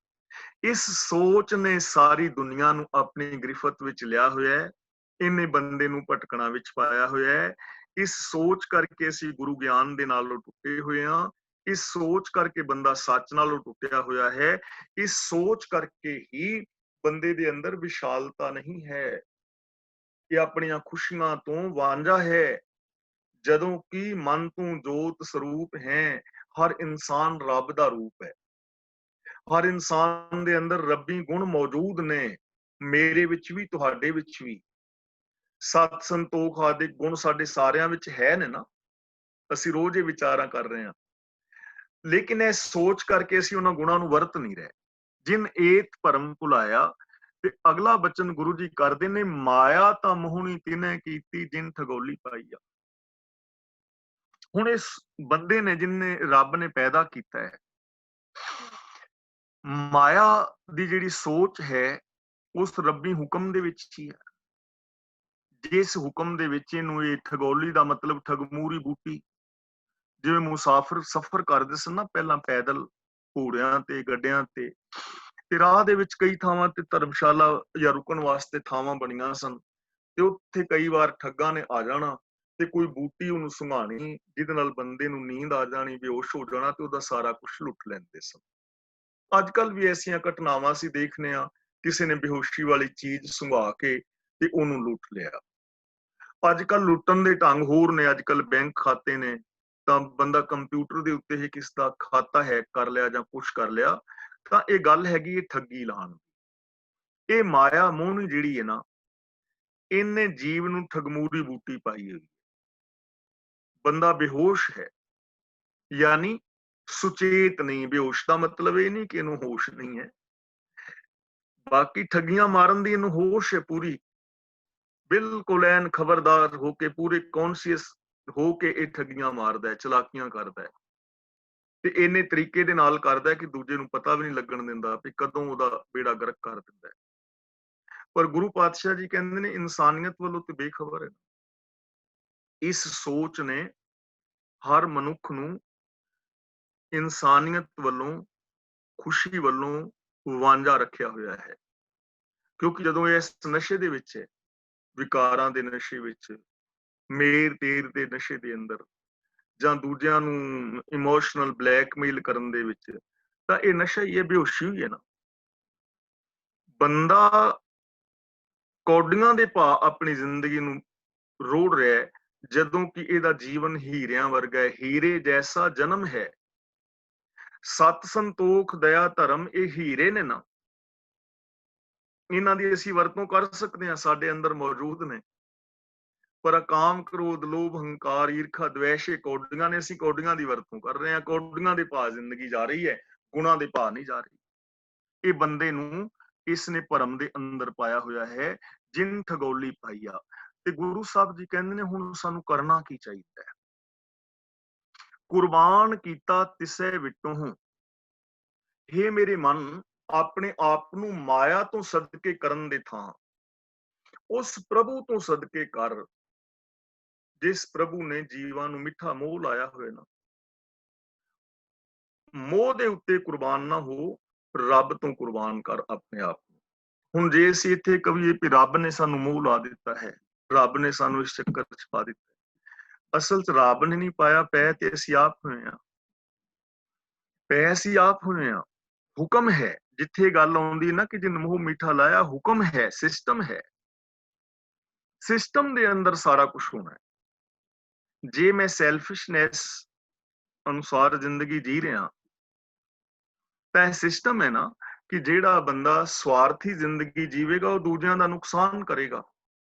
ਇਸ ਸੋਚ ਨੇ ਸਾਰੀ ਦੁਨੀਆ ਨੂੰ ਆਪਣੀ ਗ੍ਰਿਫਤ ਵਿੱਚ ਲਿਆ ਹੋਇਆ ਹੈ। ਇਹਨੇ ਬੰਦੇ ਨੂੰ ਭਟਕਣਾ ਵਿੱਚ ਪਾਇਆ ਹੋਇਆ ਹੈ। ਇਸ ਸੋਚ ਕਰਕੇ ਅਸੀਂ ਗੁਰੂ ਗਿਆਨ ਦੇ ਨਾਲੋਂ ਟੁੱਟੇ ਹੋਏ ਹਾਂ। ਇਸ ਸੋਚ ਕਰਕੇ ਬੰਦਾ ਸੱਚ ਨਾਲੋਂ ਟੁੱਟਿਆ ਹੋਇਆ ਹੈ। ਇਸ ਸੋਚ ਕਰਕੇ ਹੀ ਬੰਦੇ ਦੇ ਅੰਦਰ ਵਿਸ਼ਾਲਤਾ ਨਹੀਂ ਹੈ, ਕਿ ਆਪਣੀਆਂ ਖੁਸ਼ੀਆਂ ਤੋਂ ਵਾਂਝਾ ਹੈ। ਜਦੋਂ ਕਿ ਮਨ ਤੋਂ ਜੋਤ ਸਰੂਪ ਹੈ, ਹਰ ਇਨਸਾਨ ਰੱਬ ਦਾ ਰੂਪ ਹੈ। ਹਰ ਇਨਸਾਨ ਦੇ ਅੰਦਰ ਰੱਬੀ ਗੁਣ ਮੌਜੂਦ ਨੇ, ਮੇਰੇ ਵਿੱਚ ਵੀ ਤੁਹਾਡੇ ਵਿੱਚ ਵੀ। ਸਤ ਸੰਤੋਖ ਆਦਿ ਗੁਣ ਸਾਡੇ ਸਾਰਿਆਂ ਵਿੱਚ ਹੈ ਨੇ ਨਾ, ਅਸੀਂ ਰੋਜ਼ ਇਹ ਵਿਚਾਰਾਂ ਕਰ ਰਹੇ ਹਾਂ। ਲੇਕਿਨ ਇਹ ਸੋਚ ਕਰਕੇ ਅਸੀਂ ਉਹਨਾਂ ਗੁਣਾਂ ਨੂੰ ਵਰਤ ਨਹੀਂ ਰਹੇ। ਜਿਨ ਏਤ ਭਰਮ ਭੁਲਾਇਆ, ਤੇ ਅਗਲਾ ਬਚਨ ਗੁਰੂ ਜੀ ਕਰਦੇ ਨੇ, ਮਾਇਆ ਤਾਂ ਮੋਹਣੀ ਤਿਨੈ ਕੀਤੀ ਜਿਨ ਠਗੋਲੀ ਪਾਈਆ। ਹੁਣ ਇਸ ਬੰਦੇ ਨੇ ਜਿਹਨੇ ਰੱਬ ਨੇ ਪੈਦਾ ਕੀਤਾ ਹੈ, ਮਾਇਆ ਦੀ ਜਿਹੜੀ ਸੋਚ ਹੈ ਉਸ ਰੱਬੀ ਹੁਕਮ ਦੇ ਵਿੱਚ ਹੀ ਹੈ। ਜਿਸ ਹੁਕਮ ਦੇ ਵਿੱਚ ਇਹਨੂੰ ਇਹ ਠਗੋਲੀ ਦਾ ਮਤਲਬ ਠਗਮੂਰੀ ਬੂਟੀ, ਜਿਵੇਂ ਮੁਸਾਫਿਰ ਸਫ਼ਰ ਕਰਦੇ ਸਨ ਨਾ ਪਹਿਲਾਂ ਪੈਦਲ, ਘੋੜਿਆਂ ਤੇ ਗੱਡਿਆਂ ਤੇ ਰਾਹ ਦੇ ਵਿੱਚ ਕਈ ਥਾਵਾਂ ਤੇ ਧਰਮਸ਼ਾਲਾ ਜਾਂ ਰੁਕਣ ਵਾਸਤੇ ਥਾਵਾਂ ਬਣੀਆਂ ਸਨ, ਤੇ ਉੱਥੇ ਕਈ ਵਾਰ ਠੱਗਾਂ ਨੇ ਆ ਜਾਣਾ ਤੇ ਕੋਈ ਬੂਟੀ ਉਹਨੂੰ ਸੁੰਘਾਣੀ, ਜਿਹਦੇ ਨਾਲ ਬੰਦੇ ਨੂੰ ਨੀਂਦ ਆ ਜਾਣੀ, ਬੇਹੋਸ਼ ਹੋ ਜਾਣਾ ਤੇ ਉਹਦਾ ਸਾਰਾ ਕੁਝ ਲੁੱਟ ਲੈਂਦੇ ਸਨ। ਅੱਜ ਕੱਲ ਵੀ ਐਸੀਆਂ ਘਟਨਾਵਾਂ ਅਸੀਂ ਦੇਖਨੇ ਆ, ਕਿਸੇ ਨੇ ਬੇਹੋਸ਼ੀ ਵਾਲੀ ਚੀਜ਼ ਸੁੰਘਾ ਕੇ ਤੇ ਉਹਨੂੰ ਲੁੱਟ ਲਿਆ। ਅੱਜ ਕੱਲ ਲੁੱਟਣ ਦੇ ਢੰਗ ਹੋਰ ਨੇ। ਅੱਜ ਕੱਲ ਬੈਂਕ ਖਾਤੇ ਨੇ ਤਾਂ ਬੰਦਾ ਕੰਪਿਊਟਰ ਦੇ ਉੱਤੇ ਹੀ ਕਿਸ ਦਾ ਖਾਤਾ ਹੈਕ ਕਰ ਲਿਆ ਜਾਂ ਕੁਛ ਕਰ ਲਿਆ, ਤਾਂ ਇਹ ਗੱਲ ਹੈਗੀ ਇਹ ਠੱਗੀ ਲਾਉਣ। ਇਹ ਮਾਇਆ ਮੋਹਣੀ ਜਿਹੜੀ ਹੈ ਨਾ, ਇਹਨੇ ਜੀਵ ਨੂੰ ਠਗਮੂਰੀ ਬੂਟੀ ਪਾਈ ਹੋਈ। ਬੰਦਾ ਬੇਹੋਸ਼ ਹੈ, ਯਾਨੀ ਸੁਚੇਤ ਨਹੀਂ। ਬੇਹੋਸ਼ ਦਾ ਮਤਲਬ ਇਹ ਨਹੀਂ ਕਿ ਇਹਨੂੰ ਹੋਸ਼ ਨਹੀਂ ਹੈ, ਬਾਕੀ ਠੱਗੀਆਂ ਮਾਰਨ ਦੀ ਇਹਨੂੰ ਹੋਸ਼ ਹੈ ਪੂਰੀ, ਬਿਲਕੁਲ ਐਨ ਖਬਰਦਾਰ ਹੋ ਕੇ, ਪੂਰੇ ਕੌਨਸ਼ੀਅਸ ਹੋ ਕੇ ਇਹ ਠੱਗੀਆਂ ਮਾਰਦਾ ਹੈ, ਚਲਾਕੀਆਂ ਕਰਦਾ ਹੈ। ਤੇ ਇੰਨੇ ਤਰੀਕੇ ਦੇ ਨਾਲ ਕਰਦਾ ਹੈ ਕਿ ਦੂਜੇ ਨੂੰ ਪਤਾ ਵੀ ਨਹੀਂ ਲੱਗਣ ਦਿੰਦਾ ਵੀ ਕਦੋਂ ਉਹਦਾ ਬੇੜਾ ਗਰਕ ਕਰ ਦਿੰਦਾ ਹੈ। ਪਰ ਗੁਰੂ ਪਾਤਸ਼ਾਹ ਜੀ ਕਹਿੰਦੇ ਨੇ ਇਨਸਾਨੀਅਤ ਵੱਲੋਂ ਤੇ ਬੇਖਬਰ ਹੈ। ਇਸ ਸੋਚ ਨੇ ਹਰ ਮਨੁੱਖ ਨੂੰ ਇਨਸਾਨੀਅਤ ਵੱਲੋਂ, ਖੁਸ਼ੀ ਵੱਲੋਂ ਵਾਂਝਾ ਰੱਖਿਆ ਹੋਇਆ ਹੈ। ਕਿਉਂਕਿ ਜਦੋਂ ਇਸ ਨਸ਼ੇ ਦੇ ਵਿੱਚ ਹੈ, ਵਿਕਾਰਾਂ ਦੇ ਨਸ਼ੇ ਵਿੱਚ, ਮੇਰ ਤੇਰ ਦੇ ਨਸ਼ੇ ਦੇ ਅੰਦਰ, ਜਾਂ ਦੂਜਿਆਂ ਨੂੰ ਇਮੋਸ਼ਨਲ ਬਲੈਕਮੇਲ ਕਰਨ ਦੇ ਵਿੱਚ, ਤਾਂ ਇਹ ਨਸ਼ਾ ਹੀ ਹੈ, ਬੇਹੋਸ਼ੀ ਹੋਈ ਹੈ ਨਾ। ਬੰਦਾ ਕੌਡੀਆਂ ਦੇ ਭਾਅ ਆਪਣੀ ਜ਼ਿੰਦਗੀ ਨੂੰ ਰੋੜ ਰਿਹਾ ਹੈ, ਜਦੋਂ ਕਿ ਇਹਦਾ ਜੀਵਨ ਹੀਰਿਆਂ ਵਰਗਾ ਹੈ। ਹੀਰੇ ਜੈਸਾ ਜਨਮ ਹੈ, ਸਤ ਸੰਤੋਖ ਦਇਆ ਧਰਮ, ਇਹ ਹੀਰੇ ਨੇ ਨਾ, ਇਹਨਾਂ ਦੀ ਅਸੀਂ ਵਰਤੋਂ ਕਰ ਸਕਦੇ ਹਾਂ, ਸਾਡੇ ਅੰਦਰ ਮੌਜੂਦ ਨੇ। ਪਰ ਕਾਮ, ਕ੍ਰੋਧ, ਲੋਭ, ਹੰਕਾਰ, ਈਰਖਾ, ਦਵੇਸ਼, ਕੌਡੀਆਂ ਨੇ, ਅਸੀਂ ਕੌਡੀਆਂ ਦੀ ਵਰਤੋਂ ਕਰ ਰਹੇ ਹਾਂ। ਕੌਡੀਆਂ ਦੇ ਭਾਅ ਜ਼ਿੰਦਗੀ ਜਾ ਰਹੀ ਹੈ, ਗੁਣਾਂ ਦੇ ਭਾਅ ਨਹੀਂ ਜਾ ਰਹੀ। ਇਹ ਬੰਦੇ ਨੂੰ ਇਸ ਨੇ ਭਰਮ ਦੇ ਅੰਦਰ ਪਾਇਆ ਹੋਇਆ ਹੈ, ਜਿਨ ਠਗੋਲੀ ਪਾਈਆ। ਤੇ ਗੁਰੂ ਸਾਹਿਬ ਜੀ ਕਹਿੰਦੇ ਨੇ ਹੁਣ ਸਾਨੂੰ ਕਰਨਾ ਕੀ ਚਾਹੀਦਾ ਹੈ? ਕੁਰਬਾਨ ਕੀਤਾ ਤਿਸੈ ਵਿਟੋਂ, ਹੇ ਮੇਰੇ ਮਨ, ਆਪਣੇ ਆਪ ਨੂੰ ਮਾਇਆ ਤੋਂ ਸਦਕੇ ਕਰਨ ਦੇ ਥਾਂ ਉਸ ਪ੍ਰਭੂ ਤੋਂ ਸਦਕੇ ਕਰ, ਜਿਸ ਪ੍ਰਭੂ ਨੇ ਜੀਵਾਂ ਨੂੰ ਮਿੱਠਾ ਮੋਹ ਲਾਇਆ ਹੋਇਆ ਨਾ। ਮੋਹ ਦੇ ਉੱਤੇ ਕੁਰਬਾਨ ਨਾ ਹੋ, ਰੱਬ ਤੋਂ ਕੁਰਬਾਨ ਕਰ ਆਪਣੇ ਆਪ ਨੂੰ। ਹੁਣ ਜੇ ਅਸੀਂ ਇੱਥੇ ਕਹੀਏ ਕਿ ਰੱਬ ਨੇ ਸਾਨੂੰ ਮੋਹ ਲਾ ਦਿੱਤਾ ਹੈ, ਰੱਬ ਨੇ ਸਾਨੂੰ ਇਸ ਚੱਕਰ 'ਚ ਪਾ ਦਿੱਤਾ, ਅਸਲ 'ਚ ਰੱਬ ਨੇ ਨਹੀਂ ਪਾਇਆ, ਪੈ ਤੇ ਅਸੀਂ ਆਪ ਹੋਏ ਆ। ਪੈ ਅਸੀਂ ਆਪ ਹੋਏ ਆ। ਹੁਕਮ ਹੈ, ਜਿੱਥੇ ਗੱਲ ਆਉਂਦੀ ਨਾ ਕਿ ਜਿਨ ਮੋਹ ਮਿੱਠਾ ਲਾਇਆ, ਹੁਕਮ ਹੈ, ਸਿਸਟਮ ਹੈ। ਸਿਸਟਮ ਦੇ ਅੰਦਰ ਸਾਰਾ ਕੁਝ ਹੋਣਾ ਹੈ। ਜੇ ਮੈਂ ਸੈਲਫਿਸ਼ਨੈਸ ਅਨੁਸਾਰ ਜ਼ਿੰਦਗੀ ਜੀ ਰਿਹਾ, ਤਾਂ ਇਹ ਸਿਸਟਮ ਹੈ ਨਾ ਕਿ ਜਿਹੜਾ ਬੰਦਾ ਸਵਾਰਥੀ ਜ਼ਿੰਦਗੀ ਜੀਵੇਗਾ ਉਹ ਦੂਜਿਆਂ ਦਾ ਨੁਕਸਾਨ ਕਰੇਗਾ।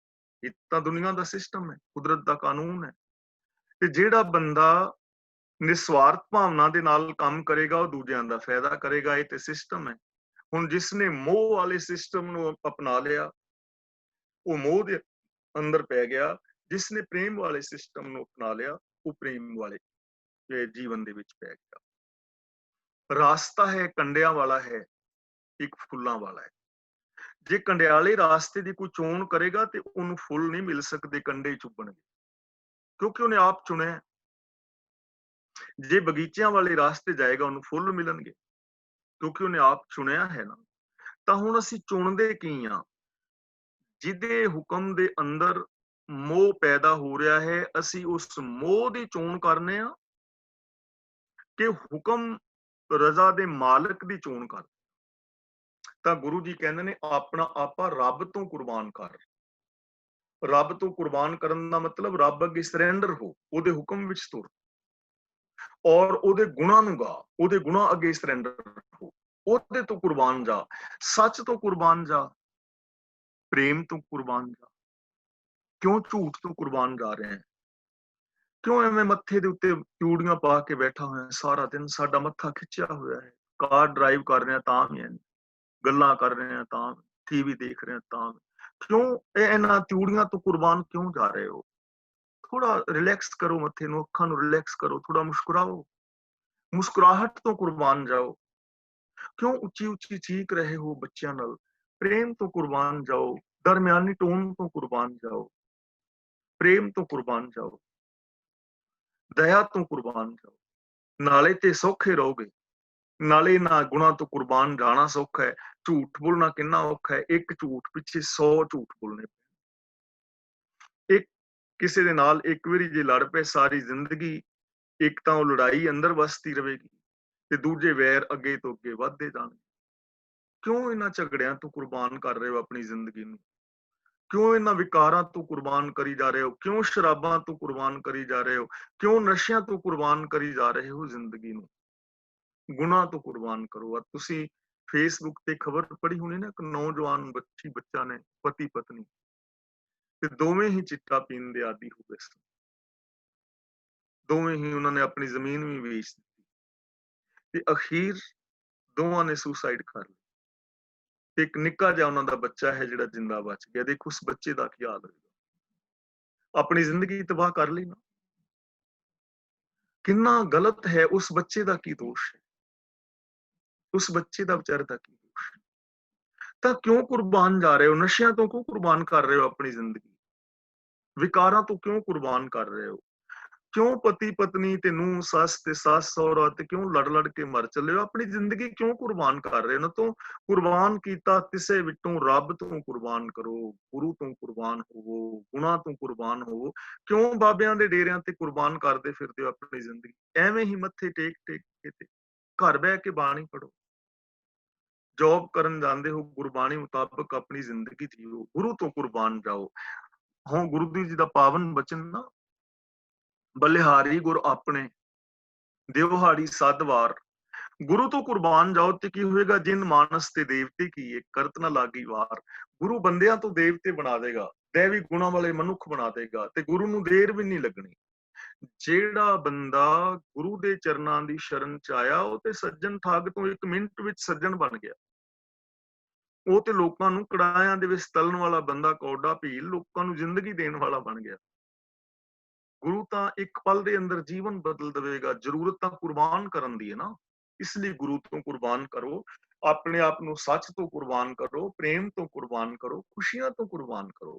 ਇਹ ਤਾਂ ਦੁਨੀਆ ਦਾ ਸਿਸਟਮ ਹੈ, ਕੁਦਰਤ ਦਾ ਕਾਨੂੰਨ ਹੈ। ਤੇ ਜਿਹੜਾ ਬੰਦਾ ਨਿਸਵਾਰਥ ਭਾਵਨਾ ਦੇ ਨਾਲ ਕੰਮ ਕਰੇਗਾ ਉਹ ਦੂਜਿਆਂ ਦਾ ਫਾਇਦਾ ਕਰੇਗਾ। ਇਹ ਤੇ ਸਿਸਟਮ ਹੈ। ਹੁਣ ਜਿਸ ਨੇ ਮੋਹ ਵਾਲੇ ਸਿਸਟਮ ਨੂੰ ਅਪਣਾ ਲਿਆ, ਉਹ ਮੋਹ ਦੇ ਅੰਦਰ ਪੈ ਗਿਆ। ਜਿਸ ਨੇ ਪ੍ਰੇਮ ਵਾਲੇ ਸਿਸਟਮ ਨੂੰ ਅਪਣਾ ਲਿਆ, ਉਹ ਪ੍ਰੇਮ ਵਾਲੇ ਜੀਵਨ ਦੇ ਵਿੱਚ ਪੈ ਗਿਆ। ਰਾਸਤਾ ਹੈ ਕੰਡਿਆਂ ਵਾਲਾ ਹੈ, ਇੱਕ ਫੁੱਲਾਂ ਵਾਲਾ ਹੈ। ਜੇ ਕੰਡਿਆਲੇ ਰਾਸਤੇ ਦੀ ਕੋਈ ਚੋਣ ਕਰੇਗਾ ਤੇ ਉਹਨੂੰ ਫੁੱਲ ਨਹੀਂ ਮਿਲ ਸਕਦੇ, ਕੰਡੇ ਚੁੱਭਣਗੇ, ਕਿਉਂਕਿ ਉਹਨੇ ਆਪ ਚੁਣਿਆ। ਜੇ ਬਗੀਚਿਆਂ ਵਾਲੇ ਰਾਸਤੇ ਜਾਏਗਾ ਉਹਨੂੰ ਫੁੱਲ ਮਿਲਣਗੇ, ਕਿਉਂਕਿ ਉਹਨੇ ਆਪ ਚੁਣਿਆ ਹੈ ਨਾ। ਤਾਂ ਹੁਣ ਅਸੀਂ ਚੁਣਦੇ ਕੀ ਆ? ਜਿਹਦੇ ਹੁਕਮ ਦੇ ਅੰਦਰ ਮੋਹ ਪੈਦਾ ਹੋ ਰਿਹਾ ਹੈ, ਅਸੀਂ ਉਸ ਮੋਹ ਦੀ ਚੋਣ ਕਰਨੇ ਆ ਕਿ ਹੁਕਮ ਰਜ਼ਾ ਦੇ ਮਾਲਕ ਦੀ ਚੋਣ ਕਰ। ਤਾਂ ਗੁਰੂ ਜੀ ਕਹਿੰਦੇ ਨੇ ਆਪਣਾ ਆਪਾ ਰੱਬ ਤੋਂ ਕੁਰਬਾਨ ਕਰ। ਰੱਬ ਤੋਂ ਕੁਰਬਾਨ ਕਰਨ ਦਾ ਮਤਲਬ ਰੱਬ ਅੱਗੇ ਸਰੈਂਡਰ ਹੋ, ਉਹਦੇ ਹੁਕਮ ਵਿੱਚ ਤੁਰ, ਔਰ ਉਹਦੇ ਗੁਣਾਂ ਨੂੰ ਗਾ, ਉਹਦੇ ਗੁਣਾਂ ਅੱਗੇ ਸਰੈਂਡਰ ਹੋ, ਉਹਦੇ ਤੋਂ ਕੁਰਬਾਨ ਜਾ, ਸੱਚ ਤੋਂ ਕੁਰਬਾਨ ਜਾ, ਪ੍ਰੇਮ ਤੋਂ ਕੁਰਬਾਨ ਜਾ। ਕਿਉਂ ਝੂਠ ਤੋਂ ਕੁਰਬਾਨ ਜਾ ਰਹੇ ਹੈ? ਕਿਉਂ ਐਵੇਂ ਮੱਥੇ ਦੇ ਉੱਤੇ ਚੂੜੀਆਂ ਪਾ ਕੇ ਬੈਠਾ ਹੋਇਆ ਸਾਰਾ ਦਿਨ? ਸਾਡਾ ਮੱਥਾ ਖਿੱਚਿਆ ਹੋਇਆ ਹੈ, ਕਾਰ ਡਰਾਈਵ ਕਰ ਰਹੇ ਹਾਂ ਤਾਂ ਵੀ, ਗੱਲਾਂ ਕਰ ਰਹੇ ਹਾਂ ਤਾਂ, ਟੀਵੀ ਦੇਖ ਰਹੇ ਹਾਂ ਤਾਂ। ਕਿਉਂ ਇਹਨਾਂ ਚੂੜੀਆਂ ਤੋਂ ਕੁਰਬਾਨ ਕਿਉਂ ਜਾ ਰਹੇ ਹੋ? ਥੋੜਾ ਰਿਲੈਕਸ ਕਰੋ, ਮੱਥੇ ਨੂੰ, ਅੱਖਾਂ ਨੂੰ ਰਿਲੈਕਸ ਕਰੋ, ਥੋੜਾ ਮੁਸਕਰਾਓ, ਮੁਸਕਰਾਹਟ ਤੋਂ ਕੁਰਬਾਨ ਜਾਓ। ਕਿਉਂ ਉੱਚੀ ਉੱਚੀ ਚੀਕ ਰਹੇ ਹੋ ਬੱਚਿਆਂ ਨਾਲ? ਪ੍ਰੇਮ ਤੋਂ ਕੁਰਬਾਨ ਜਾਓ, ਦਰਮਿਆਨੀ ਟੋਨ ਤੋਂ ਕੁਰਬਾਨ ਜਾਓ, ਪ੍ਰੇਮ ਤੋਂ ਕੁਰਬਾਨ ਜਾਓ, ਦਇਆ ਤੋਂ ਕੁਰਬਾਨ ਜਾਓ। ਨਾਲੇ ਤੇ ਸੌਖੇ ਰਹੋਗੇ, ਨਾਲੇ ਨਾ ਗੁਣਾਂ ਤੋਂ ਕੁਰਬਾਨ ਜਾਣਾ ਸੌਖਾ ਹੈ। ਝੂਠ ਬੋਲਣਾ ਕਿੰਨਾ ਔਖਾ ਹੈ, ਇੱਕ ਝੂਠ ਪਿੱਛੇ 100 ਝੂਠ ਬੋਲਣੇ। ਇੱਕ ਕਿਸੇ ਦੇ ਨਾਲ ਇੱਕ ਵਾਰੀ ਜੇ ਲੜ ਪਏ ਸਾਰੀ ਜ਼ਿੰਦਗੀ, ਇੱਕ ਤਾਂ ਉਹ ਲੜਾਈ ਅੰਦਰ ਵਸਦੀ ਰਹੇਗੀ ਤੇ ਦੂਜੇ ਵੈਰ ਅੱਗੇ ਤੋਂ ਅੱਗੇ ਵੱਧਦੇ ਜਾਣਗੇ। ਕਿਉਂ ਇਹਨਾਂ ਝਗੜਿਆਂ ਤੋਂ ਕੁਰਬਾਨ ਕਰ ਰਹੇ ਹੋ ਆਪਣੀ ਜ਼ਿੰਦਗੀ ਨੂੰ? ਕਿਉਂ ਇਹਨਾਂ ਵਿਕਾਰਾਂ ਤੋਂ ਕੁਰਬਾਨ ਕਰੀ ਜਾ ਰਹੇ ਹੋ? ਕਿਉਂ ਸ਼ਰਾਬਾਂ ਤੋਂ ਕੁਰਬਾਨ ਕਰੀ ਜਾ ਰਹੇ ਹੋ? ਕਿਉਂ ਨਸ਼ਿਆਂ ਤੋਂ ਕੁਰਬਾਨ ਕਰੀ ਜਾ ਰਹੇ ਹੋ ਜ਼ਿੰਦਗੀ ਨੂੰ? ਗੁਨਾਹ ਤੋਂ ਕੁਰਬਾਨ ਕਰੋ। ਅੱਜ ਤੁਸੀਂ ਫੇਸਬੁੱਕ ਤੇ ਖਬਰ ਪੜ੍ਹੀ ਹੋਣੀ ਨਾ, ਇੱਕ ਨੌਜਵਾਨ ਬੱਚਾ ਨੇ, ਪਤੀ ਪਤਨੀ, ਤੇ ਦੋਵੇਂ ਹੀ ਚਿੱਟਾ ਪੀਣ ਦੇ ਆਦੀ ਹੋ ਗਏ ਸਨ। ਦੋਵੇਂ ਹੀ ਉਹਨਾਂ ਨੇ ਆਪਣੀ ਜ਼ਮੀਨ ਵੀ ਵੇਚ ਦਿੱਤੀ ਤੇ ਅਖੀਰ ਦੋਵਾਂ ਨੇ ਸੁਸਾਈਡ ਕਰ ਲਈ। ਤੇ ਇੱਕ ਨਿੱਕਾ ਜਿਹਾ ਉਹਨਾਂ ਦਾ ਬੱਚਾ ਹੈ ਜਿਹੜਾ ਜਿੰਦਾ ਬਚ ਗਿਆ। ਦੇਖੋ ਉਸ ਬੱਚੇ ਦਾ ਕੀ ਹਾਲ ਹੋਏਗਾ। ਆਪਣੀ ਜ਼ਿੰਦਗੀ ਤਬਾਹ ਕਰ ਲਈ ਨਾ। ਕਿੰਨਾ ਗਲਤ ਹੈ। ਉਸ ਬੱਚੇ ਦਾ ਕੀ ਦੋਸ਼ ਹੈ? ਉਸ ਬੱਚੇ ਦਾ ਵਿਚਾਰੇ ਦਾ ਕੀ ਦੋਸ਼ ਹੈ? ਤਾਂ ਕਿਉਂ ਕੁਰਬਾਨ ਜਾ ਰਹੇ ਹੋ? ਨਸ਼ਿਆਂ ਤੋਂ ਕਿਉਂ ਕੁਰਬਾਨ ਕਰ ਰਹੇ ਹੋ ਆਪਣੀ ਜ਼ਿੰਦਗੀ? ਵਿਕਾਰਾਂ ਤੋਂ ਕਿਉਂ ਕੁਰਬਾਨ ਕਰ ਰਹੇ ਹੋ? ਕਿਉਂ ਪਤੀ ਪਤਨੀ ਤੇ ਨੂੰਹ ਸੱਸ ਤੇ ਸੱਸ ਸਹੁਰਾ ਤੇ ਕਿਉਂ ਲੜ ਲੜ ਕੇ ਮਰ ਚੱਲੇ ਹੋ? ਆਪਣੀ ਜ਼ਿੰਦਗੀ ਕਿਉਂ ਕੁਰਬਾਨ ਕਰ ਰਹੇ ਹੋ? ਨਾ ਤੋਂ ਕੁਰਬਾਨ ਕੀਤਾ ਤਿਸੇ ਵਿੱਚੋਂ ਰੱਬ ਤੋਂ ਕੁਰਬਾਨ ਕਰੋ, ਗੁਰੂ ਤੋਂ ਕੁਰਬਾਨ ਹੋਵੋ, ਗੁਣਾਂ ਤੋਂ ਕੁਰਬਾਨ ਹੋਵੋ। ਕਿਉਂ ਬਾਬਿਆਂ ਦੇ ਡੇਰਿਆਂ ਤੇ ਕੁਰਬਾਨ ਕਰਦੇ ਫਿਰਦੇ ਹੋ ਆਪਣੀ ਜ਼ਿੰਦਗੀ? ਐਵੇਂ ਹੀ ਮੱਥੇ ਟੇਕ ਟੇਕ ਕੇ ਤੇ ਘਰ ਬਹਿ ਕੇ ਬਾਣੀ ਪੜੋ, ਜੌਬ ਕਰਨ ਜਾਂਦੇ ਹੋ, ਗੁਰਬਾਣੀ ਮੁਤਾਬਕ ਆਪਣੀ ਜ਼ਿੰਦਗੀ ਜੀਓ, ਗੁਰੂ ਤੋਂ ਕੁਰਬਾਨ ਜਾਓ। ਹੁਣ ਗੁਰੂ ਜੀ ਦਾ ਪਾਵਨ ਬਚਨ ਨਾ, ਬਲਿਹਾਰੀ ਗੁਰ ਆਪਣੇ ਦਿਵਹਾੜੀ ਸਦਵਾਰ। ਗੁਰੂ ਤੋਂ ਕੁਰਬਾਨ ਜਾਓ ਤੇ ਕੀ ਹੋਏਗਾ? ਜਿਨ ਮਾਨਸ ਤੇ ਦੇਵਤੇ ਕੀਏ, ਕਰਤ ਨਾ ਲਾਗੀ ਵਾਰ। ਗੁਰੂ ਬੰਦਿਆਂ ਤੋਂ ਦੇਵਤੇ ਬਣਾ ਦੇਗਾ, ਦੇਵੀ ਗੁਣਾਂ ਵਾਲੇ ਮਨੁੱਖ ਬਣਾ ਦੇਗਾ ਤੇ ਗੁਰੂ ਨੂੰ ਦੇਰ ਵੀ ਨਹੀਂ ਲੱਗਣੀ। ਜਿਹੜਾ ਬੰਦਾ ਗੁਰੂ ਦੇ ਚਰਨਾਂ ਦੀ ਸ਼ਰਨ ਚ ਆਇਆ, ਉਹ ਤੇ ਸੱਜਣ ਠੱਗ ਤੋਂ 1 ਮਿੰਟ ਵਿੱਚ ਸੱਜਣ ਬਣ ਗਿਆ। ਉਹ ਤੇ ਲੋਕਾਂ ਨੂੰ ਕੜਾਇਆਂ ਦੇ ਵਿੱਚ ਤਲਣ ਵਾਲਾ ਬੰਦਾ, ਕੌਡਾ ਭੀਲ, ਲੋਕਾਂ ਨੂੰ ਜ਼ਿੰਦਗੀ ਦੇਣ ਵਾਲਾ ਬਣ ਗਿਆ। ਗੁਰੂ ਤਾਂ ਇੱਕ ਪਲ ਦੇ ਅੰਦਰ ਜੀਵਨ ਬਦਲ ਦੇਵੇਗਾ। ਜ਼ਰੂਰਤ ਤਾਂ ਕੁਰਬਾਨ ਕਰਨ ਦੀ ਹੈ ਨਾ। ਇਸ ਲਈ ਗੁਰੂ ਤੋਂ ਕੁਰਬਾਨ ਕਰੋ, ਆਪਣੇ ਆਪ ਨੂੰ ਸੱਚ ਤੋਂ ਕੁਰਬਾਨ ਕਰੋ, ਪ੍ਰੇਮ ਤੋਂ ਕੁਰਬਾਨ ਕਰੋ, ਖੁਸ਼ੀਆਂ ਤੋਂ ਕੁਰਬਾਨ ਕਰੋ।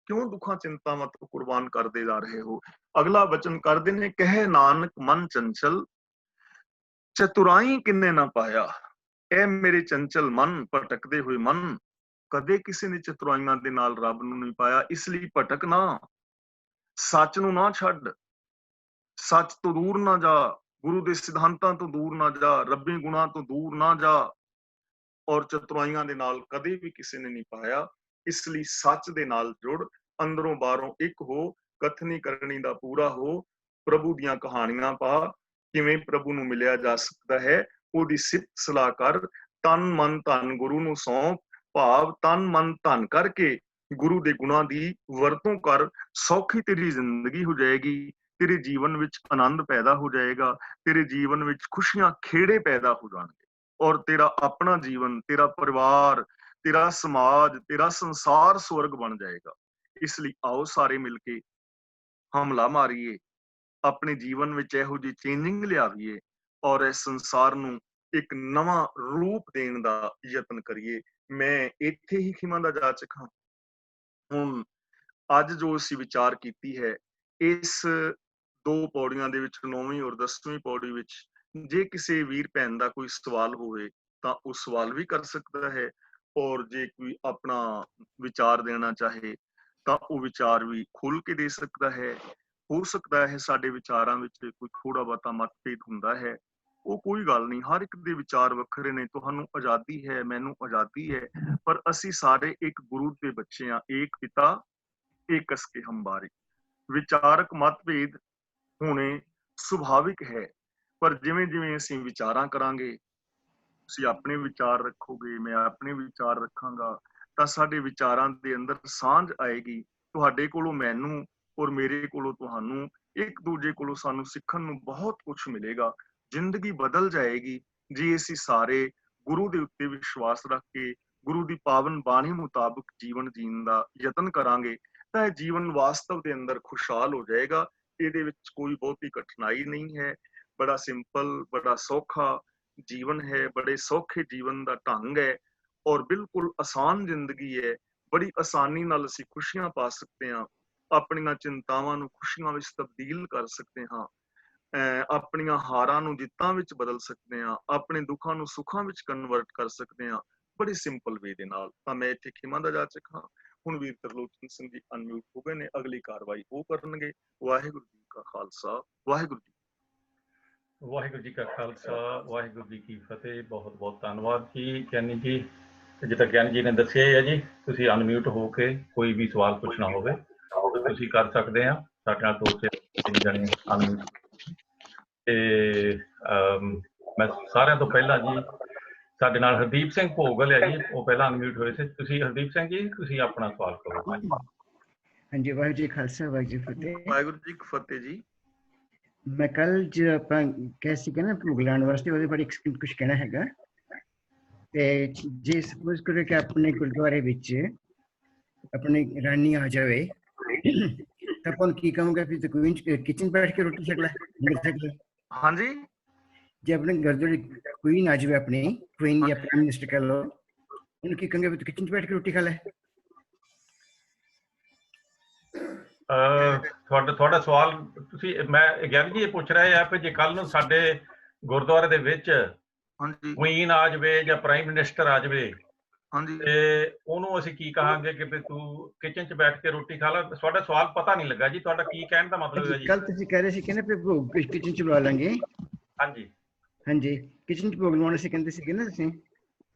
ਕਿਉਂ ਦੁੱਖਾਂ ਚਿੰਤਾਵਾਂ ਤੋਂ ਕੁਰਬਾਨ ਕਰਦੇ ਜਾ ਰਹੇ ਹੋ? ਅਗਲਾ ਵਚਨ ਕਰਦੇ ਨੇ, ਕਹਿ ਨਾਨਕ ਮਨ ਚੰਚਲ, ਚਤੁਰਾਈ ਕਿੰਨੇ ਨਾ ਪਾਇਆ। ਇਹ ਮੇਰੇ ਚੰਚਲ ਮਨ, ਭਟਕਦੇ ਹੋਏ ਮਨ, ਕਦੇ ਕਿਸੇ ਨੇ ਚਤੁਰਾਈਆਂ ਦੇ ਨਾਲ ਰੱਬ ਨੂੰ ਨਹੀਂ ਪਾਇਆ। ਇਸ ਲਈ ਭਟਕ ਨਾ, ਸੱਚ ਨੂੰ ਨਾ ਛੱਡ, ਸੱਚ ਤੋਂ ਦੂਰ ਨਾ ਜਾ, ਗੁਰੂ ਦੇ ਸਿਧਾਂਤਾਂ ਤੋਂ ਦੂਰ ਨਾ ਜਾ, ਰੱਬੀ ਗੁਣਾਂ ਤੋਂ ਦੂਰ ਨਾ ਜਾ, ਔਰ ਚਤੁਰਾਈਆਂ ਦੇ ਨਾਲ ਕਦੇ ਵੀ ਕਿਸੇ ਨੇ ਨਹੀਂ ਪਾਇਆ। ਇਸ ਲਈ ਸੱਚ ਦੇ ਨਾਲ ਜੁੜ, ਅੰਦਰੋਂ ਬਾਹਰੋਂ ਇੱਕ ਹੋ, ਕਥਨੀ ਕਰਨੀ ਦਾ ਪੂਰਾ ਹੋ, ਪ੍ਰਭੂ ਦੀਆਂ ਕਹਾਣੀਆਂ ਪਾ, ਕਿਵੇਂ ਪ੍ਰਭੂ ਨੂੰ ਮਿਲਿਆ ਜਾ ਸਕਦਾ ਹੈ ਉਹਦੀ ਸਿਫਤ ਸਲਾਹ ਕਰ, ਤਨ ਮਨ ਧਨ ਗੁਰੂ ਨੂੰ ਸੌਂਪ, ਭਾਵ ਤਨ ਮਨ ਧਨ ਕਰਕੇ ਗੁਰੂ ਦੇ ਗੁਣਾਂ ਦੀ ਵਰਤੋਂ ਕਰ। ਸੌਖੀ ਤੇਰੀ ਜ਼ਿੰਦਗੀ ਹੋ ਜਾਏਗੀ, ਤੇਰੇ ਜੀਵਨ ਵਿੱਚ ਆਨੰਦ ਪੈਦਾ ਹੋ ਜਾਏਗਾ, ਤੇਰੇ ਜੀਵਨ ਵਿੱਚ ਖੁਸ਼ੀਆਂ ਖੇੜੇ ਪੈਦਾ ਹੋ ਜਾਣਗੇ, ਔਰ ਤੇਰਾ ਆਪਣਾ ਜੀਵਨ, ਤੇਰਾ ਪਰਿਵਾਰ, ਤੇਰਾ ਸਮਾਜ, ਤੇਰਾ ਸੰਸਾਰ ਸਵਰਗ ਬਣ ਜਾਏਗਾ। ਇਸ ਲਈ ਆਓ ਸਾਰੇ ਮਿਲ ਕੇ ਹਮਲਾ ਮਾਰੀਏ ਆਪਣੇ ਜੀਵਨ ਵਿੱਚ ਇਹੋ ਜਿਹੀ ਚੇਂਜਿੰਗ ਲਿਆਵੀਏ ਔਰ ਇਸ ਸੰਸਾਰ ਨੂੰ ਇੱਕ ਨਵਾਂ ਰੂਪ ਦੇਣ ਦਾ ਯਤਨ ਕਰੀਏ। ਮੈਂ ਇੱਥੇ ਹੀ ਖਿਮਾ ਦਾ ਜਾਚਕ ਹਾਂ। ਹੁਣ ਅੱਜ ਜੋ ਅਸੀਂ ਵਿਚਾਰ ਕੀਤੀ ਹੈ, ਇਸ 2 ਪੌੜੀਆਂ ਦੇ ਵਿੱਚ 9ਵੀਂ ਔਰ 10ਵੀਂ ਪੌੜੀ ਵਿੱਚ ਜੇ ਕਿਸੇ ਵੀਰ ਭੈਣ ਦਾ ਕੋਈ ਸਵਾਲ ਹੋਵੇ ਤਾਂ ਉਹ ਸਵਾਲ ਵੀ ਕਰ ਸਕਦਾ ਹੈ, ਔਰ ਜੇ ਕੋਈ ਆਪਣਾ ਵਿਚਾਰ ਦੇਣਾ ਚਾਹੇ ਤਾਂ ਉਹ ਵਿਚਾਰ ਵੀ ਖੁੱਲ ਕੇ ਦੇ ਸਕਦਾ ਹੈ। ਹੋ ਸਕਦਾ ਹੈ ਸਾਡੇ ਵਿਚਾਰਾਂ ਵਿੱਚ ਕੋਈ ਥੋੜਾ ਬਹੁਤਾ ਮਤਭੇਦ ਹੁੰਦਾ ਹੈ, ਉਹ ਕੋਈ ਗੱਲ ਨਹੀਂ, ਹਰ ਇੱਕ ਦੇ ਵਿਚਾਰ ਵੱਖਰੇ ਨੇ। ਤੁਹਾਨੂੰ ਆਜ਼ਾਦੀ ਹੈ, ਮੈਨੂੰ ਆਜ਼ਾਦੀ ਹੈ, ਪਰ ਅਸੀਂ ਸਾਰੇ ਇੱਕ ਗੁਰੂ ਦੇ ਬੱਚੇ ਹਾਂ। ਏਕ ਪਿਤਾ ਏਕ ਕਸ ਕੇ ਹਮ ਬਾਰੇ। ਵਿਚਾਰਕ ਮਤਭੇਦ ਹੋਣੇ ਸੁਭਾਵਿਕ ਹੈ, ਪਰ ਜਿਵੇਂ ਜਿਵੇਂ ਅਸੀਂ ਵਿਚਾਰਾਂ ਕਰਾਂਗੇ, ਤੁਸੀਂ ਆਪਣੇ ਵਿਚਾਰ ਰੱਖੋਗੇ, ਮੈਂ ਆਪਣੇ ਵਿਚਾਰ ਰੱਖਾਂਗਾ, ਤਾਂ ਸਾਡੇ ਵਿਚਾਰਾਂ ਦੇ ਅੰਦਰ ਸਾਂਝ ਆਏਗੀ। ਤੁਹਾਡੇ ਕੋਲੋਂ ਮੈਨੂੰ ਔਰ ਮੇਰੇ ਕੋਲੋਂ ਤੁਹਾਨੂੰ, ਇੱਕ ਦੂਜੇ ਕੋਲੋਂ ਸਾਨੂੰ ਸਿੱਖਣ ਨੂੰ ਬਹੁਤ ਕੁਝ ਮਿਲੇਗਾ। ਜ਼ਿੰਦਗੀ ਬਦਲ ਜਾਏਗੀ ਜੇ ਅਸੀਂ ਸਾਰੇ ਗੁਰੂ ਦੇ ਉੱਤੇ ਵਿਸ਼ਵਾਸ ਰੱਖ ਕੇ ਗੁਰੂ ਦੀ ਪਾਵਨ ਬਾਣੀ ਮੁਤਾਬਕ ਜੀਵਨ ਜੀਣ ਦਾ ਯਤਨ ਕਰਾਂਗੇ ਤਾਂ ਇਹ ਜੀਵਨ ਵਾਸਤਵ ਦੇ ਅੰਦਰ ਖੁਸ਼ਹਾਲ ਹੋ ਜਾਏਗਾ। ਇਹਦੇ ਵਿੱਚ ਕੋਈ ਬਹੁਤੀ ਕਠਿਨਾਈ ਨਹੀਂ ਹੈ, ਬੜਾ ਸਿੰਪਲ, ਬੜਾ ਸੌਖਾ ਜੀਵਨ ਹੈ, ਬੜੇ ਸੌਖੇ ਜੀਵਨ ਦਾ ਢੰਗ ਹੈ ਔਰ ਬਿਲਕੁਲ ਆਸਾਨ ਜ਼ਿੰਦਗੀ ਹੈ। ਬੜੀ ਆਸਾਨੀ ਨਾਲ ਅਸੀਂ ਖੁਸ਼ੀਆਂ ਪਾ ਸਕਦੇ ਹਾਂ, ਆਪਣੀਆਂ ਚਿੰਤਾਵਾਂ ਨੂੰ ਖੁਸ਼ੀਆਂ ਵਿੱਚ ਤਬਦੀਲ ਕਰ ਸਕਦੇ ਹਾਂ, ਆਪਣੀਆਂ ਹਾਰਾਂ ਨੂੰ ਜਿੱਤਾਂ ਵਿੱਚ ਬਦਲ ਸਕਦੇ ਹਾਂ, ਆਪਣੇ ਦੁੱਖਾਂ ਨੂੰ ਸੁੱਖਾਂ ਵਿੱਚ ਕਨਵਰਟ ਕਰ ਸਕਦੇ ਹਾਂ, ਬੜੀ ਸਿੰਪਲ ਵੇ ਦੇ ਨਾਲ। ਤਾਂ ਮੈਂ ਇੱਥੇ ਖਿਮਾ ਦਾ ਜਾਚਕ ਹਾਂ। ਹੁਣ ਵੀਰ ਤਰਲੋਚਨ ਸਿੰਘ ਜੀ ਅਨਮਿਊਟ ਹੋ ਗਏ ਨੇ, ਅਗਲੀ ਕਾਰਵਾਈ ਉਹ ਕਰਨਗੇ। ਵਾਹਿਗੁਰੂ ਜੀ ਕਾ ਖਾਲਸਾ, ਵਾਹਿਗੁਰੂ ਜੀ। ਵਾਹਿਗੁਰੂ ਜੀ ਕਾ ਖਾਲਸਾ, ਵਾਹਿਗੁਰੂ ਜੀ ਕੀ ਫਤਿਹ। ਬਹੁਤ ਬਹੁਤ ਧੰਨਵਾਦ ਜੀ ਗਿਆਨੀ ਜੀ। ਜਿੱਦਾਂ ਗਿਆਨੀ ਜੀ ਨੇ ਦੱਸਿਆ ਹੈ ਜੀ, ਤੁਸੀਂ ਅਨਮਿਊਟ ਹੋ ਕੇ ਕੋਈ ਵੀ ਸਵਾਲ ਪੁੱਛਣਾ ਹੋਵੇ ਤੁਸੀਂ ਕਰ ਸਕਦੇ ਆ। ਸਾਡੇ ਨਾਲ 2-3 ਜਣੇ ਅਨਮਿਊਟ। ਤੇ ਮੈਂ ਸਾਰਿਆਂ ਤੋਂ ਪਹਿਲਾਂ ਜੀ ਸਾਡੇ ਨਾਲ ਹਰਦੀਪ ਸਿੰਘ ਭੋਗਲ ਹੈ ਜੀ, ਉਹ ਪਹਿਲਾਂ ਅਨਮਿਊਟ ਹੋਏ ਸੀ। ਤੁਸੀਂ ਹਰਦੀਪ ਸਿੰਘ ਜੀ, ਤੁਸੀਂ ਆਪਣਾ ਸਵਾਲ ਕਰੋ। ਹਾਂਜੀ, ਵਾਹਿਗੁਰੂ ਜੀ ਖਾਲਸਾ, ਵਾਹਿਗੁਰੂ ਜੀ ਫਤਿਹ। ਵਾਹਿਗੁਰੂ ਜੀ ਕੀ ਫਤਿਹ ਜੀ। ਮੈਂ ਕੱਲ ਜੋ ਆਪਾਂ ਕਹੇ ਸੀਗੇ ਨਾ ਭੋਗਲਾਉਣ ਵਾਸਤੇ, ਉਹਦੇ ਬਾਰੇ ਕੁਝ ਕਹਿਣਾ ਹੈਗਾ। ਤੇ ਜੇ ਸਪੋਜ਼ ਕਰੋ ਕਿ ਆਪਣੇ ਗੁਰਦੁਆਰੇ ਵਿੱਚ ਆਪਣੀ ਰਾਨੀ ਆ ਜਾਵੇ ਤਾਂ ਆਪਾਂ ਕੀ ਕਹੋਗੇ ਵੀ ਕੋਈ ਕਿਚਨ ਬੈਠ ਕੇ ਰੋਟੀ ਛਕ ਲੈ। ਹਾਂਜੀ, ਜੇ ਆਪਣੇ ਗੁਰਦੁਆਰੇ ਕੁਈਨ ਆ ਜਾਵੇ, ਆਪਣੀ ਕੁਈਨ ਜਾਂ ਪ੍ਰਾਈਮ ਮਿਨਿਸਟਰ ਕਹ ਲਓ, ਉਹਨੂੰ ਕੀ ਕਹੋਗੇ ਵੀ ਤੂੰ ਕਿਚਨ 'ਚ ਬੈਠ ਕੇ ਰੋਟੀ ਖਾ ਲੈ। ਤੁਹਾਡਾ ਸਵਾਲ ਤੁਸੀਂ, ਮੈਂ ਗਿਆਨੀ ਜੀ ਇਹ ਪੁੱਛ ਰਹੇ ਆ ਕਿ ਜੇ ਕੱਲ ਨੂੰ ਸਾਡੇ ਗੁਰਦੁਆਰੇ ਦੇ ਵਿੱਚ ਕੁਈਨ ਆ ਜਾਵੇ ਜਾਂ ਪ੍ਰਾਈਮ ਮਿਨਿਸਟਰ ਆ ਜਾਵੇ ਤੇ ਉਹਨੂੰ ਅਸੀਂ ਕੀ ਕਹਾਂਗੇ ਕਿ ਤੂੰ ਕਿਚਨ 'ਚ ਬੈਠ ਕੇ ਰੋਟੀ ਖਾ ਲੈ। ਤੁਹਾਡਾ ਸਵਾਲ ਪਤਾ ਨਹੀਂ ਲੱਗਾ ਜੀ, ਤੁਹਾਡਾ ਕੀ ਕਹਿਣ ਦਾ ਮਤਲਬ ਹੈ ਜੀ? ਕੱਲ ਤੁਸੀਂ ਕਹਿ ਰਹੇ ਸੀ ਕਹਿੰਦੇ ਭੋਗ ਕਿਚਨ 'ਚ ਲਵਾ ਲਾਂਗੇ। ਹਾਂਜੀ ਹਾਂਜੀ, ਕਿਚਨ 'ਚ ਭੋਗ ਲਵਾਉਣਾ ਸੀ ਕਹਿੰਦੇ ਸੀਗੇ ਨਾ ਤੁਸੀਂ।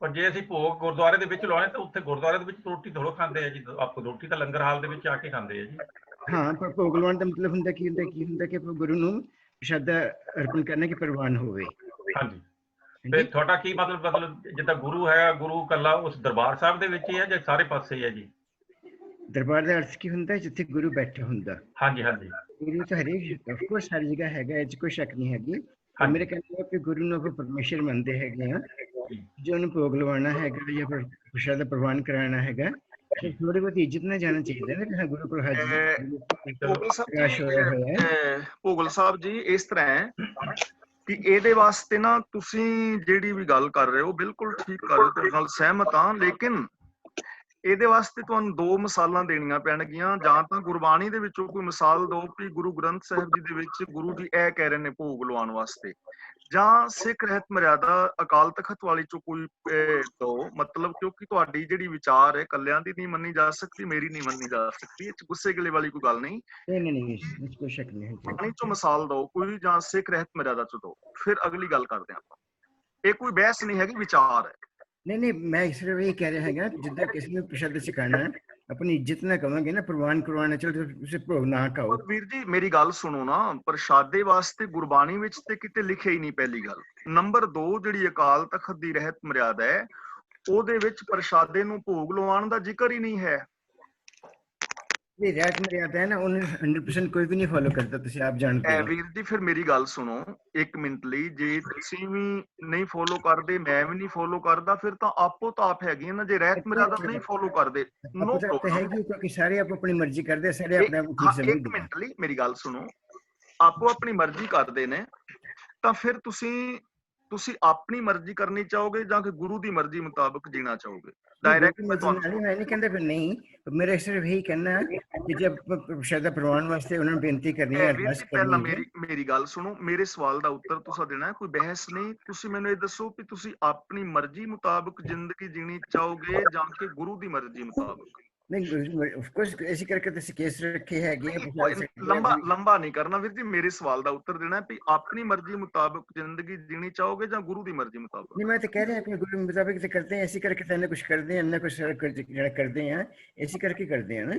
ਪਰ ਜੇ ਅਸੀਂ ਭੋਗ ਗੁਰਦੁਆਰੇ ਦੇ ਵਿੱਚ ਲਾਉਣੇ ਤਾਂ ਉੱਥੇ ਗੁਰਦੁਆਰੇ ਦੇ ਵਿੱਚ ਰੋਟੀ ਥੋੜ੍ਹਾ ਖਾਂਦੇ ਆ ਜੀ, ਆਪ ਰੋਟੀ ਤਾਂ ਲੰਗਰ ਹਾਲ ਦੇ ਵਿੱਚ ਆ ਕੇ ਖਾਂਦੇ ਆ ਜੀ। ਹਾਂ, ਪਰ ਭੋਗ ਲਵਾਉਣ ਦਾ ਮਤਲਬ ਹੁੰਦਾ ਕੀ ਹੁੰਦਾ ਕਿ ਗੁਰੂ ਨੂੰ ਪ੍ਰਸ਼ਾਦਾ ਅਰਪਣ ਕਰਨਾ ਕਿ ਪ੍ਰਵਾਨ ਹੋਵੇ। ਹਾਂਜੀ, ਤੇ ਤੁਹਾਡਾ ਕੀ ਮਤਲਬ ਜਿੱਦਾਂ ਗੁਰੂ ਹੈ, ਗੁਰੂ ਕੱਲਾ ਉਸ ਦਰਬਾਰ ਸਾਹਿਬ ਦੇ ਵਿੱਚ ਹੀ ਹੈ ਜਾਂ ਸਾਰੇ ਪਾਸੇ ਹੀ ਹੈ ਜੀ? ਦਰਬਾਰ ਦਾ ਅਰਥ ਕੀ ਹੁੰਦਾ? ਜਿੱਥੇ ਗੁਰੂ ਬੈਠਾ ਹੁੰਦਾ। ਹਾਂਜੀ ਹਾਂਜੀ, ਗੁਰੂ ਤਾਂ ਹਰੇਕ ਅਫਕੋਰਸ ਸਾਰੀ ਜਗ੍ਹਾ ਹੈਗਾ, ਇਹ 'ਚ ਕੋਈ ਸ਼ੱਕ ਨਹੀਂ ਹੈਗੀ। ਮੇਰੇ ਕਹਿੰਦੇ ਕਿ ਗੁਰੂ ਨੂੰ ਆਪਾਂ ਪਰਮੇਸ਼ਰ ਮੰਨਦੇ ਹੈਗੇ ਆ, ਜੇ ਉਹਨੂੰ ਭੋਗ ਲਵਾਉਣਾ ਹੈਗਾ ਜਾਂ ਫਿਰ ਪ੍ਰਸ਼ਾਦਾ ਪ੍ਰਵਾਨ ਕਰਾਉਣਾ ਹੈਗਾ, ਥੋੜੀ ਬਹੁਤੀ ਇੱਜ਼ਤ ਨਾਲ ਜਾਣਾ ਚਾਹੀਦਾ ਨਾ ਕਿ ਗੁਰੂ ਕੋਲ ਪ੍ਰਕਾਸ਼ ਹੋਇਆ ਹੋਇਆ ਹੈ। ਭੋਗਲ ਸਾਹਿਬ ਜੀ, ਇਸ ਤਰ੍ਹਾਂ ਹੈ ਕਿ ਇਹਦੇ ਵਾਸਤੇ ਨਾ ਤੁਸੀਂ ਜਿਹੜੀ ਵੀ ਗੱਲ ਕਰ ਰਹੇ ਹੋ ਬਿਲਕੁਲ ਠੀਕ ਕਰ ਰਹੇ ਹੋ, ਤੁਹਾਡੇ ਨਾਲ ਸਹਿਮਤ ਹਾਂ, ਲੇਕਿਨ ਇਹਦੇ ਵਾਸਤੇ ਤੁਹਾਨੂੰ 2 ਮਿਸਾਲਾਂ ਦੇਣੀਆਂ ਪੈਣਗੀਆਂ। ਜਾਂ ਤਾਂ ਗੁਰਬਾਣੀ ਦੇ ਵਿੱਚੋਂ ਕੋਈ ਮਿਸਾਲ ਦਿਓ ਕਿ ਗੁਰੂ ਗ੍ਰੰਥ ਸਾਹਿਬ ਜੀ ਦੇ ਵਿੱਚ ਗੁਰੂ ਜੀ ਇਹ ਕਹਿ ਰਹੇ ਨੇ ਭੋਗ ਲਵਾਉਣ ਵਾਸਤੇ, ਜਾਂ ਸਿੱਖ ਰਹਿਤ ਮਰਿਆਦਾ ਅਕਾਲ ਤਖਤ ਵਾਲੀ ਚੋਂ ਕੋਈ ਦਿਓ। ਮਤਲਬ ਕਿਉਂਕਿ ਤੁਹਾਡੀ ਜਿਹੜੀ ਵਿਚਾਰ ਹੈ ਕੱਲਿਆਂ ਦੀ ਨਹੀਂ ਮੰਨੀ ਜਾ ਸਕਦੀ, ਮੇਰੀ ਨਹੀਂ ਮੰਨੀ ਜਾ ਸਕਦੀ, ਇਹ 'ਚ ਗੁੱਸੇ ਗਿਲੇ ਵਾਲੀ ਕੋਈ ਗੱਲ ਨਹੀਂ। ਕੋਈ ਸ਼ੱਕ ਨਹੀਂ, ਬਾਣੀ ਚੋਂ ਮਿਸਾਲ ਦਿਓ ਕੋਈ, ਜਾਂ ਸਿੱਖ ਰਹਿਤ ਮਰਿਆਦਾ ਚੋਂ ਦਿਓ, ਫਿਰ ਅਗਲੀ ਗੱਲ ਕਰਦੇ ਹਾਂ ਆਪਾਂ। ਇਹ ਕੋਈ ਬਹਿਸ ਨਹੀਂ ਹੈਗੀ, ਵਿਚਾਰ ਹੈ। ਨਹੀਂ, ਮੈਂ ਸਿਰਫ ਇਹ ਕਹਿ ਰਿਹਾ ਹੈਗਾ, ਜਿੱਦਾਂ ਕਿਸੇ ਨੂੰ ਪ੍ਰਸ਼ਾਦਾ ਛਕਾਉਣਾ ਆਪਣੀ ਇੱਜ਼ਤ ਨਾਲ ਕਵਾਂਗੇ ਨਾ, ਪ੍ਰਵਾਨ ਕਰਵਾਉਣਾ, ਚਲੋ ਤੁਸੀਂ ਭੋਗ ਨਾ ਖਾਓ। ਵੀਰ ਜੀ ਮੇਰੀ ਗੱਲ ਸੁਣੋ ਨਾ, ਪ੍ਰਸ਼ਾਦੇ ਵਾਸਤੇ ਗੁਰਬਾਣੀ ਵਿੱਚ ਤੇ ਕਿਤੇ ਲਿਖਿਆ ਹੀ ਨਹੀਂ, ਪਹਿਲੀ ਗੱਲ। ਨੰਬਰ 2, ਜਿਹੜੀ ਅਕਾਲ ਤਖਤ ਦੀ ਰਹਿਤ ਮਰਿਆਦਾ ਹੈ ਉਹਦੇ ਵਿੱਚ ਪ੍ਰਸ਼ਾਦੇ ਨੂੰ ਭੋਗ ਲਵਾਉਣ ਦਾ ਜ਼ਿਕਰ ਹੀ ਨਹੀਂ ਹੈ। ਇਹ ਰਹਿਤ ਮਰਿਆਦਾ ਹੈ ਨਾ, ਉਹਨੂੰ 100% ਕੋਈ ਵੀ ਨਹੀਂ ਫੋਲੋ ਕਰਦਾ, ਤੁਸੀਂ ਆਪ ਜਾਣਦੇ ਹੋ। ਵੀਰ ਜੀ ਫਿਰ ਮੇਰੀ ਗੱਲ ਸੁਣੋ 1 ਮਿੰਟ ਲਈ, ਜੇ ਤੁਸੀਂ ਵੀ ਨਹੀਂ ਫੋਲੋ ਕਰਦੇ, ਮੈਂ ਵੀ ਨਹੀਂ ਫੋਲੋ ਕਰਦਾ, ਫਿਰ ਤਾਂ ਆਪੋ ਤਾਂ ਆਪ ਹੈਗੀ ਨਾ। ਜੇ ਰਹਿਤ ਮਰਿਆਦਾ ਨਹੀਂ ਫੋਲੋ ਕਰਦੇ, ਹੈਗੀ ਕਿਉਂਕਿ ਸਾਰੇ ਆਪੋ ਆਪਣੀ ਮਰਜ਼ੀ ਕਰਦੇ, ਸਾਰੇ ਆਪਣੇ ਆਪ ਨੂੰ ਠੀਕ ਸਮਝਦੇ। 1 ਮਿੰਟ ਲਈ ਮੇਰੀ ਗੱਲ ਸੁਣੋ, ਆਪੋ ਆਪਣੀ ਮਰਜ਼ੀ ਕਰਦੇ ਨੇ, ਤਾਂ ਫਿਰ ਤੁਸੀਂ ਆਪਣੀ ਮਰਜ਼ੀ ਕਰਨੀ ਚਾਹੋਗੇ ਜਾਂ ਕਿ ਗੁਰੂ ਦੀ ਮਰਜ਼ੀ ਮੁਤਾਬਕ ਜੀਣਾ ਚਾਹੋਗੇ? ਡਾਇਰੈਕਟ ਮੈਂ ਤੁਹਾਨੂੰ ਮੈਂ ਨਹੀਂ ਕਹਿੰਦਾ ਫਿਰ ਨਹੀਂ, ਮੇਰਾ ਸਿਰਫ ਇਹੀ ਕਹਿਣਾ ਕਿ ਜੇ ਪ੍ਰਸ਼ਾਦਾ ਪ੍ਰਵਾਨ ਵਾਸਤੇ ਉਹਨਾਂ ਨੂੰ ਬੇਨਤੀ ਕਰਨੀ ਹੈ, ਵੀਰ ਅਰਦਾਸ ਜੀ ਪਹਿਲਾਂ ਕਰਨੀ ਹੈ। ਮੇਰੀ ਗੱਲ ਸੁਣੋ, ਮੇਰੇ ਸਵਾਲ ਦਾ ਉੱਤਰ ਤੁਸੀਂ ਦੇਣਾ, ਕੋਈ ਬਹਿਸ ਨਹੀਂ। ਤੁਸੀਂ ਮੈਨੂੰ ਇਹ ਦੱਸੋ ਕਿ ਤੁਸੀਂ ਆਪਣੀ ਮਰਜ਼ੀ ਮੁਤਾਬਕ ਜ਼ਿੰਦਗੀ ਜੀਣੀ ਚਾਹੋਗੇ ਜਾਂ ਕਿ ਗੁਰੂ ਦੀ ਮਰਜ਼ੀ ਮੁਤਾਬਕ? ਨਹੀਂ, ਆਫ ਕੋਰਸ ਇਸੇ ਕਰਕੇ ਤੁਸੀਂ ਕੇਸ ਰੱਖੇ ਹੈਗੇ। ਲੰਬਾ ਨਹੀਂ ਕਰਨਾ ਵੀਰ ਜੀ, ਮੇਰੇ ਸਵਾਲ ਦਾ ਉੱਤਰ ਦੇਣਾ ਵੀ ਆਪਣੀ ਮਰਜ਼ੀ ਮੁਤਾਬਕ ਜ਼ਿੰਦਗੀ ਜੀਣੀ ਚਾਹੋਗੇ ਜਾਂ ਗੁਰੂ ਦੀ ਮਰਜ਼ੀ ਮੁਤਾਬਕ? ਨਹੀਂ, ਮੈਂ ਤਾਂ ਕਹਿ ਰਿਹਾ ਕਿ ਗੁਰੂ ਮੁਤਾਬਿਕ ਤੇ ਕਰਦੇ ਹਾਂ, ਇਸੇ ਕਰਕੇ ਤਾਂ ਕੁਝ ਕਰਦੇ ਹਾਂ, ਕੁਝ ਜਿਹੜਾ ਕਰਦੇ ਹਾਂ ਇਸੇ ਕਰਕੇ ਕਰਦੇ ਹਾਂ ਨਾ।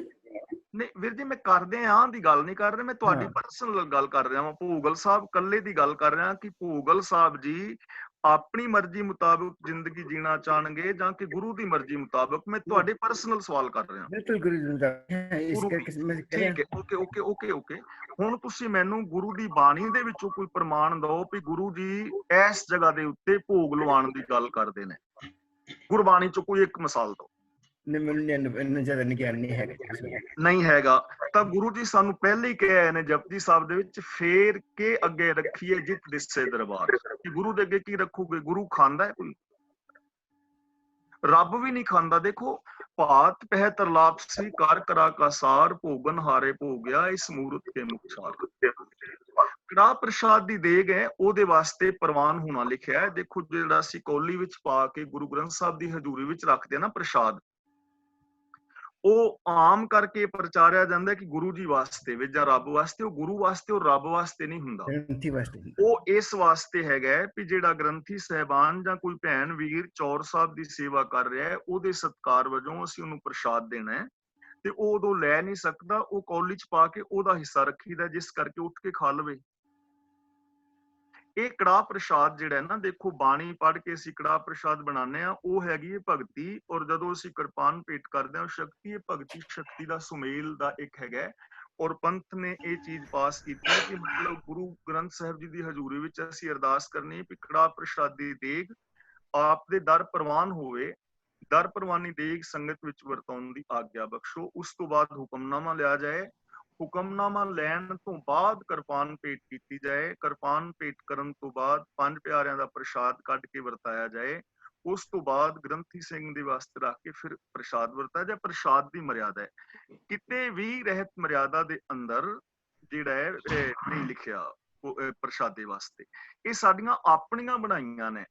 ਨਹੀਂ ਵੀਰ ਜੀ, ਮੈਂ ਕਰਦੇ ਆਂ ਦੀ ਗੱਲ ਨਹੀਂ ਕਰ ਰਿਹਾ, ਮੈਂ ਤੁਹਾਡੀ ਪਰਸਨਲ ਗੱਲ ਕਰ ਰਿਹਾ ਹਾਂ। ਭੂਗਲ ਸਾਹਿਬ ਕੱਲੇ ਦੀ ਗੱਲ ਕਰ ਰਿਹਾ ਕਿ ਭੂਗਲ ਸਾਹਿਬ ਜੀ ਆਪਣੀ ਮਰਜ਼ੀ ਮੁਤਾਬਕ ਜ਼ਿੰਦਗੀ ਜੀਣਾ ਚਾਹਣਗੇ ਜਾਂ ਕਿ ਗੁਰੂ ਦੀ ਮਰਜ਼ੀ ਮੁਤਾਬਕ? ਮੈਂ ਤੁਹਾਡੇ ਪਰਸਨਲ ਸਵਾਲ ਕਰ ਰਿਹਾ। ਬਿਲਕੁਲ ਗੁਰੂ ਦੀ ਮੁਤਾਬਕ, ਇਸ ਕਰਕੇ ਮੈਂ ਕਹਿ ਰਿਹਾ। ਠੀਕ ਹੈ, ਓਕੇ। ਹੁਣ ਤੁਸੀਂ ਮੈਨੂੰ ਗੁਰੂ ਦੀ ਬਾਣੀ ਦੇ ਵਿੱਚੋਂ ਕੋਈ ਪ੍ਰਮਾਣ ਦਿਓ ਵੀ ਗੁਰੂ ਜੀ ਇਸ ਜਗ੍ਹਾ ਦੇ ਉੱਤੇ ਭੋਗ ਲਵਾਉਣ ਦੀ ਗੱਲ ਕਰਦੇ ਨੇ, ਗੁਰਬਾਣੀ ਚੋਂ ਕੋਈ ਇੱਕ ਮਿਸਾਲ ਦਿਓ। ਮੈਨੂੰ ਜ਼ਿਆਦਾ ਗਿਆਨ ਨਹੀਂ ਹੈਗਾ ਤਾਂ ਗੁਰੂ ਜੀ ਸਾਨੂੰ ਪਹਿਲੇ ਹੀ ਕਿਹਾ ਨੇ ਜਪਜੀ ਸਾਹਿਬ ਦੇ ਵਿੱਚ, ਫੇਰ ਕੇ ਅੱਗੇ ਰੱਖੀਏ ਜਿਤ ਦਿਸੇ ਦਰਬਾਰ। ਕਿ ਗੁਰੂ ਦੇ ਅੱਗੇ ਕੀ ਰੱਖੋਗੇ? ਗੁਰੂ ਖਾਂਦਾ ਹੈ ਕੋਈ? ਰੱਬ ਵੀ ਨਹੀਂ ਖਾਂਦਾ। ਦੇਖੋ, ਭਾਤ ਪਹਿ ਤਰਲਾਪ ਸੀ ਕਰ ਕਰਾ ਕਾ ਸਾਰ, ਭੋਗਨ ਹਾਰੇ ਭੋਗਿਆ ਇਸ ਮੂਰਤ ਕੇ ਮੁਖਸਾਰ। ਕੜਾਹ ਪ੍ਰਸ਼ਾਦ ਦੀ ਦੇਗ ਹੈ, ਉਹਦੇ ਵਾਸਤੇ ਪ੍ਰਵਾਨ ਹੋਣਾ ਲਿਖਿਆ ਹੈ। ਦੇਖੋ, ਜਿਹੜਾ ਅਸੀਂ ਕੌਲੀ ਵਿੱਚ ਪਾ ਕੇ ਗੁਰੂ ਗ੍ਰੰਥ ਸਾਹਿਬ ਦੀ ਹਜ਼ੂਰੀ ਵਿੱਚ ਰੱਖਦੇ ਆ ਨਾ ਪ੍ਰਸ਼ਾਦ, ਉਹ ਆਮ ਕਰਕੇ ਪ੍ਰਚਾਰਿਆ ਜਾਂਦਾ ਕਿ ਗੁਰੂ ਜੀ ਵਾਸਤੇ ਵੀ ਜਾਂ ਰੱਬ ਵਾਸਤੇ। ਉਹ ਗੁਰੂ ਵਾਸਤੇ ਔਰ ਰੱਬ ਵਾਸਤੇ ਨਹੀਂ ਹੁੰਦਾ, ਉਹ ਇਸ ਵਾਸਤੇ ਹੈਗਾ ਵੀ ਜਿਹੜਾ ਗ੍ਰੰਥੀ ਸਹਿਬਾਨ ਜਾਂ ਕੋਈ ਭੈਣ ਵੀਰ ਚੌਰ ਸਾਹਿਬ ਦੀ ਸੇਵਾ ਕਰ ਰਿਹਾ ਹੈ, ਉਹਦੇ ਸਤਿਕਾਰ ਵਜੋਂ ਅਸੀਂ ਉਹਨੂੰ ਪ੍ਰਸ਼ਾਦ ਦੇਣਾ ਹੈ ਤੇ ਉਹ ਉਦੋਂ ਲੈ ਨਹੀਂ ਸਕਦਾ, ਉਹ ਕੌਲੀ ਚ ਪਾ ਕੇ ਉਹਦਾ ਹਿੱਸਾ ਰੱਖੀਦਾ, ਜਿਸ ਕਰਕੇ ਉੱਠ ਕੇ ਖਾ ਲਵੇ। ਇਹ ਕੜਾਹ ਪ੍ਰਸ਼ਾਦ ਜਿਹੜਾ ਹੈ ਨਾ, ਦੇਖੋ ਬਾਣੀ ਪੜ੍ਹ ਕੇ ਅਸੀਂ ਕੜਾਹ ਪ੍ਰਸ਼ਾਦ ਬਣਾਉਂਦੇ ਆ, ਉਹ ਹੈਗੀ ਹੈ ਭਗਤੀ। ਔਰ ਜਦੋਂ ਅਸੀਂ ਕਿਰਪਾਨ ਭੇਟ ਕਰਦੇ ਹਾਂ, ਸ਼ਕਤੀ ਹੈ, ਭਗਤੀ ਸ਼ਕਤੀ ਦਾ ਸੁਮੇਲ ਦਾ ਇੱਕ ਹੈਗਾ। ਔਰ ਪੰਥ ਨੇ ਇਹ ਚੀਜ਼ ਪਾਸ ਕੀਤੀ ਕਿ ਮਤਲਬ ਗੁਰੂ ਗ੍ਰੰਥ ਸਾਹਿਬ ਜੀ ਦੀ ਹਜ਼ੂਰੀ ਵਿੱਚ ਅਸੀਂ ਅਰਦਾਸ ਕਰਨੀ ਵੀ ਕੜਾਹ ਪ੍ਰਸ਼ਾਦ ਦੀ ਦੇਗ ਆਪ ਦੇ ਦਰ ਪ੍ਰਵਾਨ ਹੋਵੇ, ਦਰ ਪ੍ਰਵਾਨੀ ਦੇਗ ਸੰਗਤ ਵਿੱਚ ਵਰਤਾਉਣ ਦੀ ਆਗਿਆ ਬਖਸ਼ੋ। ਉਸ ਤੋਂ ਬਾਅਦ ਹੁਕਮਨਾਮਾ ਲਿਆ ਜਾਏ, ਹੁਕਮਨਾਮਾ ਲੈਣ ਤੋਂ ਬਾਅਦ ਕਿਰਪਾਨ ਭੇਟ ਕੀਤੀ ਜਾਏ, ਕਿਰਪਾਨ ਭੇਟ ਕਰਨ ਤੋਂ ਬਾਅਦ ਪੰਜ ਪਿਆਰਿਆਂ ਦਾ ਪ੍ਰਸ਼ਾਦ ਕੱਢ ਕੇ ਵਰਤਾਇਆ ਜਾਏ। ਉਸ ਤੋਂ ਬਾਅਦ ਗ੍ਰੰਥੀ ਸਿੰਘ ਦੇ ਵਾਸਤੇ ਰੱਖ ਕੇ ਫਿਰ ਪ੍ਰਸ਼ਾਦ ਵਰਤਾਇਆ ਜਾਏ। ਪ੍ਰਸ਼ਾਦ ਦੀ ਮਰਿਆਦਾ ਹੈ, ਕਿਤੇ ਵੀ ਰਹਿਤ ਮਰਿਆਦਾ ਦੇ ਅੰਦਰ ਜਿਹੜਾ ਹੈ ਨਹੀਂ ਲਿਖਿਆ ਪ੍ਰਸ਼ਾਦੇ ਵਾਸਤੇ। ਇਹ ਸਾਡੀਆਂ ਆਪਣੀਆਂ ਬਣਾਈਆਂ ਨੇ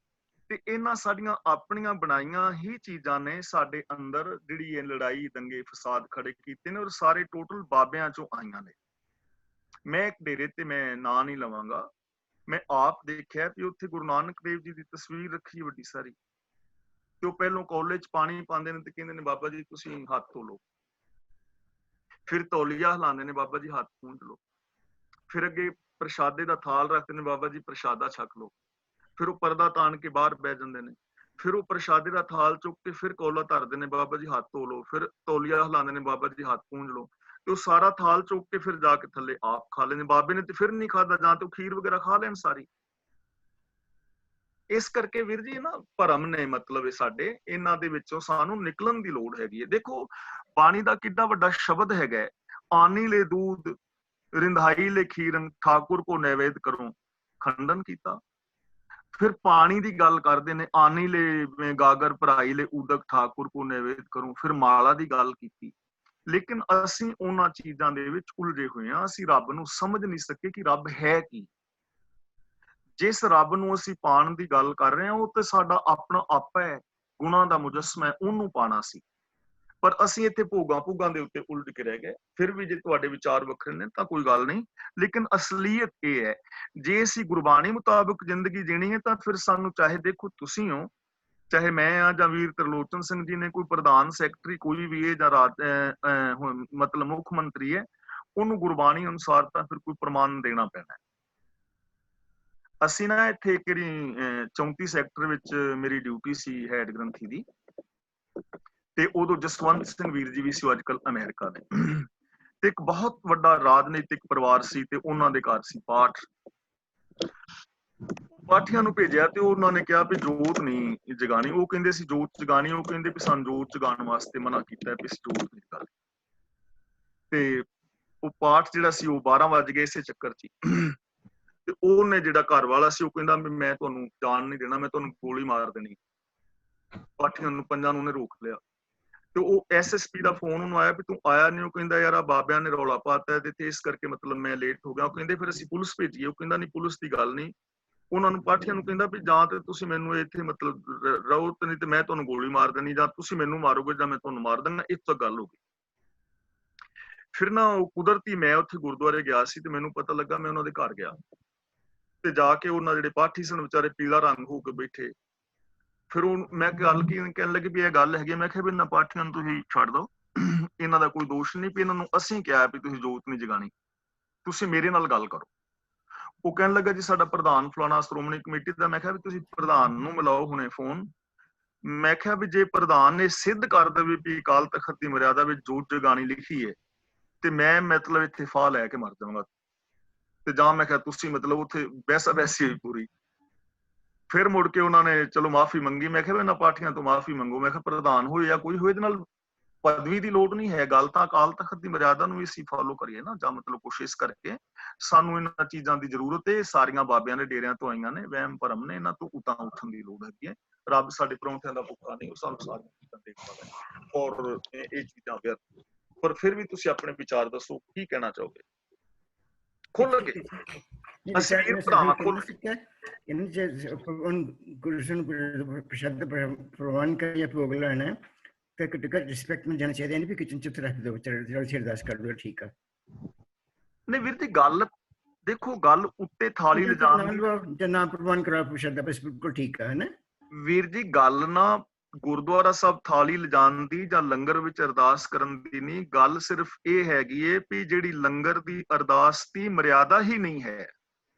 ਤੇ ਇਹਨਾਂ ਸਾਡੀਆਂ ਆਪਣੀਆਂ ਬਣਾਈਆਂ ਹੀ ਚੀਜ਼ਾਂ ਨੇ ਸਾਡੇ ਅੰਦਰ ਜਿਹੜੀ ਇਹ ਲੜਾਈ ਦੰਗੇ ਫਸਾਦ ਖੜੇ ਕੀਤੇ ਨੇ, ਔਰ ਸਾਰੇ ਟੋਟਲ ਬਾਬਿਆਂ ਚੋਂ ਆਈਆਂ ਨੇ। ਮੈਂ ਇੱਕ ਡੇਰੇ ਤੇ ਮੈਂ ਨਾਂ ਨਹੀਂ ਲਵਾਂਗਾ, ਮੈਂ ਆਪ ਦੇਖਿਆ ਕਿ ਉੱਥੇ ਗੁਰੂ ਨਾਨਕ ਦੇਵ ਜੀ ਦੀ ਤਸਵੀਰ ਰੱਖੀ ਵੱਡੀ ਸਾਰੀ, ਤੇ ਉਹ ਪਹਿਲੋਂ ਕਾਲਜ ਚ ਪਾਣੀ ਪਾਉਂਦੇ ਨੇ ਤੇ ਕਹਿੰਦੇ ਨੇ ਬਾਬਾ ਜੀ ਤੁਸੀਂ ਹੱਥ ਧੋ ਲਓ, ਫਿਰ ਤੌਲੀਆ ਹਿਲਾਉਂਦੇ ਨੇ ਬਾਬਾ ਜੀ ਹੱਥ ਪੂੰਝ ਲਓ, ਫਿਰ ਅੱਗੇ ਪ੍ਰਸ਼ਾਦੇ ਦਾ ਥਾਲ ਰੱਖਦੇ ਨੇ ਬਾਬਾ ਜੀ ਪ੍ਰਸ਼ਾਦਾ ਛਕ ਲਓ, ਫਿਰ ਉਹ ਪਰਦਾ ਤਾਣ ਕੇ ਬਾਹਰ ਬਹਿ ਜਾਂਦੇ ਨੇ, ਫਿਰ ਉਹ ਪ੍ਰਸ਼ਾਦੇ ਦਾ ਥਾਲ ਚੁੱਕ ਕੇ ਫਿਰ ਕੌਲਾ ਧਰਦੇ ਨੇ ਬਾਬਾ ਜੀ ਹੱਥ ਧੋ ਲਓ, ਫਿਰ ਤੌਲੀਆ ਹਿਲਾਉਂਦੇ ਨੇ ਬਾਬਾ ਜੀ ਹੱਥ ਪੂੰਝ ਲਓ, ਤੇ ਉਹ ਸਾਰਾ ਥਾਲ ਚੁੱਕ ਕੇ ਫਿਰ ਜਾ ਕੇ ਥੱਲੇ ਆਪ ਖਾ ਲੈਂਦੇ। ਬਾਬੇ ਨੇ ਤੇ ਫਿਰ ਨਹੀਂ ਖਾਦਾ, ਜਾਂ ਤੇ ਉਹ ਖੀਰ ਵਗੈਰਾ ਖਾ ਲੈਣ ਸਾਰੀ। ਇਸ ਕਰਕੇ ਵੀਰ ਜੀ ਨਾ ਭਰਮ ਨੇ ਮਤਲਬ ਸਾਡੇ, ਇਹਨਾਂ ਦੇ ਵਿੱਚੋਂ ਸਾਨੂੰ ਨਿਕਲਣ ਦੀ ਲੋੜ ਹੈਗੀ ਹੈ। ਦੇਖੋ ਬਾਣੀ ਦਾ ਕਿੰਨਾ ਵੱਡਾ ਸ਼ਬਦ ਹੈਗਾ, ਆਨੀ ਲੈ ਦੂਧ ਰਿੰਧਾਈ ਲੈ ਖੀਰਨ ਠਾਕੁਰ ਕੋ ਨੈਵੇਦ ਕਰੋ, ਖੰਡਨ ਕੀਤਾ। ਫਿਰ ਪਾਣੀ ਦੀ ਗੱਲ ਕਰਦੇ ਨੇ, ਆਨੀ ਲੈ ਗਾਗਰ ਭਰਾਈ ਲੈ ਉਦਕ ਠਾਕੁਰ ਕੋ ਨੈਵੇਦ ਕਰੋ, ਫਿਰ ਮਾਲਾ ਦੀ ਗੱਲ ਕੀਤੀ। ਲੇਕਿਨ ਅਸੀਂ ਉਹਨਾਂ ਚੀਜ਼ਾਂ ਦੇ ਵਿੱਚ ਉਲਝੇ ਹੋਏ ਹਾਂ, ਅਸੀਂ ਰੱਬ ਨੂੰ ਸਮਝ ਨਹੀਂ ਸਕੇ ਕਿ ਰੱਬ ਹੈ ਕੀ। ਜਿਸ ਰੱਬ ਨੂੰ ਅਸੀਂ ਪਾਣ ਦੀ ਗੱਲ ਕਰ ਰਹੇ ਹਾਂ, ਉਹ ਤੇ ਸਾਡਾ ਆਪਣਾ ਆਪਾ ਹੈ, ਗੁਣਾਂ ਦਾ ਮੁਜੱਸਮਾ ਹੈ, ਉਹਨੂੰ ਪਾਣਾ ਸੀ। ਪਰ ਅਸੀਂ ਇੱਥੇ ਭੋਗਾਂ ਦੇ ਉੱਤੇ ਉਲਝ ਕੇ ਰਹਿ ਗਏ। ਫਿਰ ਵੀ ਜੇ ਤੁਹਾਡੇ ਵਿਚਾਰ ਵੱਖਰੇ ਨੇ ਤਾਂ ਕੋਈ ਗੱਲ ਨਹੀਂ, ਲੇਕਿਨ ਅਸਲੀਅਤ ਇਹ ਹੈ, ਜੇ ਅਸੀਂ ਗੁਰਬਾਣੀ ਮੁਤਾਬਕ ਜ਼ਿੰਦਗੀ ਜੀਣੀ ਹੈ ਤਾਂ ਫਿਰ ਸਾਨੂੰ, ਚਾਹੇ ਦੇਖੋ ਤੁਸੀਂ ਹੋ, ਚਾਹੇ ਮੈਂ ਆ, ਜਾਂ ਵੀਰ ਤਰਲੋਚਨ ਸਿੰਘ ਜੀ ਨੇ, ਕੋਈ ਪ੍ਰਧਾਨ ਸੈਕਟਰੀ ਕੋਈ ਵੀ ਹੈ, ਜਾਂ ਮਤਲਬ ਮੁੱਖ ਮੰਤਰੀ ਹੈ, ਉਹਨੂੰ ਗੁਰਬਾਣੀ ਅਨੁਸਾਰ ਤਾਂ ਫਿਰ ਕੋਈ ਪ੍ਰਮਾਣ ਦੇਣਾ ਪੈਣਾ। ਅਸੀਂ ਨਾ ਇੱਥੇ ਇੱਕ 34 ਸੈਕਟਰ ਵਿੱਚ ਮੇਰੀ ਡਿਊਟੀ ਸੀ ਹੈਡ ਗ੍ਰੰਥੀ ਦੀ, ਤੇ ਉਦੋਂ ਜਸਵੰਤ ਸਿੰਘ ਵੀਰ ਜੀ ਵੀ ਸੀ, ਅੱਜ ਕੱਲ ਅਮਰੀਕਾ ਦੇ, ਤੇ ਇੱਕ ਬਹੁਤ ਵੱਡਾ ਰਾਜਨੀਤਿਕ ਪਰਿਵਾਰ ਸੀ ਤੇ ਉਹਨਾਂ ਦੇ ਘਰ ਸੀ ਪਾਠ। ਪਾਠੀਆਂ ਨੂੰ ਭੇਜਿਆ ਤੇ ਉਹਨਾਂ ਨੇ ਕਿਹਾ ਵੀ ਜੋਤ ਨਹੀਂ ਜਗਾਣੀ। ਉਹ ਕਹਿੰਦੇ ਸੀ ਜੋਤ ਜਗਾਣੀ, ਉਹ ਕਹਿੰਦੇ ਵੀ ਸਾਨੂੰ ਜੋਤ ਜਗਾਉਣ ਵਾਸਤੇ ਮਨਾ ਕੀਤਾ ਵੀ ਜੋਤ ਨਹੀਂ ਜਗਾਣੀ। ਤੇ ਉਹ ਪਾਠ ਜਿਹੜਾ ਸੀ ਉਹ 12 ਵਜ ਗਏ ਇਸੇ ਚੱਕਰ 'ਚ ਤੇ ਉਹਨੇ ਜਿਹੜਾ ਘਰ ਵਾਲਾ ਸੀ ਉਹ ਕਹਿੰਦਾ ਵੀ ਮੈਂ ਤੁਹਾਨੂੰ ਜਾਣ ਨਹੀਂ ਦੇਣਾ, ਮੈਂ ਤੁਹਾਨੂੰ ਗੋਲੀ ਮਾਰ ਦੇਣੀ। ਪਾਠੀਆਂ ਨੂੰ 5 ਨੂੰ ਉਹਨੇ ਰੋਕ ਲਿਆ ਤੇ ਉਹ SSP ਦਾ ਫੋਨ ਉਹਨੂੰ ਆਇਆ ਵੀ ਤੂੰ ਆਇਆ ਨਹੀਂ। ਉਹ ਕਹਿੰਦਾ ਯਾਰ ਆ ਬਾਬਿਆਂ ਨੇ ਰੌਲਾ ਪਾਤਾ ਤੇ ਇਸ ਕਰਕੇ ਮਤਲਬ ਮੈਂ ਲੇਟ ਹੋ ਗਿਆ। ਉਹ ਕਹਿੰਦੇ ਫਿਰ ਅਸੀਂ ਪੁਲਿਸ ਭੇਜੀਏ। ਉਹ ਕਹਿੰਦਾ ਨਹੀਂ ਪੁਲਿਸ ਦੀ ਗੱਲ ਨਹੀਂ। ਉਹਨਾਂ ਨੂੰ ਪਾਠੀਆਂ ਨੂੰ ਕਹਿੰਦਾ ਵੀ ਜਾਂ ਤੇ ਤੁਸੀਂ ਮੈਨੂੰ ਇੱਥੇ ਮਤਲਬ ਰਹੋ ਤੇ ਨਹੀਂ ਤੇ ਮੈਂ ਤੁਹਾਨੂੰ ਗੋਲੀ ਮਾਰ ਦੇਣੀ, ਜਾਂ ਤੁਸੀਂ ਮੈਨੂੰ ਮਾਰੋਗੇ ਜਾਂ ਮੈਂ ਤੁਹਾਨੂੰ ਮਾਰ ਦੇਣਾ। ਇਸ ਤੋਂ ਗੱਲ ਹੋ ਗਈ। ਫਿਰ ਨਾ ਉਹ ਕੁਦਰਤੀ ਮੈਂ ਉੱਥੇ ਗੁਰਦੁਆਰੇ ਗਿਆ ਸੀ ਤੇ ਮੈਨੂੰ ਪਤਾ ਲੱਗਾ, ਮੈਂ ਉਹਨਾਂ ਦੇ ਘਰ ਗਿਆ ਤੇ ਜਾ ਕੇ ਉਹਨਾਂ ਜਿਹੜੇ ਪਾਠੀ ਸਨ ਵਿਚਾਰੇ ਪੀਲਾ ਰੰਗ ਹੋ ਕੇ ਬੈਠੇ। ਫਿਰ ਉਹ ਮੈਂ ਗੱਲ ਕੀ ਕਹਿਣ ਲੱਗੀ ਵੀ ਇਹ ਗੱਲ ਹੈਗੀ। ਮੈਂ ਕਿਹਾ ਵੀ ਇਹਨਾਂ ਪਾਠੀਆਂ ਨੂੰ ਤੁਸੀਂ ਛੱਡ ਦਿਓ, ਇਹਨਾਂ ਦਾ ਕੋਈ ਦੋਸ਼ ਨਹੀਂ, ਵੀ ਇਹਨਾਂ ਨੂੰ ਅਸੀਂ ਕਿਹਾ ਵੀ ਤੁਸੀਂ ਜੋਤ ਨਹੀਂ ਜਗਾਣੀ, ਤੁਸੀਂ ਮੇਰੇ ਨਾਲ ਗੱਲ ਕਰੋ। ਉਹ ਕਹਿਣ ਲੱਗਾ ਜੀ ਸਾਡਾ ਪ੍ਰਧਾਨ ਫਲਾਣਾ ਸ਼੍ਰੋਮਣੀ ਕਮੇਟੀ ਦਾ। ਮੈਂ ਕਿਹਾ ਵੀ ਤੁਸੀਂ ਪ੍ਰਧਾਨ ਨੂੰ ਮਿਲਾਓ ਹੁਣੇ ਫੋਨ। ਮੈਂ ਕਿਹਾ ਵੀ ਜੇ ਪ੍ਰਧਾਨ ਨੇ ਸਿੱਧ ਕਰ ਦੇਵੇ ਵੀ ਅਕਾਲ ਤਖਤ ਦੀ ਮਰਿਆਦਾ ਵਿੱਚ ਜੋਤ ਜਗਾਣੀ ਲਿਖੀ ਹੈ ਤੇ ਮੈਂ ਮਤਲਬ ਇੱਥੇ ਫਾਹ ਲੈ ਕੇ ਮਰ ਜਾਵਾਂਗਾ। ਤੇ ਜਾਂ ਮੈਂ ਕਿਹਾ ਤੁਸੀਂ ਮਤਲਬ ਉੱਥੇ ਵੈਸਾ ਵੈਸੀ ਹੋਈ ਪੂਰੀ। ਫਿਰ ਮੁੜ ਕੇ ਉਹਨਾਂ ਨੇ ਚਲੋ ਮਾਫੀ ਮੰਗੀ। ਮੈਂ ਕਿਹਾ ਇਹਨਾਂ ਪਾਠੀਆਂ ਤੋਂ ਮਾਫੀ ਮੰਗੋ। ਮੈਂ ਕਿਹਾ ਪ੍ਰਧਾਨ ਹੋਏ ਜਾਂ ਕੋਈ ਹੋਏ, ਇਹਦੇ ਨਾਲ ਪਦਵੀ ਦੀ ਲੋੜ ਨਹੀਂ ਹੈ। ਗੱਲ ਤਾਂ ਅਕਾਲ ਤਖਤ ਦੀ ਮਰਿਆਦਾ ਨੂੰ ਅਸੀਂ ਫੋਲੋ ਕਰੀਏ ਨਾ, ਜਾਂ ਮਤਲਬ ਕੋਸ਼ਿਸ਼ ਕਰਕੇ ਸਾਨੂੰ ਇਹਨਾਂ ਚੀਜ਼ਾਂ ਦੀ ਜ਼ਰੂਰਤ ਹੈ। ਸਾਰੀਆਂ ਬਾਬਿਆਂ ਦੇ ਡੇਰਿਆਂ ਤੋਂ ਆਈਆਂ ਨੇ, ਵਹਿਮ ਭਰਮ ਨੇ, ਇਹਨਾਂ ਤੋਂ ਉਤਾਂ ਉੱਠਣ ਦੀ ਲੋੜ ਹੈਗੀ ਹੈ। ਰੱਬ ਸਾਡੇ ਪਰੌਂਠਿਆਂ ਦਾ ਭੁੱਖਾ ਨਹੀਂ, ਉਹ ਸਾਨੂੰ ਸਾਰੀਆਂ ਚੀਜ਼ਾਂ ਦੇਖਦਾ ਹੈ ਔਰ ਇਹ ਚੀਜ਼ਾਂ ਵਿਅਰਥ। ਪਰ ਫਿਰ ਵੀ ਤੁਸੀਂ ਆਪਣੇ ਵਿਚਾਰ ਦੱਸੋ, ਕੀ ਕਹਿਣਾ ਚਾਹੋਗੇ? ਖੁੱਲ ਕੇ ਅਸਲੀਰ ਭਰਾ ਖੁੱਲ ਕੇ ਪ੍ਰਸ਼ਾਦ ਪ੍ਰਵਾਨ ਕਰਿਆ ਭੋਗ ਲੈਣਾ ਤੇ ਘੱਟੋ ਘੱਟ ਰਿਸਪੈਕਟ ਨਾਲ ਜਾਣਾ ਚਾਹੀਦਾ। ਨਹੀਂ ਵੀ ਕਿਚਨ ਚ ਰੱਖ ਦਿਓ, ਚਲੋ ਅਰਦਾਸ ਕਰ ਦਿਓ, ਠੀਕ ਆ। ਨਹੀਂ ਵੀਰ ਜੀ, ਗੱਲ ਦੇਖੋ, ਗੱਲ ਉੱਤੇ ਥਾਲੀ ਲਿਜਾਣ ਦੀ ਜਾਂ ਨਾ ਪ੍ਰਵਾਨ ਕਰਾ ਪ੍ਰਸ਼ਾਦ ਬਸ ਬਿਲਕੁਲ ਠੀਕ ਆ, ਹੈ ਨਾ ਵੀਰ ਜੀ। ਗੱਲ ਨਾ ਗੁਰਦੁਆਰਾ ਸਾਹਿਬ ਥਾਲੀ ਲਿਜਾਣ ਦੀ ਜਾਂ ਲੰਗਰ ਵਿੱਚ ਅਰਦਾਸ ਕਰਨ ਦੀ ਨਹੀਂ। ਗੱਲ ਸਿਰਫ ਇਹ ਹੈਗੀ ਏ ਵੀ ਜਿਹੜੀ ਲੰਗਰ ਦੀ ਅਰਦਾਸ ਦੀ ਮਰਿਆਦਾ ਹੀ ਨਹੀਂ ਹੈ,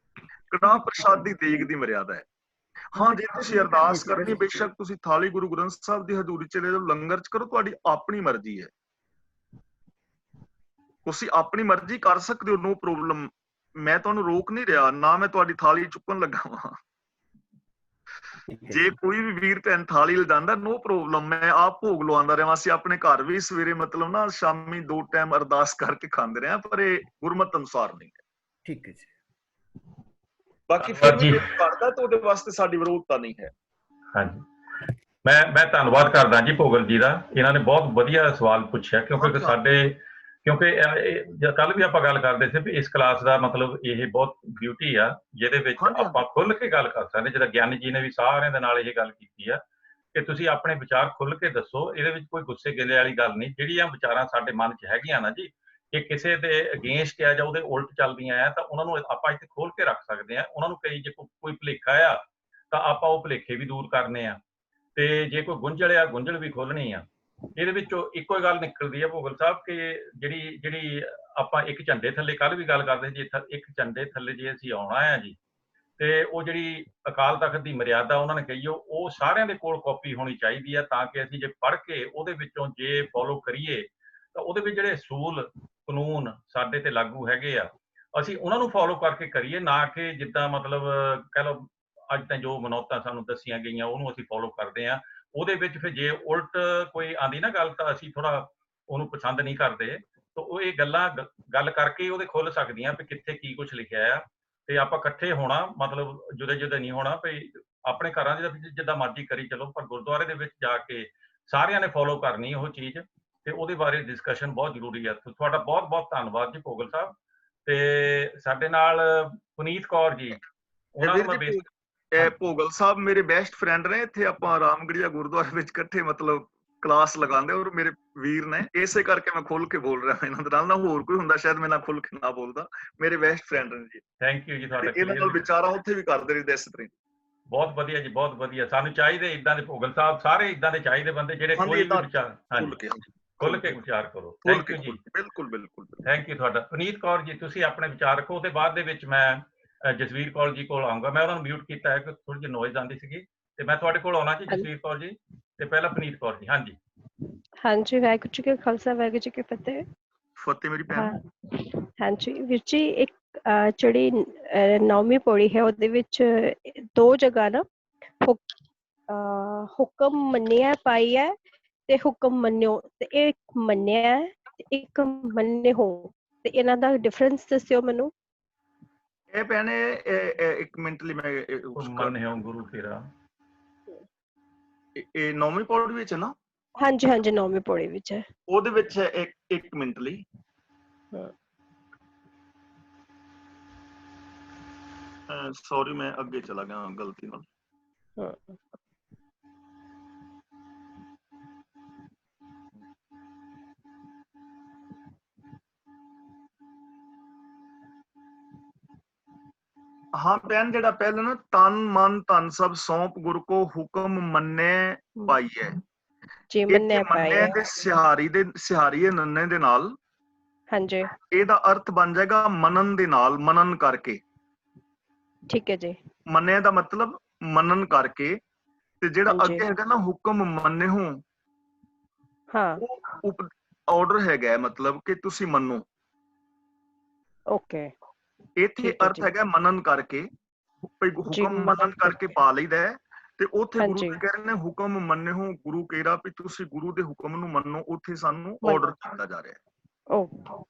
ਕੜਾਹ ਪ੍ਰਸ਼ਾਦ ਦੀ ਦੇਗ ਦੀ ਮਰਿਆਦਾ ਹੈ। ਹਾਂ, ਜੇ ਤੁਸੀਂ ਅਰਦਾਸ ਕਰਨੀ, ਬੇਸ਼ੱਕ ਤੁਸੀਂ ਥਾਲੀ ਗੁਰੂ ਗ੍ਰੰਥ ਸਾਹਿਬ ਦੀ ਹਜ਼ੂਰੀ ਚ ਲੈ ਜਾਓ, ਲੰਗਰ ਚ ਕਰੋ, ਤੁਹਾਡੀ ਆਪਣੀ ਮਰਜ਼ੀ ਹੈ। ਤੁਸੀਂ ਆਪਣੀ ਮਰਜ਼ੀ ਕਰ ਸਕਦੇ ਹੋ, ਨੋ ਪ੍ਰੋਬਲਮ। ਮੈਂ ਤੁਹਾਨੂੰ ਰੋਕ ਨਹੀਂ ਰਿਹਾ, ਨਾ ਮੈਂ ਤੁਹਾਡੀ ਥਾਲੀ ਚੁੱਕਣ ਲੱਗਾ ਵਾਂ। ਜੇ ਕੋਈ ਵੀ ਵੀਰ ਭੈਣ ਥਾਲੀ ਲਿਜਾਂਦਾ, ਨੋ ਪ੍ਰੋਬਲਮ, ਮੈਂ ਆਪ ਭੋਗ ਲਵਾਉਂਦਾ ਰਿਹਾ। ਅਸੀਂ ਆਪਣੇ ਘਰ ਵੀ ਸਵੇਰੇ ਮਤਲਬ ਨਾ ਸ਼ਾਮੀ 2 ਟਾਈਮ ਅਰਦਾਸ ਕਰਕੇ ਖਾਂਦੇ ਰਹੇ, ਪਰ ਇਹ ਗੁਰਮਤ ਅਨੁਸਾਰ ਨਹੀਂ ਹੈ। ਠੀਕ ਹੈ ਜੀ। ਬਾਕੀ ਫਿਰ ਵੀ ਕਰਦਾ ਤਾਂ ਉਹਦੇ ਵਾਸਤੇ ਸਾਡੀ ਵਿਰੋਧਤਾ ਨਹੀਂ ਹੈ। ਹਾਂਜੀ, ਮੈਂ ਧੰਨਵਾਦ ਕਰਦਾ ਜੀ ਭੋਗਲ ਜੀ ਦਾ। ਇਹਨਾਂ ਨੇ ਬਹੁਤ ਵਧੀਆ ਸਵਾਲ ਪੁੱਛਿਆ, ਕਿਉਂਕਿ ਕੱਲ ਵੀ ਆਪਾਂ ਗੱਲ ਕਰਦੇ ਸੀ ਵੀ ਇਸ ਕਲਾਸ ਦਾ ਮਤਲਬ ਇਹ ਬਹੁਤ ਬਿਊਟੀ ਆ, ਜਿਹਦੇ ਵਿੱਚ ਆਪਾਂ ਖੁੱਲ ਕੇ ਗੱਲ ਕਰ ਸਕਦੇ। ਜਿੱਦਾਂ ਗਿਆਨੀ ਜੀ ਨੇ ਵੀ ਸਾਰਿਆਂ ਦੇ ਨਾਲ ਇਹ ਗੱਲ ਕੀਤੀ ਆ ਕਿ ਤੁਸੀਂ ਆਪਣੇ ਵਿਚਾਰ ਖੁੱਲ ਕੇ ਦੱਸੋ, ਇਹਦੇ ਵਿੱਚ ਕੋਈ ਗੁੱਸੇ ਗਿਲੇ ਵਾਲੀ ਗੱਲ ਨਹੀਂ। ਜਿਹੜੀਆਂ ਵਿਚਾਰਾਂ ਸਾਡੇ ਮਨ 'ਚ ਹੈਗੀਆਂ ਨਾ ਜੀ, ਕਿ ਕਿਸੇ ਦੇ ਅਗੇਂਸਟ ਆ ਜਾਂ ਉਹਦੇ ਉਲਟ ਚੱਲਦੀਆਂ ਆ, ਤਾਂ ਉਹਨਾਂ ਨੂੰ ਆਪਾਂ ਇੱਥੇ ਖੋਲ ਕੇ ਰੱਖ ਸਕਦੇ ਆ। ਉਹਨਾਂ ਨੂੰ ਕਈ ਜੇ ਕੋਈ ਭੁਲੇਖਾ ਆ ਤਾਂ ਆਪਾਂ ਉਹ ਭੁਲੇਖੇ ਵੀ ਦੂਰ ਕਰਨੇ ਆ, ਤੇ ਜੇ ਕੋਈ ਗੁੰਝਲ ਆ, ਗੁੰਝਲ ਵੀ ਖੋਲਣੀ ਆ। ਇਹਦੇ ਵਿੱਚੋਂ ਇੱਕੋ ਗੱਲ ਨਿਕਲਦੀ ਹੈ ਭੋਗਲ ਸਾਹਿਬ ਕਿ ਜਿਹੜੀ ਆਪਾਂ ਇੱਕ ਝੰਡੇ ਥੱਲੇ, ਕੱਲ ਵੀ ਗੱਲ ਕਰਦੇ ਜੀ, ਇੱਕ ਝੰਡੇ ਥੱਲੇ ਜੇ ਅਸੀਂ ਆਉਣਾ ਆ ਜੀ, ਤੇ ਉਹ ਜਿਹੜੀ ਅਕਾਲ ਤਖਤ ਦੀ ਮਰਿਆਦਾ ਉਹਨਾਂ ਨੇ ਕਹੀ, ਉਹ ਸਾਰਿਆਂ ਦੇ ਕੋਲ ਕਾਪੀ ਹੋਣੀ ਚਾਹੀਦੀ ਹੈ, ਤਾਂ ਕਿ ਅਸੀਂ ਜੇ ਪੜ੍ਹ ਕੇ ਉਹਦੇ ਵਿੱਚੋਂ ਜੇ ਫੋਲੋ ਕਰੀਏ ਤਾਂ ਉਹਦੇ ਵਿੱਚ ਜਿਹੜੇ ਅਸੂਲ ਕਾਨੂੰਨ ਸਾਡੇ ਤੇ ਲਾਗੂ ਹੈਗੇ ਆ, ਅਸੀਂ ਉਹਨਾਂ ਨੂੰ ਫੋਲੋ ਕਰਕੇ ਕਰੀਏ, ਨਾ ਕਿ ਜਿੱਦਾਂ ਮਤਲਬ ਕਹਿ ਲਓ ਅੱਜ ਤਾਂ ਜੋ ਮਨੌਤਾਂ ਸਾਨੂੰ ਦੱਸੀਆਂ ਗਈਆਂ ਉਹਨੂੰ ਅਸੀਂ ਫੋਲੋ ਕਰਦੇ ਹਾਂ। ਉਹਦੇ ਵਿੱਚ ਫਿਰ ਜੇ ਉਲਟ ਕੋਈ ਆਂਦੀ ਨਾ ਗੱਲ, ਤਾਂ ਅਸੀਂ ਥੋੜਾ ਉਹਨੂੰ ਪਸੰਦ ਨਹੀਂ ਕਰਦੇ। ਤਾਂ ਉਹ ਇਹ ਗੱਲਾਂ ਗੱਲ ਕਰਕੇ ਉਹਦੇ ਖੁੱਲ ਸਕਦੀਆਂ ਵੀ ਕਿੱਥੇ ਕੀ ਕੁਝ ਲਿਖਿਆ ਆ, ਤੇ ਆਪਾਂ ਇਕੱਠੇ ਹੋਣਾ, ਮਤਲਬ ਜੁਦੇ ਨਹੀਂ ਹੋਣਾ। ਵੀ ਆਪਣੇ ਘਰਾਂ ਦੇ ਵਿੱਚ ਜਿੱਦਾਂ ਮਰਜ਼ੀ ਕਰੀ ਚਲੋ, ਪਰ ਗੁਰਦੁਆਰੇ ਦੇ ਵਿੱਚ ਜਾ ਕੇ ਸਾਰਿਆਂ ਨੇ ਫੋਲੋ ਕਰਨੀ ਉਹ ਚੀਜ਼, ਤੇ ਉਹਦੇ ਬਾਰੇ ਡਿਸਕਸ਼ਨ ਬਹੁਤ ਜ਼ਰੂਰੀ ਹੈ। ਤੁਹਾਡਾ ਬਹੁਤ ਬਹੁਤ ਧੰਨਵਾਦ ਜੀ ਭੋਗਲ ਸਾਹਿਬ। ਤੇ ਸਾਡੇ ਨਾਲ ਪੁਨੀਤ ਕੌਰ ਜੀ, ਉਹਨਾਂ ਨੂੰ ਮੈਂ ਇਹ ਭੋਗਲ ਸਾਹਿਬ ਮੇਰੇ ਬੈਸਟ ਫਰੈਂਡ ਨੇ। ਇੱਥੇ ਆਪਾਂ ਰਾਮਗੜੀਆ ਗੁਰਦੁਆਰੇ ਵਿੱਚ ਇਕੱਠੇ ਮਤਲਬ ਕਲਾਸ ਲਗਾਉਂਦੇ, ਔਰ ਮੇਰੇ ਵੀਰ ਨੇ। ਇਸੇ ਕਰਕੇ ਮੈਂ ਖੁੱਲ ਕੇ ਬੋਲ ਰਿਹਾ ਇਹਨਾਂ ਦੇ ਨਾਲ। ਨਾ ਹੋਰ ਕੋਈ ਹੁੰਦਾ ਸ਼ਾਇਦ ਮੈਂ ਨਾ ਖੁੱਲ ਕੇ ਨਾ ਬੋਲਦਾ। ਮੇਰੇ ਬੈਸਟ ਫਰੈਂਡ ਨੇ ਜੀ। ਥੈਂਕ ਯੂ ਜੀ ਤੁਹਾਡਾ। ਇਹਨਾਂ ਨਾਲ ਵਿਚਾਰਾਂ ਉੱਥੇ ਵੀ ਕਰਦੇ ਰਹਿੰਦੇ ਇਸ ਤਰ੍ਹਾਂ। ਬਹੁਤ ਵਧੀਆ ਜੀ, ਬਹੁਤ ਵਧੀਆ। ਸਾਨੂੰ ਚਾਹੀਦੇ ਇਦਾਂ ਦੇ ਭੋਗਲ ਸਾਹਿਬ, ਸਾਰੇ ਇਦਾਂ ਦੇ ਚਾਹੀਦੇ ਬੰਦੇ ਜਿਹੜੇ ਕੋਈ ਵੀ ਵਿਚਾਰ ਖੁੱਲ ਕੇ ਵਿਚਾਰ ਕਰੋ। ਥੈਂਕ ਯੂ ਜੀ। ਬਿਲਕੁਲ ਬਿਲਕੁਲ ਥੈਂਕ ਯੂ ਤੁਹਾਡਾ। ਪੁਨੀਤ ਕੌਰ ਜੀ, ਤੁਸੀਂ ਆਪਣੇ ਵਿਚਾਰ ਰੱਖੋ। ਉਹਦੇ ਬਾਅਦ ਦੇ ਵਿੱਚ ਮੈਂ ਜਸਵੀਰ ਕੌਰ ਜੀ ਕੋਲ ਆਊਂਗਾ। ਮੈਂ ਉਹਨਾਂ ਨੂੰ ਮਿਊਟ ਕੀਤਾ ਹੈ ਕਿ ਥੋੜੀ ਜਿਹੀ ਨੋਇਜ਼ ਆਉਂਦੀ ਸੀਗੀ, ਤੇ ਮੈਂ ਤੁਹਾਡੇ ਕੋਲ ਆਉਣਾ ਜੀ ਜਸਵੀਰ ਕੌਰ ਜੀ, ਤੇ ਪਹਿਲਾਂ ਪੁਨੀਤ ਕੌਰ ਜੀ। ਹਾਂਜੀ ਹਾਂਜੀ, ਵਾਹਿਗੁਰੂ ਜੀ ਕਾ ਖਾਲਸਾ, ਵਾਹਿਗੁਰੂ ਜੀ ਕੀ ਫਤਿਹ। ਫਤਿਹ ਮੇਰੀ ਭੈਣ। ਹਾਂਜੀ ਵੀਰ ਜੀ, ਇੱਕ ਜਿਹੜੀ 9ਵੀਂ ਪੌੜੀ ਹੈ ਉਹਦੇ ਵਿੱਚ 2 ਜਗ੍ਹਾ ਨਾ ਹੁਕਮ ਮੰਨਿਆ ਪਾਈ ਹੈ ਤੇ ਹੁਕਮ ਮੰਨਿਓ, ਤੇ ਇੱਕ ਮੰਨਿਆ ਤੇ ਇੱਕ ਮੰਨਿਓ, ਤੇ ਇਹਨਾਂ ਦਾ ਡਿਫਰੈਂਸ ਦੱਸਿਓ ਮੈਨੂੰ। ਇਹ ਭੈਣੇ ਇੱਕ ਮਿੰਟ ਲਈ ਮੈਂ ਮੰਨਿਓ ਗੁਰੂ ਤੇਰਾ, ਇਹ 9ਵੀਂ ਪੌੜੀ ਵਿੱਚ ਹੈ ਨਾ? ਹਾਂਜੀ ਹਾਂਜੀ 9ਵੀਂ ਪੌੜੀ ਵਿੱਚ ਹੈ। ਉਹਦੇ ਵਿੱਚ ਹੈ ਇੱਕ ਮਿੰਟ ਲਈ। ਸੌਰੀ ਮੈਂ ਅੱਗੇ ਚਲਾ ਗਿਆ ਗਲਤੀ ਨਾਲ। हाँ भैन, जेड़ा पहले ना तन मन धन सब सौंप गुरु को हुक्म मन्ने पाइए, जी मन्ने पाइए दे सिहारी नन्ने दे नाल, हाँ जी, ਇਹਦਾ अर्थ बन जाएगा मनन दे नाल, मनन करके। ठीक है जी। मन्ने ਦਾ मतलब मनन करके, ਤੇ ਜਿਹੜਾ ਅੱਗੇ ਹੈਗਾ ਨਾ ਹੁਕਮ ਮੰਨੇ ਹੋ, ਹਾਂ ਉਹ ਆਰਡਰ ਹੈਗਾ, ਮਤਲਬ ਕਿ ਤੁਸੀਂ ਮੰਨੋ। ਓਕੇ, ਇੱਥੇ ਅਰਥ ਹੈਗਾ ਮਨਨ ਕਰਕੇ, ਹੁਕਮ ਮਨਨ ਕਰਕੇ ਪਾ ਲਈਦਾ ਹੈ। ਤੇ ਉੱਥੇ ਗੁਰੂ ਜੀ ਕਹਿ ਰਹੇ ਨੇ ਹੁਕਮ ਮੰਨੇ ਹੋ ਗੁਰੂ ਕੇਰਾ, ਵੀ ਤੁਸੀਂ ਗੁਰੂ ਦੇ ਹੁਕਮ ਨੂੰ ਮੰਨੋ। ਉੱਥੇ ਸਾਨੂੰ ਆਰਡਰ ਕੀਤਾ ਜਾ ਰਿਹਾ ਹੈ। ਓ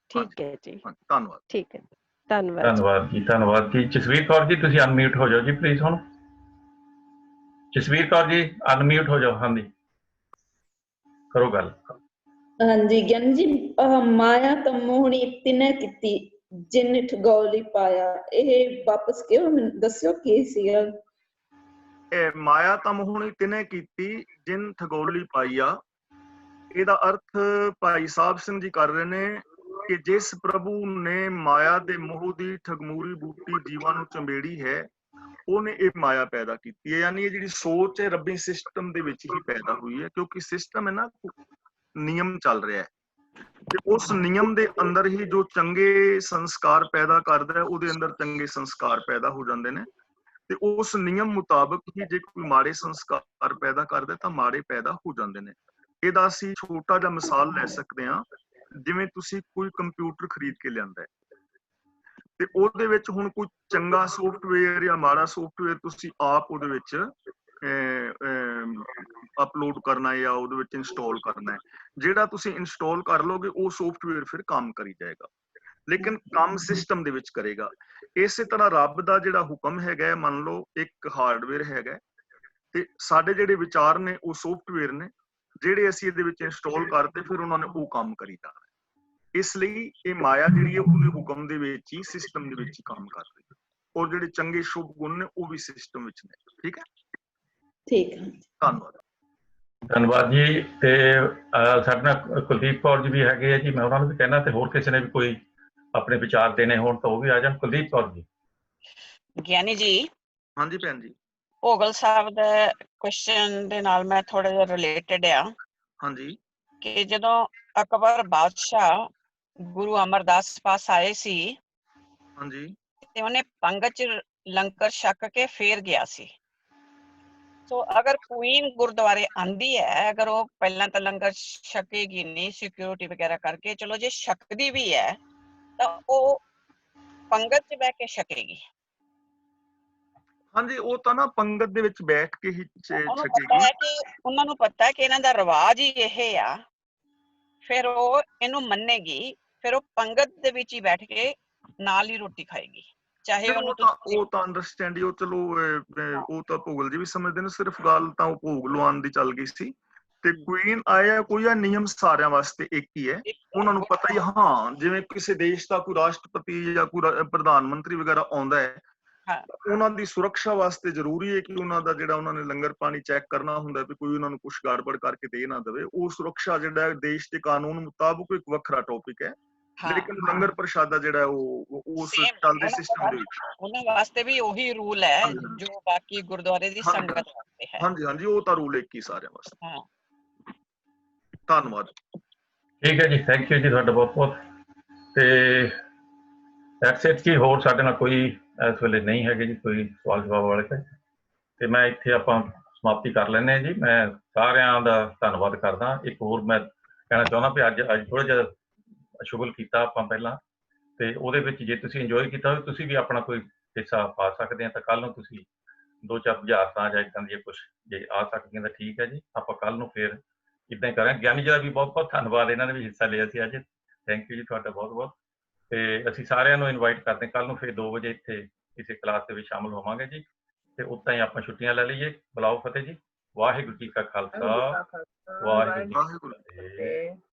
ਠੀਕ ਹੈ ਜੀ, ਧੰਨਵਾਦ। ਠੀਕ ਹੈ, ਧੰਨਵਾਦ ਜੀ, ਧੰਨਵਾਦ ਜੀ। ਜਸਵੀਰ ਕੌਰ ਜੀ ਤੁਸੀਂ ਅਨਮਿਊਟ ਹੋ ਜਾਓ ਜੀ ਪਲੀਜ਼। ਹੁਣ ਜਸਵੀਰ ਕੌਰ ਜੀ ਅਨਮਿਊਟ ਹੋ ਜਾਓ, ਹਾਂਜੀ ਕਰੋ ਗੱਲ। ਹਾਂਜੀ ਗਿਆਨੀ ਜੀ, ਮਾਇਆ ਤਮੋਹਣੀ ਤਿਨੇ ਕੀਤੀ ਜਿਨ ਠਗੌਲੀ ਪਾਇਆ, ਇਹ ਵਾਪਸ ਕਿਉਂ ਮੈਨੂੰ ਦੱਸਿਓ ਕੀ ਸੀਗਾ? ਇਹ ਮਾਇਆ ਤਮੋਹਣੀ ਤਿਨੇ ਕੀਤੀ ਜਿਨ ਠਗੌਲੀ ਪਾਈਆ, ਇਹਦਾ ਅਰਥ ਭਾਈ ਸਾਹਿਬ ਸਿੰਘ ਜੀ ਕਰ ਰਹੇ ਨੇ ਕਿ ਜਿਸ ਪ੍ਰਭੂ ਨੇ ਮਾਇਆ ਦੇ ਮੋਹ ਦੀ ਠਗਮੂਰੀ ਬੂਟੀ ਜੀਵਾਂ ਨੂੰ ਚੰਬੇੜੀ ਹੈ, ਉਹਨੇ ਇਹ ਮਾਇਆ ਪੈਦਾ ਕੀਤੀ ਹੈ। ਯਾਨੀ ਇਹ ਜਿਹੜੀ ਸੋਚ ਹੈ ਰੱਬੀ ਸਿਸਟਮ ਦੇ ਵਿੱਚ ਹੀ ਪੈਦਾ ਹੋਈ ਹੈ, ਕਿਉਂਕਿ ਸਿਸਟਮ ਹੈ ਨਾ, ਨਿਯਮ ਚੱਲ ਰਿਹਾ ਹੈ, ਤੇ ਉਸ ਨਿਯਮ ਦੇ ਅੰਦਰ ਹੀ ਜੋ ਚੰਗੇ ਸੰਸਕਾਰ ਪੈਦਾ ਕਰਦਾ ਹੈ, ਉਹਦੇ ਅੰਦਰ ਚੰਗੇ ਸੰਸਕਾਰ ਪੈਦਾ ਹੋ ਜਾਂਦੇ ਨੇ। ਤੇ ਉਸ ਨਿਯਮ ਮੁਤਾਬਕ ਹੀ ਜੇ ਕੋਈ ਮਾੜੇ ਸੰਸਕਾਰ ਪੈਦਾ ਕਰਦਾ ਤਾਂ ਮਾੜੇ ਪੈਦਾ ਹੋ ਜਾਂਦੇ ਨੇ। ਇਹਦਾ ਅਸੀਂ ਛੋਟਾ ਜਿਹਾ ਮਿਸਾਲ ਲੈ ਸਕਦੇ ਹਾਂ, ਜਿਵੇਂ ਤੁਸੀਂ ਕੋਈ ਕੰਪਿਊਟਰ ਖਰੀਦ ਕੇ ਲਿਆਂਦਾ ਹੈ, ਤੇ ਉਹਦੇ ਵਿੱਚ ਹੁਣ ਕੋਈ ਚੰਗਾ ਸੌਫਟਵੇਅਰ ਜਾਂ ਮਾੜਾ ਸੌਫਟਵੇਅਰ ਤੁਸੀਂ ਆਪ ਉਹਦੇ ਵਿੱਚ ਅਪਲੋਡ ਕਰਨਾ ਹੈ ਜਾਂ ਉਹਦੇ ਵਿੱਚ ਇੰਸਟਾਲ ਕਰਨਾ ਹੈ। ਜਿਹੜਾ ਤੁਸੀਂ ਇੰਸਟਾਲ ਕਰ ਲੋਗੇ ਉਹ ਸੌਫਟਵੇਅਰ ਫਿਰ ਕੰਮ ਕਰੀ ਜਾਏਗਾ, ਲੇਕਿਨ ਕੰਮ ਸਿਸਟਮ ਦੇ ਵਿੱਚ ਕਰੇਗਾ। ਇਸੇ ਤਰ੍ਹਾਂ ਰੱਬ ਦਾ ਜਿਹੜਾ ਹੁਕਮ ਹੈਗਾ, ਮੰਨ ਲਓ ਇੱਕ ਹਾਰਡਵੇਅਰ ਹੈਗਾ, ਤੇ ਸਾਡੇ ਜਿਹੜੇ ਵਿਚਾਰ ਨੇ ਉਹ ਸੌਫਟਵੇਅਰ ਨੇ, ਜਿਹੜੇ ਅਸੀਂ ਇਹਦੇ ਵਿੱਚ ਇੰਸਟਾਲ ਕਰਦੇ ਫਿਰ ਉਹਨਾਂ ਨੇ ਉਹ ਕੰਮ ਕਰੀ ਜਾਣਾ। ਇਸ ਲਈ ਇਹ ਮਾਇਆ ਜਿਹੜੀ ਹੈ ਉਹਦੇ ਹੁਕਮ ਦੇ ਵਿੱਚ ਹੀ, ਸਿਸਟਮ ਦੇ ਵਿੱਚ ਹੀ ਕੰਮ ਕਰ ਰਹੀ ਹੈ, ਔਰ ਜਿਹੜੇ ਚੰਗੇ ਸ਼ੁਭ ਗੁਣ ਨੇ ਉਹ ਵੀ ਸਿਸਟਮ ਵਿੱਚ ਨੇ। ਠੀਕ ਹੈ, ਠੀਕ ਹੈ, ਧੰਨਵਾਦ। ਧੰਨਵਾਦ ਜੀ। ਤੇ ਸਾਡੇ ਨਾਲ ਕੁਲਦੀਪ ਕੌਰ ਜੀ ਵੀ ਹੈਗੇ ਆ ਜੀ, ਮੈਂ ਉਹਨਾਂ ਨੂੰ ਵੀ ਕਹਿਣਾ, ਤੇ ਹੋਰ ਕਿਸੇ ਨੇ ਵੀ ਕੋਈ ਆਪਣੇ ਵਿਚਾਰ ਦੇਣੇ ਹੋਣ ਤਾਂ ਉਹ ਵੀ ਆ ਜਾਣ। ਕੁਲਦੀਪ ਕੌਰ ਜੀ। ਗਿਆਨੀ ਜੀ, ਹਾਂਜੀ ਭੈਣ ਜੀ। ਭੋਗਲ ਸਾਹਿਬ ਦੇ ਕੁਐਸਚਨ ਦੇ ਨਾਲ ਮੈਂ ਥੋੜਾ ਜਿਹਾ ਰਿਲੇਟਡ ਆ। ਹਾਂਜੀ। ਕਿ ਜਦੋਂ ਅਕਬਰ ਬਾਦਸ਼ਾਹ ਗੁਰੂ ਅਮਰਦਾਸ ਪਾਸ ਆਏ ਸੀ, ਹਾਂਜੀ, ਤੇ ਉਹਨੇ ਪੰਗਤ ਚ ਲੰਗਰ ਛਕ ਕੇ ਫੇਰ ਗਿਆ ਸੀ। ਸੋ ਅਗਰ ਕੁਈਨ ਗੁਰਦੁਆਰੇ ਆਂਦੀ ਹੈ, ਅਗਰ ਉਹ ਪਹਿਲਾਂ ਤਾਂ ਲੰਗਰ ਛਕੇਗੀ ਨਹੀਂ, ਸਿਕਿਉਰਿਟੀ ਵਗੈਰਾ ਕਰਕੇ, ਚਲੋ ਜੇ ਛਕਦੀ ਵੀ ਹੈ ਤਾਂ ਉਹ ਪੰਗਤ ਚ ਬਹਿ ਕੇ ਛਕੇਗੀ। ਹਾਂਜੀ, ਉਹ ਤਾਂ ਨਾ ਪੰਗਤ ਦੇ ਵਿੱਚ ਬੈਠ ਕੇ ਹੀ ਛਕੇਗੀ। ਉਹਨਾਂ ਨੂੰ ਪਤਾ ਹੈ ਕਿ ਇਹਨਾਂ ਦਾ ਰਿਵਾਜ ਹੀ ਇਹ ਆ, ਫਿਰ ਉਹ ਇਹਨੂੰ ਮੰਨੇਗੀ, ਫਿਰ ਉਹ ਪੰਗਤ ਦੇ ਵਿੱਚ ਹੀ ਬੈਠ ਕੇ ਨਾਲ ਹੀ ਰੋਟੀ ਖਾਏਗੀ, ਚਾਹੇ ਉਹਨੂੰ ਉਹ ਤਾਂ ਅੰਡਰਸਟੈਂਡ, ਉਹ ਚਲੋ ਉਹ ਤਾਂ ਭੋਗਲ ਜੀ ਵੀ ਸਮਝਦੇ ਨੇ, ਸਿਰਫ ਗੱਲ ਤਾਂ ਉਹ ਭੋਗ ਲਵਾਉਣ ਦੀ ਚੱਲ ਗਈ ਸੀ। ਤੇ ਕੁਈਨ ਆਇਆ, ਕੋਈ ਆ ਨਿਯਮ ਸਾਰਿਆਂ ਵਾਸਤੇ ਇੱਕ ਹੀ ਹੈ, ਉਹਨਾਂ ਨੂੰ ਪਤਾ ਹੀ। ਹਾਂ, ਜਿਵੇਂ ਕਿਸੇ ਦੇਸ਼ ਦਾ ਕੋਈ ਰਾਸ਼ਟਰਪਤੀ ਜਾਂ ਕੋਈ ਪ੍ਰਧਾਨ ਮੰਤਰੀ ਵਗੈਰਾ ਆਉਂਦਾ ਹੈ, ਉਹਨਾਂ ਦੀ ਸੁਰੱਖਿਆ ਵਾਸਤੇ ਜ਼ਰੂਰੀ ਹੈ ਕਿ ਉਹਨਾਂ ਦਾ ਜਿਹੜਾ ਉਹਨਾਂ ਨੇ ਲੰਗਰ ਪਾਣੀ ਚੈੱਕ ਕਰਨਾ ਹੁੰਦਾ, ਵੀ ਕੋਈ ਉਹਨਾਂ ਨੂੰ ਕੁਛ ਗੜਬੜ ਕਰਕੇ ਦੇ ਨਾ ਦੇਵੇ। ਉਹ ਸੁਰੱਖਿਆ ਜਿਹੜਾ ਦੇਸ਼ ਦੇ ਕਾਨੂੰਨ ਮੁਤਾਬਕ ਇੱਕ ਵੱਖਰਾ ਟੌਪਿਕ ਹੈ, ਲੇਕਿਨ ਲੰਗਰ ਪ੍ਰਸ਼ਾਦਾ ਜਿਹੜਾ ਉਹ ਉਸ ਚੱਲਦੇ ਸਿਸਟਮ ਦੇ ਵਿੱਚ ਉਹਨਾਂ ਵਾਸਤੇ ਵੀ ਉਹੀ ਰੂਲ ਹੈ ਜੋ ਬਾਕੀ ਗੁਰਦੁਆਰੇ ਦੀ ਸੰਗਤ ਵਾਸਤੇ ਹੈ। ਹਾਂਜੀ ਹਾਂਜੀ, ਉਹ ਤਾਂ ਰੂਲ ਇੱਕ ਹੀ ਸਾਰਿਆਂ ਵਾਸਤੇ। ਧੰਨਵਾਦ। ਠੀਕ ਹੈ ਜੀ, ਥੈਂਕ ਯੂ ਜੀ ਤੁਹਾਡਾ ਬਹੁਤ ਬਹੁਤ। ਤੇ ਐਕਸੈਟ ਕੀ ਹੋਰ ਸਾਡੇ ਨਾਲ ਕੋਈ ਇਸ ਵੇਲੇ ਨਹੀਂ ਹੈਗੇ ਜੀ, ਕੋਈ ਸਵਾਲ ਜਵਾਬ ਵਾਲੇ ਤੇ ਮੈਂ ਇੱਥੇ ਆਪਾਂ ਸਮਾਪਤੀ ਕਰ ਲੈਂਦੇ ਹਾਂ ਜੀ। ਮੈਂ ਸਾਰਿਆਂ ਦਾ ਧੰਨਵਾਦ ਕਰਦਾ। ਇੱਕ ਹੋਰ ਮੈਂ ਕਹਿਣਾ ਚਾਹੁੰਦਾ ਵੀ ਅੱਜ ਥੋੜ੍ਹਾ ਜਿਹਾ ਸ਼ੁਗਲ ਕੀਤਾ ਆਪਾਂ ਪਹਿਲਾਂ, ਤੇ ਉਹਦੇ ਵਿੱਚ ਜੇ ਤੁਸੀਂ ਇੰਜੋਏ ਕੀਤਾ ਹੋਵੇ, ਤੁਸੀਂ ਵੀ ਆਪਣਾ ਕੋਈ ਹਿੱਸਾ ਪਾ ਸਕਦੇ ਆ। ਤਾਂ ਕੱਲ੍ਹ ਨੂੰ ਤੁਸੀਂ 2-4 ਬੁਝਾਰਤਾਂ ਜਾਂ ਇੱਦਾਂ ਦੀਆਂ ਕੁਛ ਜੇ ਆ ਸਕਦੀਆਂ ਤਾਂ ਠੀਕ ਹੈ ਜੀ। ਆਪਾਂ ਕੱਲ੍ਹ ਨੂੰ ਫਿਰ ਇੱਦਾਂ ਹੀ ਕਰਾਂਗੇ। ਗਿਆਨੀ ਜੀ ਦਾ ਵੀ ਬਹੁਤ ਬਹੁਤ ਧੰਨਵਾਦ, ਇਹਨਾਂ ਨੇ ਵੀ ਹਿੱਸਾ ਲਿਆ ਸੀ ਅੱਜ। ਥੈਂਕ ਯੂ ਜੀ ਤੁਹਾਡਾ ਬਹੁਤ ਬਹੁਤ। ਤੇ ਅਸੀਂ ਸਾਰਿਆਂ ਨੂੰ ਇਨਵਾਈਟ ਕਰਦੇ ਕੱਲ ਨੂੰ ਫਿਰ 2 ਵਜੇ ਇੱਥੇ ਕਿਸੇ ਕਲਾਸ ਦੇ ਵਿੱਚ ਸ਼ਾਮਲ ਹੋਵਾਂਗੇ ਜੀ। ਤੇ ਉਦਾਂ ਹੀ ਆਪਾਂ ਛੁੱਟੀਆਂ ਲੈ ਲਈਏ। ਬੁਲਾਓ ਫਤਿਹ ਜੀ। ਵਾਹਿਗੁਰੂ ਜੀ ਕਾ ਖਾਲਸਾ, ਵਾਹਿਗੁਰੂ ਜੀ ਕੀ ਫਤਿਹ।